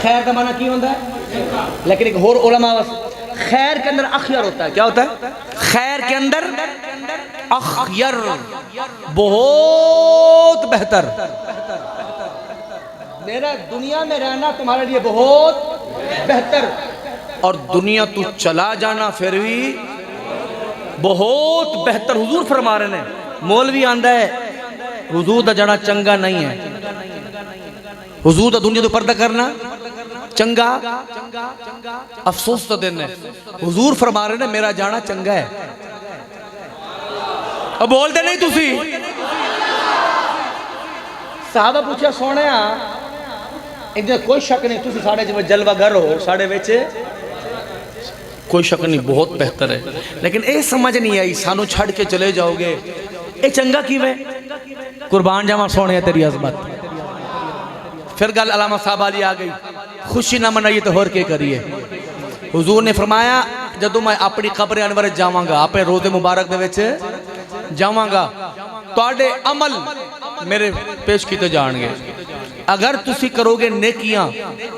खैर का माना की होता है लेकिन एक होर उलमा खैर के अंदर अखयर होता है क्या होता है खैर के अंदर अखयर बहुत बेहतर मेरा दुनिया में रहना तुम्हारे लिए बहुत बेहतर और दुनिया तू चला जाना फिर भी बहुत बेहतर हुजूर फरमा रहे हैं मौलवी आंदा है हुजूर दा जाना चंगा नहीं है हुजूर दा दुनिया तो पर्दा करना चंगा अफसोस तो दिन है हुजूर फरमा रहे ने मेरा जाना चंगा है अब बोलते नहीं तुसी साहबा पूछा सोने इधर कोई शक नहीं तुसी साढ़े जिवें जलवागर हो साढ़े विच कोई शक नहीं बहुत बेहतर है लेकिन ये समझ नहीं आई सानू छड़ के चले जाओगे ये चंगा किवें कुर्बान जावा सोने तेरी अजमत फिर गल अलामा साहब वाली आ गई खुशी ना मनाइए तो होर के करिए हुजूर ने फरमाया जदों मैं अपनी कब्र अनवर जावांगा अपने रोज़े मुबारक दे विच जावांगा तुहाडे अमल मेरे पेश किए जाएंगे अगर तुसी करोगे नेकियां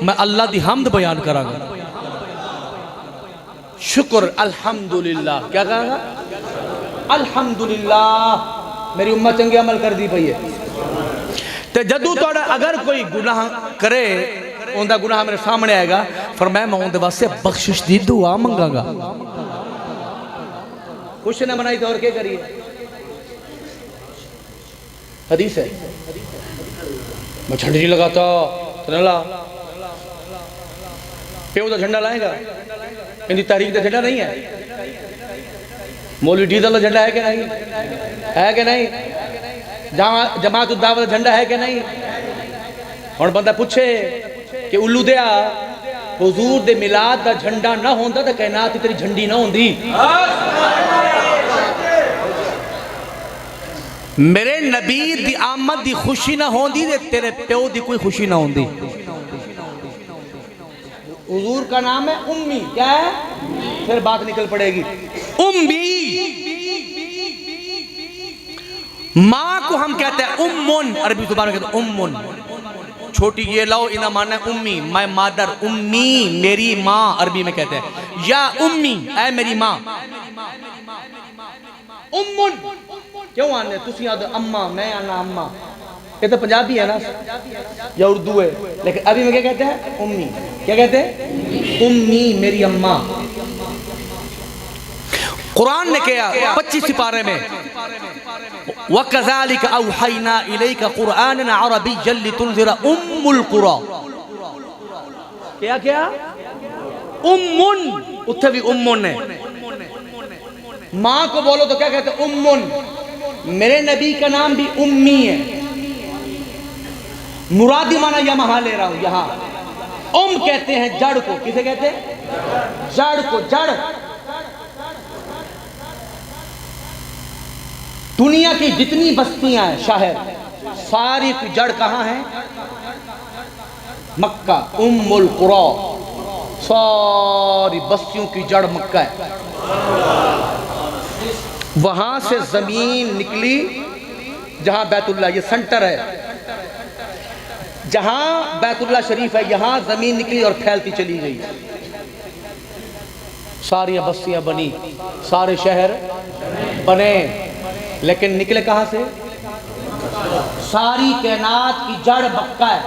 मैं अल्लाह दी हमद बयान करांगा शुक्र अल्हम्दुलिल्लाह क्या कहांगा अल्हम्दुलिल्लाह मेरी उम्मत चंगे अमल कर दी पई है ते जदू थोड़ा अगर कोई गुनाह करे उनका गुनाह मेरे सामने आएगा, फरमाया मैं उनके वास्ते बख्शिश दी दुआ मंगागा। कुछ ना बनाई तो और क्या करिए, हदीस है। मैं झंडे नहीं लगाता तो न ला, प्यो तो झंडा लाएगा, इनकी तारीख तो झंडा नहीं है। मौलवी डीजल झंडा है कि नहीं, है कि नहीं? जमात उद दावत झंडा है कि नहीं? और बंदा पूछे कि उल्लू दिया हुजूर दे मिलाद दा झंडा ना होंदा तो कायनात तेरी झंडी ना होंदी। मेरे नबी दी आमद दी खुशी ना होंदी ते तेरे प्यो दी कोई खुशी ना होंदी। हुजूर का नाम है उम्मी, क्या है? फिर बात निकल पड़ेगी। उम्मी माँ को हम कहते हैं उम्मुन, अरबी जुबान में कहते हैं उम्मुन, छोटी ये लाओ इना माना है उम्मी, माय मादर, उम्मी मेरी माँ अरबी में कहते हैं, या उम्मी ऐ मेरी माँ। उम्मुन क्यों आने तुसी आदो अम्मा, मैं आना अम्मा, ये तो पंजाबी है ना या उर्दू है, लेकिन अभी में क्या कहते हैं? उम्मी। क्या कहते हैं? उम्मी मेरी अम्मा। कुरान ने क्या 25 सिपारे में वकज़ालिक औहैना इलैका कुरआनन अरबिय्यन लितुनज़िरा उम्मुल कुरा। क्या क्या? उम्मुन, उत्थे भी उम्मुन है। माँ को बोलो तो क्या कहते हैं? उम्मुन। मेरे नबी का नाम भी उम्मी है। मुरादी माना यहाँ ले रहा हूं, यहाँ कहते हैं जड़ को। किसे कहते हैं? जड़ को। जड़ दुनिया की जितनी बस्तियां हैं, शहर, सारी की जड़ कहां है? मक्का, उम्मुल कुरा। सारी बस्तियों की जड़ मक्का है। वहां से जमीन निकली जहां बैतुल्लाह, ये सेंटर है, जहां बैतुल्लाह शरीफ है, यहां जमीन निकली और फैलती चली गई। सारी बस्तियां बनी, सारे शहर बने, लेकिन निकले कहां से? सारी कायनात की जड़ मक्का है।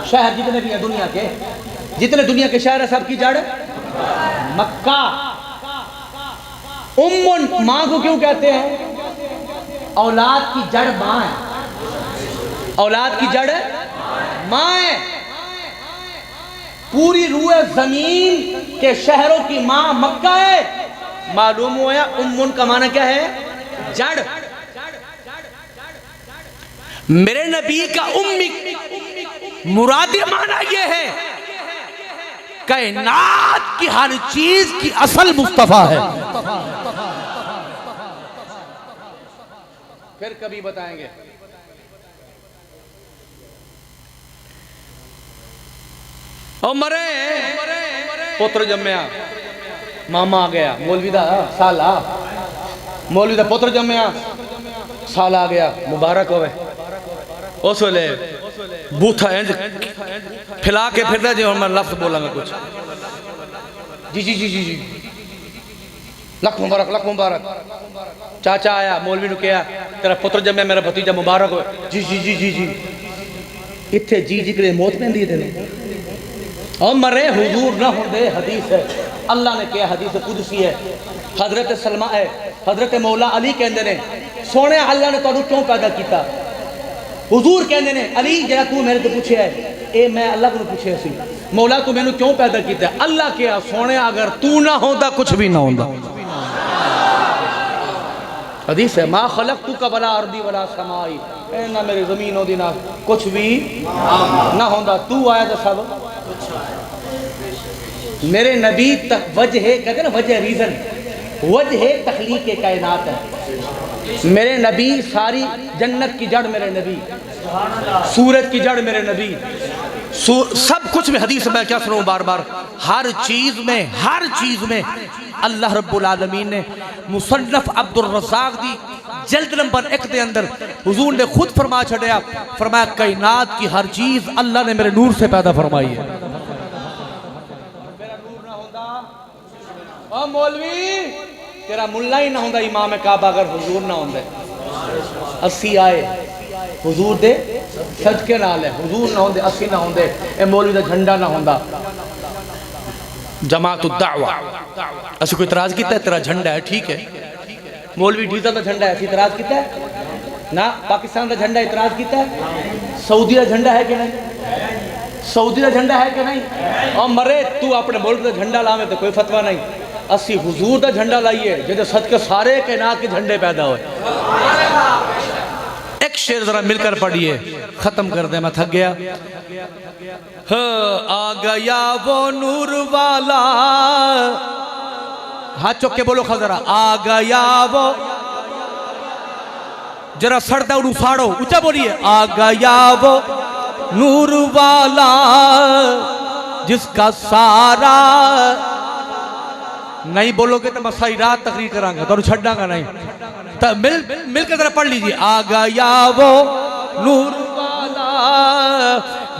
शहर जितने भी हैं दुनिया के, जितने दुनिया के शहर है, सबकी जड़ मक्का। उम्मुन मां को क्यों कहते हैं? औलाद की जड़ मां है। औलाद की जड़ मां है। पूरी रूए जमीन के शहरों की मां मक्का है। मालूम हुआ उम्मुन का माना क्या है? जड़। मेरे नबी का उम्मी मुरादी माना यह है कायनात की हर चीज की असल मुस्तफा है। फिर कभी बताएंगे। और मरे पुत्र जम्मया, मामा आ गया, मौलवी दा साला, मौलवी दा पुत्र जम्मया, साल आ गया, मुबारक होवे। उस वेले बूथा इंज फैला के फिरदा जे मैं लफ्ज बोलांगा कुछ, जी जी जी जी जी, लख मुबारक, लख मुबारक। चाचा आया, मौलवी ने कहा तेरा पुत्र जम्मया, मेरा भतीजा मुबारक हो। जी जी जी जी जी। इत्थे जी जी करे मौत पैंदी तेन। और मरे हुजूर ना होंदे, हदीस है, अल्लाह ने कहा, हदीस कुदसी है, हजरत सलमा है, हजरत मौला अली कहते ने, सोने अल्लाह ने तुहानू क्यों पैदा किया? हुजूर कहते ने, अली जरा तू मेरे तो पूछे है, ए मैं अल्लाह को पूछे सी, मौला तू मैनू क्यों पैदा किया? अल्लाह क्या, सोने अगर तू ना होंदा कुछ भी ना होंदा। हदीस है, मा खलक तू का वला अर्दी वला समाई, ना मेरी जमीन होती ना कुछ भी ना होंदा, तू आया तो सब। मेरे नबी तक वजह कहते ना, वजह रीजन, वजह तखलीक के कायनात है। मेरे नबी सारी जन्नत की जड़ मेरे नबी, सूरज की जड़ मेरे नबी, सब कुछ में। हदीस में क्या सुनाऊं बार बार, हर चीज में अल्लाह रब्बुल आलमीन ने मुसन्नफ अब्दुल रज़्ज़ाक़ दी जल्द नंबर 1 के अंदर हुजूर ने खुद फरमा छड़िया, फरमाया कायनात की हर चीज अल्लाह ने मेरे नूर से पैदा फरमाई है। ओ मौलवी तेरा मुल्ला ही ना होंदा इमाम काबा अगर हुजूर ना होंदे। 80 आए हुजूर दे सदके नाल है। हुजूर ना होंदे, असी ना होंदे, ए मौलवी दा झंडा ना होंदा। जमातुद दावा असि कोई इतराज किया? तेरा झंडा है ठीक है, मौलवी डीजल का झंडा है, असि इतराज किया ना? पाकिस्तान का झंडा इतराज किया? सऊदी का झंडा है कि नहीं? सऊदी का झंडा है कि नहीं? और मरे तू अपने मुल्क का झंडा लावे तो कोई फतवा नहीं। असी हुजूर का झंडा लाइए जिहदे सदके सारे कायनात के झंडे पैदा होए। एक शेर जरा मिलकर पढ़िए, खत्म कर दे, मैं थक गया। आ गया वो नूर वाला, हाथ चौक के बोलो खजरा, आ गया वो, जरा सड़ता उड़ उसाड़ो, ऊंचा बोलिए, आ गया वो नूर वाला जिसका सारा, नहीं बोलोगे तो मैं सारी रात तकरीर करांगा, तो छड़ांगा नहीं। तो मिलकर जरा पढ़ लीजिए, आ गया वो नूर वाला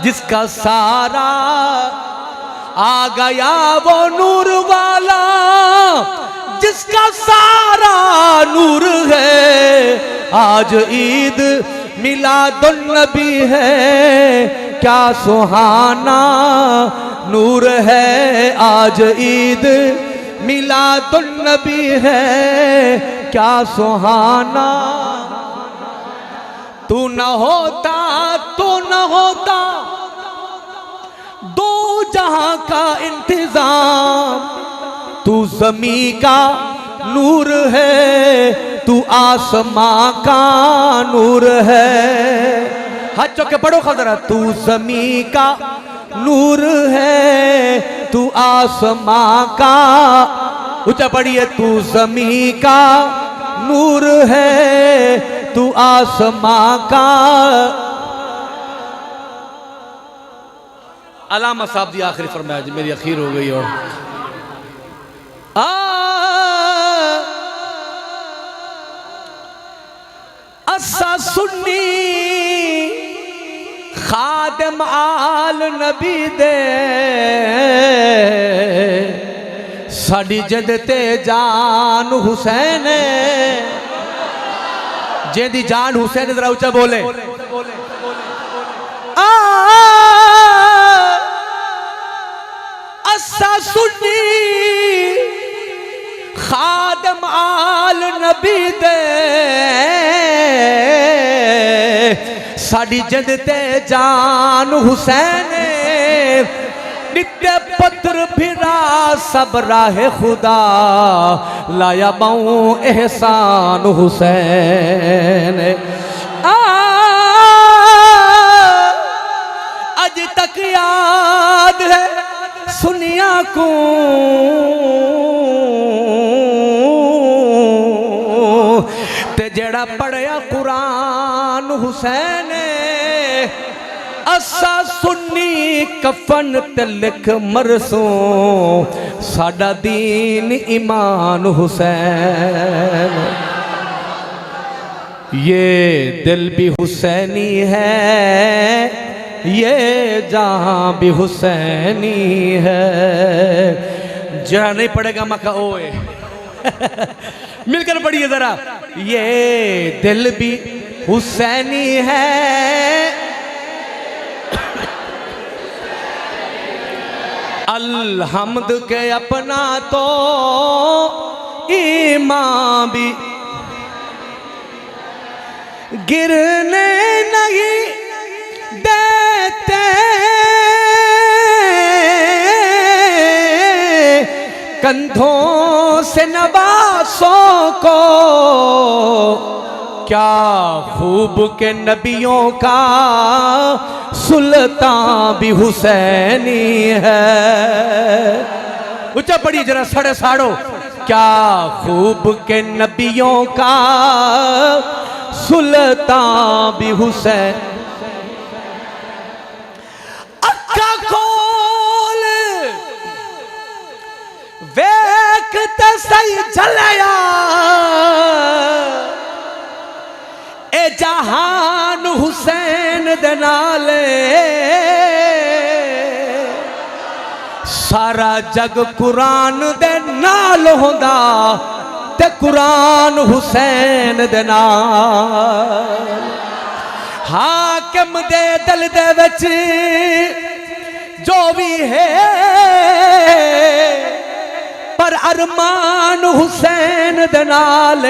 जिसका सारा, आ गया वो नूर वाला जिसका सारा नूर है। आज ईद मिलादुन नबी है, क्या सुहाना नूर है। आज ईद मिलादुन नबी है, क्या सुहाना। तू न होता तो न होता दो जहां का इंतजाम, तू जमी का नूर है, तू आसमां का नूर है। हाथ चौके पढ़ो खजरा, तू जमी का नूर है, तू आसमां का, ऊंचा पढ़िए, तू जमी का नूर है, तू आसमां का। अलामा साहब दी आखिरी फरमाया जी, मेरी अखीर हो गई। और असा सुन्नी खादम आल नबी दे, साड़ी जिद ते जान हुसैन, जेदी जान हुसैन, जरा ऊंचा बोले। असा सुन्नी खादम आल नबी दे, साड़ी जिद ते जान हुसैन, नित्य पत्र फिरा सब राह खुदा, लाया बाऊ एहसान हुसैन। आज तक याद है सुनिया को, ते जेड़ा पढ़या कुरान हुसैन, असा सुन्नी कफन ते लिख मरसों, साडा दीन ईमान हुसैन। ये दिल भी हुसैनी है, ये जहां भी हुसैनी है। जरा नहीं पड़ेगा मका ओए मिलकर पढ़िए जरा, ये दिल भी हुसैनी है, अल्हम्द के अपना तो ईमान भी गिरने नहीं देते, कंधों से नवासों को, क्या खूब के नबियों का सुल्तान भी हुसैनी है। ऊंचा पढ़िए जरा, साढ़े साड़ो, क्या खूब के नबियों का सुल्तान भी हुसैन। अक्का खोल वेख सही झलया, ए जहान हुसैन दे नाले, सारा जग कुरान दे नाल होंदा, ते कुरान हुसैन दे नाल। हाकिम दे दिल दे विच जो भी है, पर अरमान हुसैन दे नाल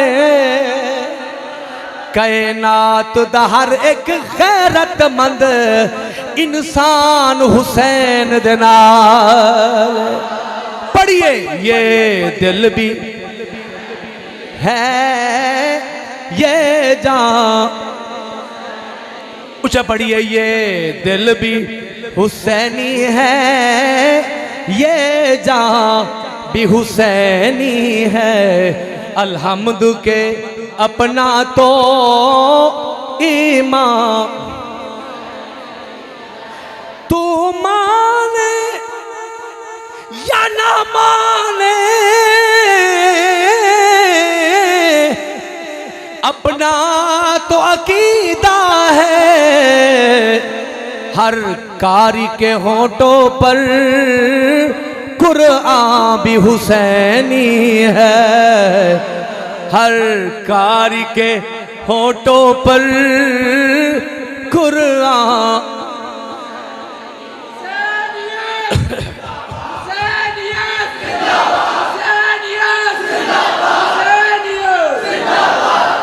कायनात दा हर एक गैरतमंद इंसान हुसैन दे नाल। पढ़िए ये दिल भी है ये जान, ऊंचा पढ़िए ये दिल भी हुसैनी है, ये जान भी हुसैनी है। अल्हम्द के अपना तो ईमान, तू माने या ना माने, अपना तो अकीदा है। हर कारी के होठों पर कुरआन भी हुसैनी है, हर कारी के होठों पर कुरआन।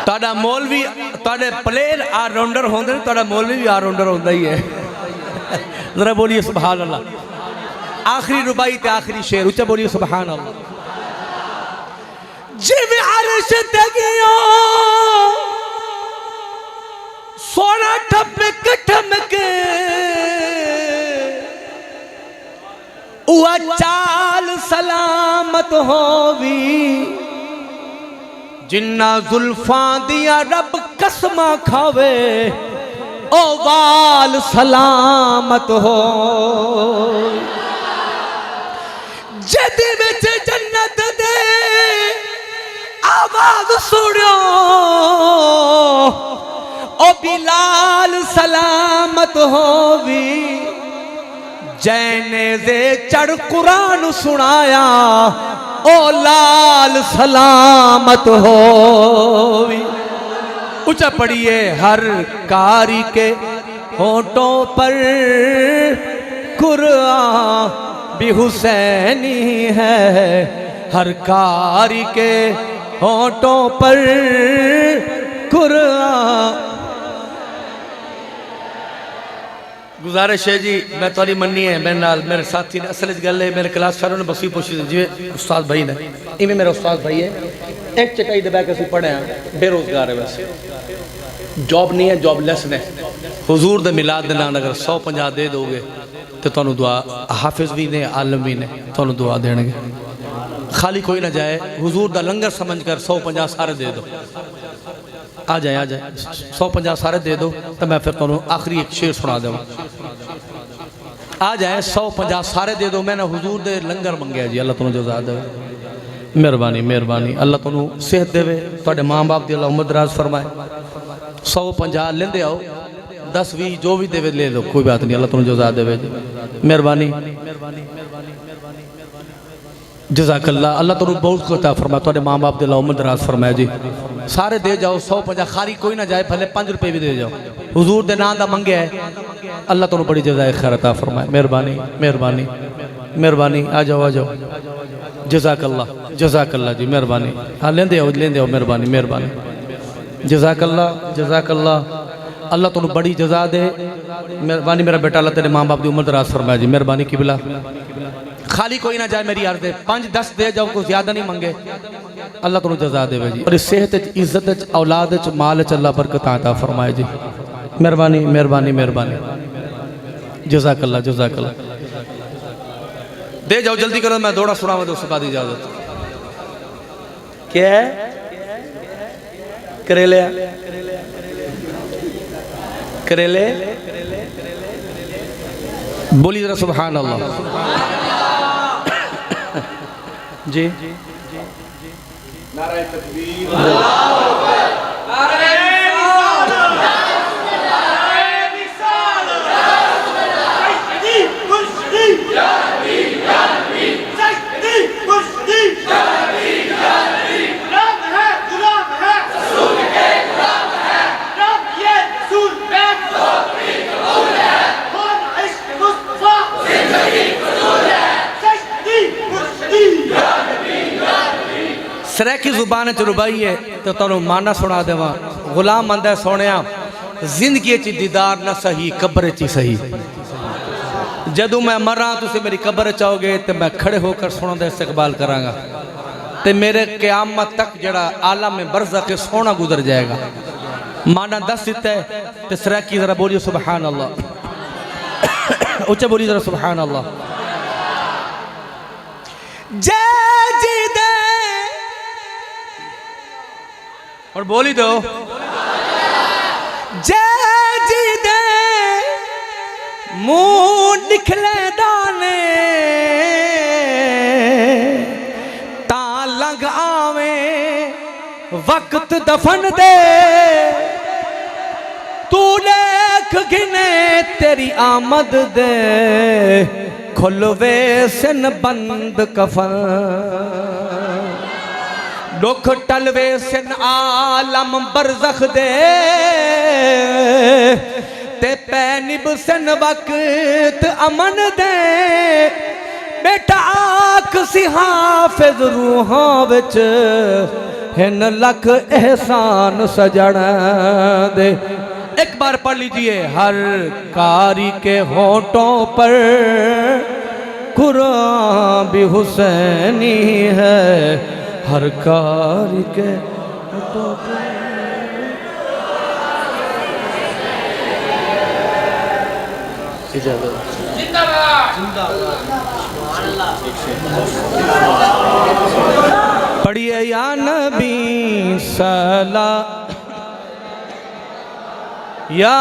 ताड़ा मौलवी ताड़े प्लेयर ऑलराउंडर होंगे, ताड़ा मौलवी भी ऑलराउंडर होता ही है। जरा बोलिए सुभान अल्लाह। आखिरी रुबाई ते आखिरी शेर ऊंचा बोलिए सुभान अल्लाह। जिवें अर्श ते गयो सोना ठपक ठमक, उआ चाल सलामत होवी, जिन्ना जुल्फां दिया रब कसमा खावे, ओ वाल सलामत हो। जद विच जन्नत दे आवाज सुनियो, ओ बिलाल सलामत होवी, जैने दे चढ़ कुरान सुनाया, ओ लाल सलामत होवी। ऊंचा पढ़िए हर कारी के होठों पर कुरआन भी हुसैनी है, हर कारी के होठों पर कुरआन। गुजारिश है जी, मैं थोड़ी मन्नी है मेरे नाल मेरे साथी ने असल गल है, मेरे क्लास सारों ने बस भी पूछी जी उस्ताद भाई ने, इवें मेरा उस्ताद भाई है, एक चटाई दबा के पढ़े हैं, बेरोजगार है, वैसे जॉब नहीं है, जॉबलेस ने। हुजूर दे मिलाद दे नाल अगर 150 दे दोगे तो तुहानू दुआ, हाफिज भी ने आलम भी ने तुहानू दुआ देंगे। खाली कोई ना जाए, हुजूर दा लंगर समझ कर 150 सारे दे दो। आ जाए 150 सारे दे दो तो मैं फिर तुहानू आखिरी एक शेर सुना देवां। आ जाए 150 सारे दे दो, मैंने हुजूर दे लंगर मंगया जी, अल्लाह तुहानू जज़ा दे। मेहरबानी मेहरबानी, अल्लाह तुहानू सेहत देवे, तुहाडे माँ बाप दी अल्लाह उम्र दराज फरमाए। 150 लेंदे आओ, 10-20 जो भी देवे ले लो, कोई बात नहीं, अल्लाह तुहानू जज़ा देवे। मेहरबानी जज़ाकल्लाह, अल्लाह तुहानू बहुत कुछ अता फरमाए, तुहाडे माँ बाप दी अल्लाह उम्र दराज फरमाए जी। सारे दे जाओ 150, खाली कोई ना जाए, भले 5 रुपए भी दे जाओ, हुजूर दे नाम दा मंगया है, अल्लाह तुहानू बड़ी जज़ाए खैर अता फरमाए। मेहरबानी मेहरबानी मेहरबानी, आ जाओ जज़ाकल्लाह जज़ाकल्लाह जी, मेहरबानी। हाँ लेंदे आओ मेहरबानी मेहरबानी, जज़ाकल्लाह जज़ाकल्लाह, अल्लाह तुहानू बड़ी जज़ा दे। मेहरबानी मेरा बेटा, अल्लाह तेरे माँ बाप की उम्र दराज फरमाए जी। मेहरबानी किबला, खाली कोई ना जाए, मेरी अर्ज़ है 5-10 दे जाओ, कोई ज़्यादा नहीं मंगे, अल्लाह तुहानू जज़ा देवे जी। और इस सेहत इज्जत औलाद माल अल्लाह बरकत अता फरमाए जी। मेहरबानी मेहरबानी मेहरबानी, जज़ाकल्लाह जज़ाकल्लाह। दे जाओ जल्दी करो, मैं दौड़ा सुनावा तो उसके बाद इजाजत। क्या है करेले करेले, बोली जरा सुभान अल्लाह जी। नारे तकबीर, अल्लाहु अकबर, नारे सरैकी जुबान च रुबाई है तो तुहानू माना सुना देवा। गुलाम आंदा सोनिया जिंदगी च दीदार ना सही कब्र च सही। जदों मैं मरा तुसीं मेरी कब्र च आओगे तो मैं खड़े होकर सुना दा इस्तकबाल करांगा ते मेरे क़यामत तक जड़ा आलम में बरज़ख सोना गुजर जाएगा। माना दस दिता है तो सरैकी जरा बोलियो सुबहान अल्लाह, उच्चा बोलिए जरा सुबहान अल्लाह। जय जी दे और बोली दो जय जी दे मुंह निकले दाने ता लग आवे वक्त दफन दे। तू लेख गिने तेरी आमद दे खुलवे सिन बंद कफन। दुख टलवे सिन आलम बरज़ख दे ते पैनिब सिन वक्त अमन दे। बेटा आख सी हाफिज रूहां विच हिन लख एहसान सजण दे। एक बार पढ़ लीजिए। हर कारी के होठों पर कुरान भी हुसैनी है। हर कारी के होठों पर पढ़िए या नबी सला या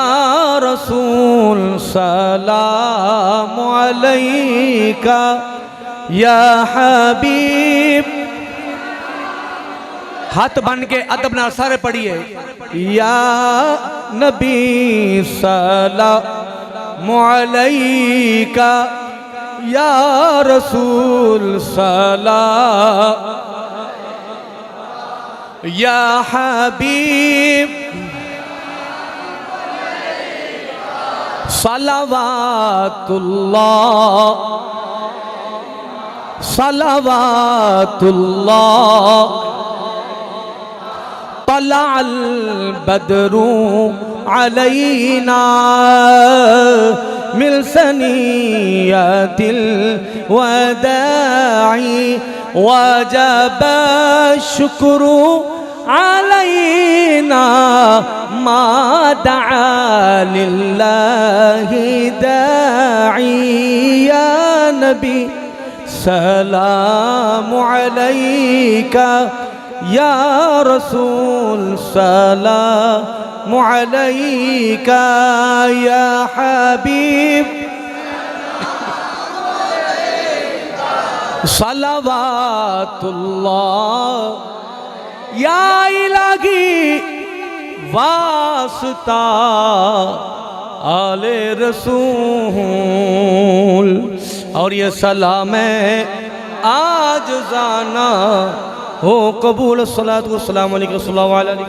रसूल सलाम अलैका या हबीब। हाथ बन के अदब नाल सारे पढ़िए। या नबी सलाम अलैका या रसूल सलाम या हबीब। सलावातुल्लाह सलावातुल्लाह तलअल बदरू अलैना मिल सनियतिल वदाई वजब शुक्रू अलैना मा दआ लिल्लाहि दाई। या नबी सलाम अलैका या रसूल सलाम अलैका या हबीब। सलावातुल्लाह या इलाही वास्ता आले रसूल। और ये सलाम है आज जाना हो कबूल। सलातु वस्सलामु अलैका सल्लल्लाहु अलैहि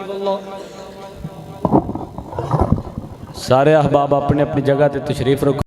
वसल्लम। सारे अहबाब अपने अपनी जगह ते तशरीफ रखो।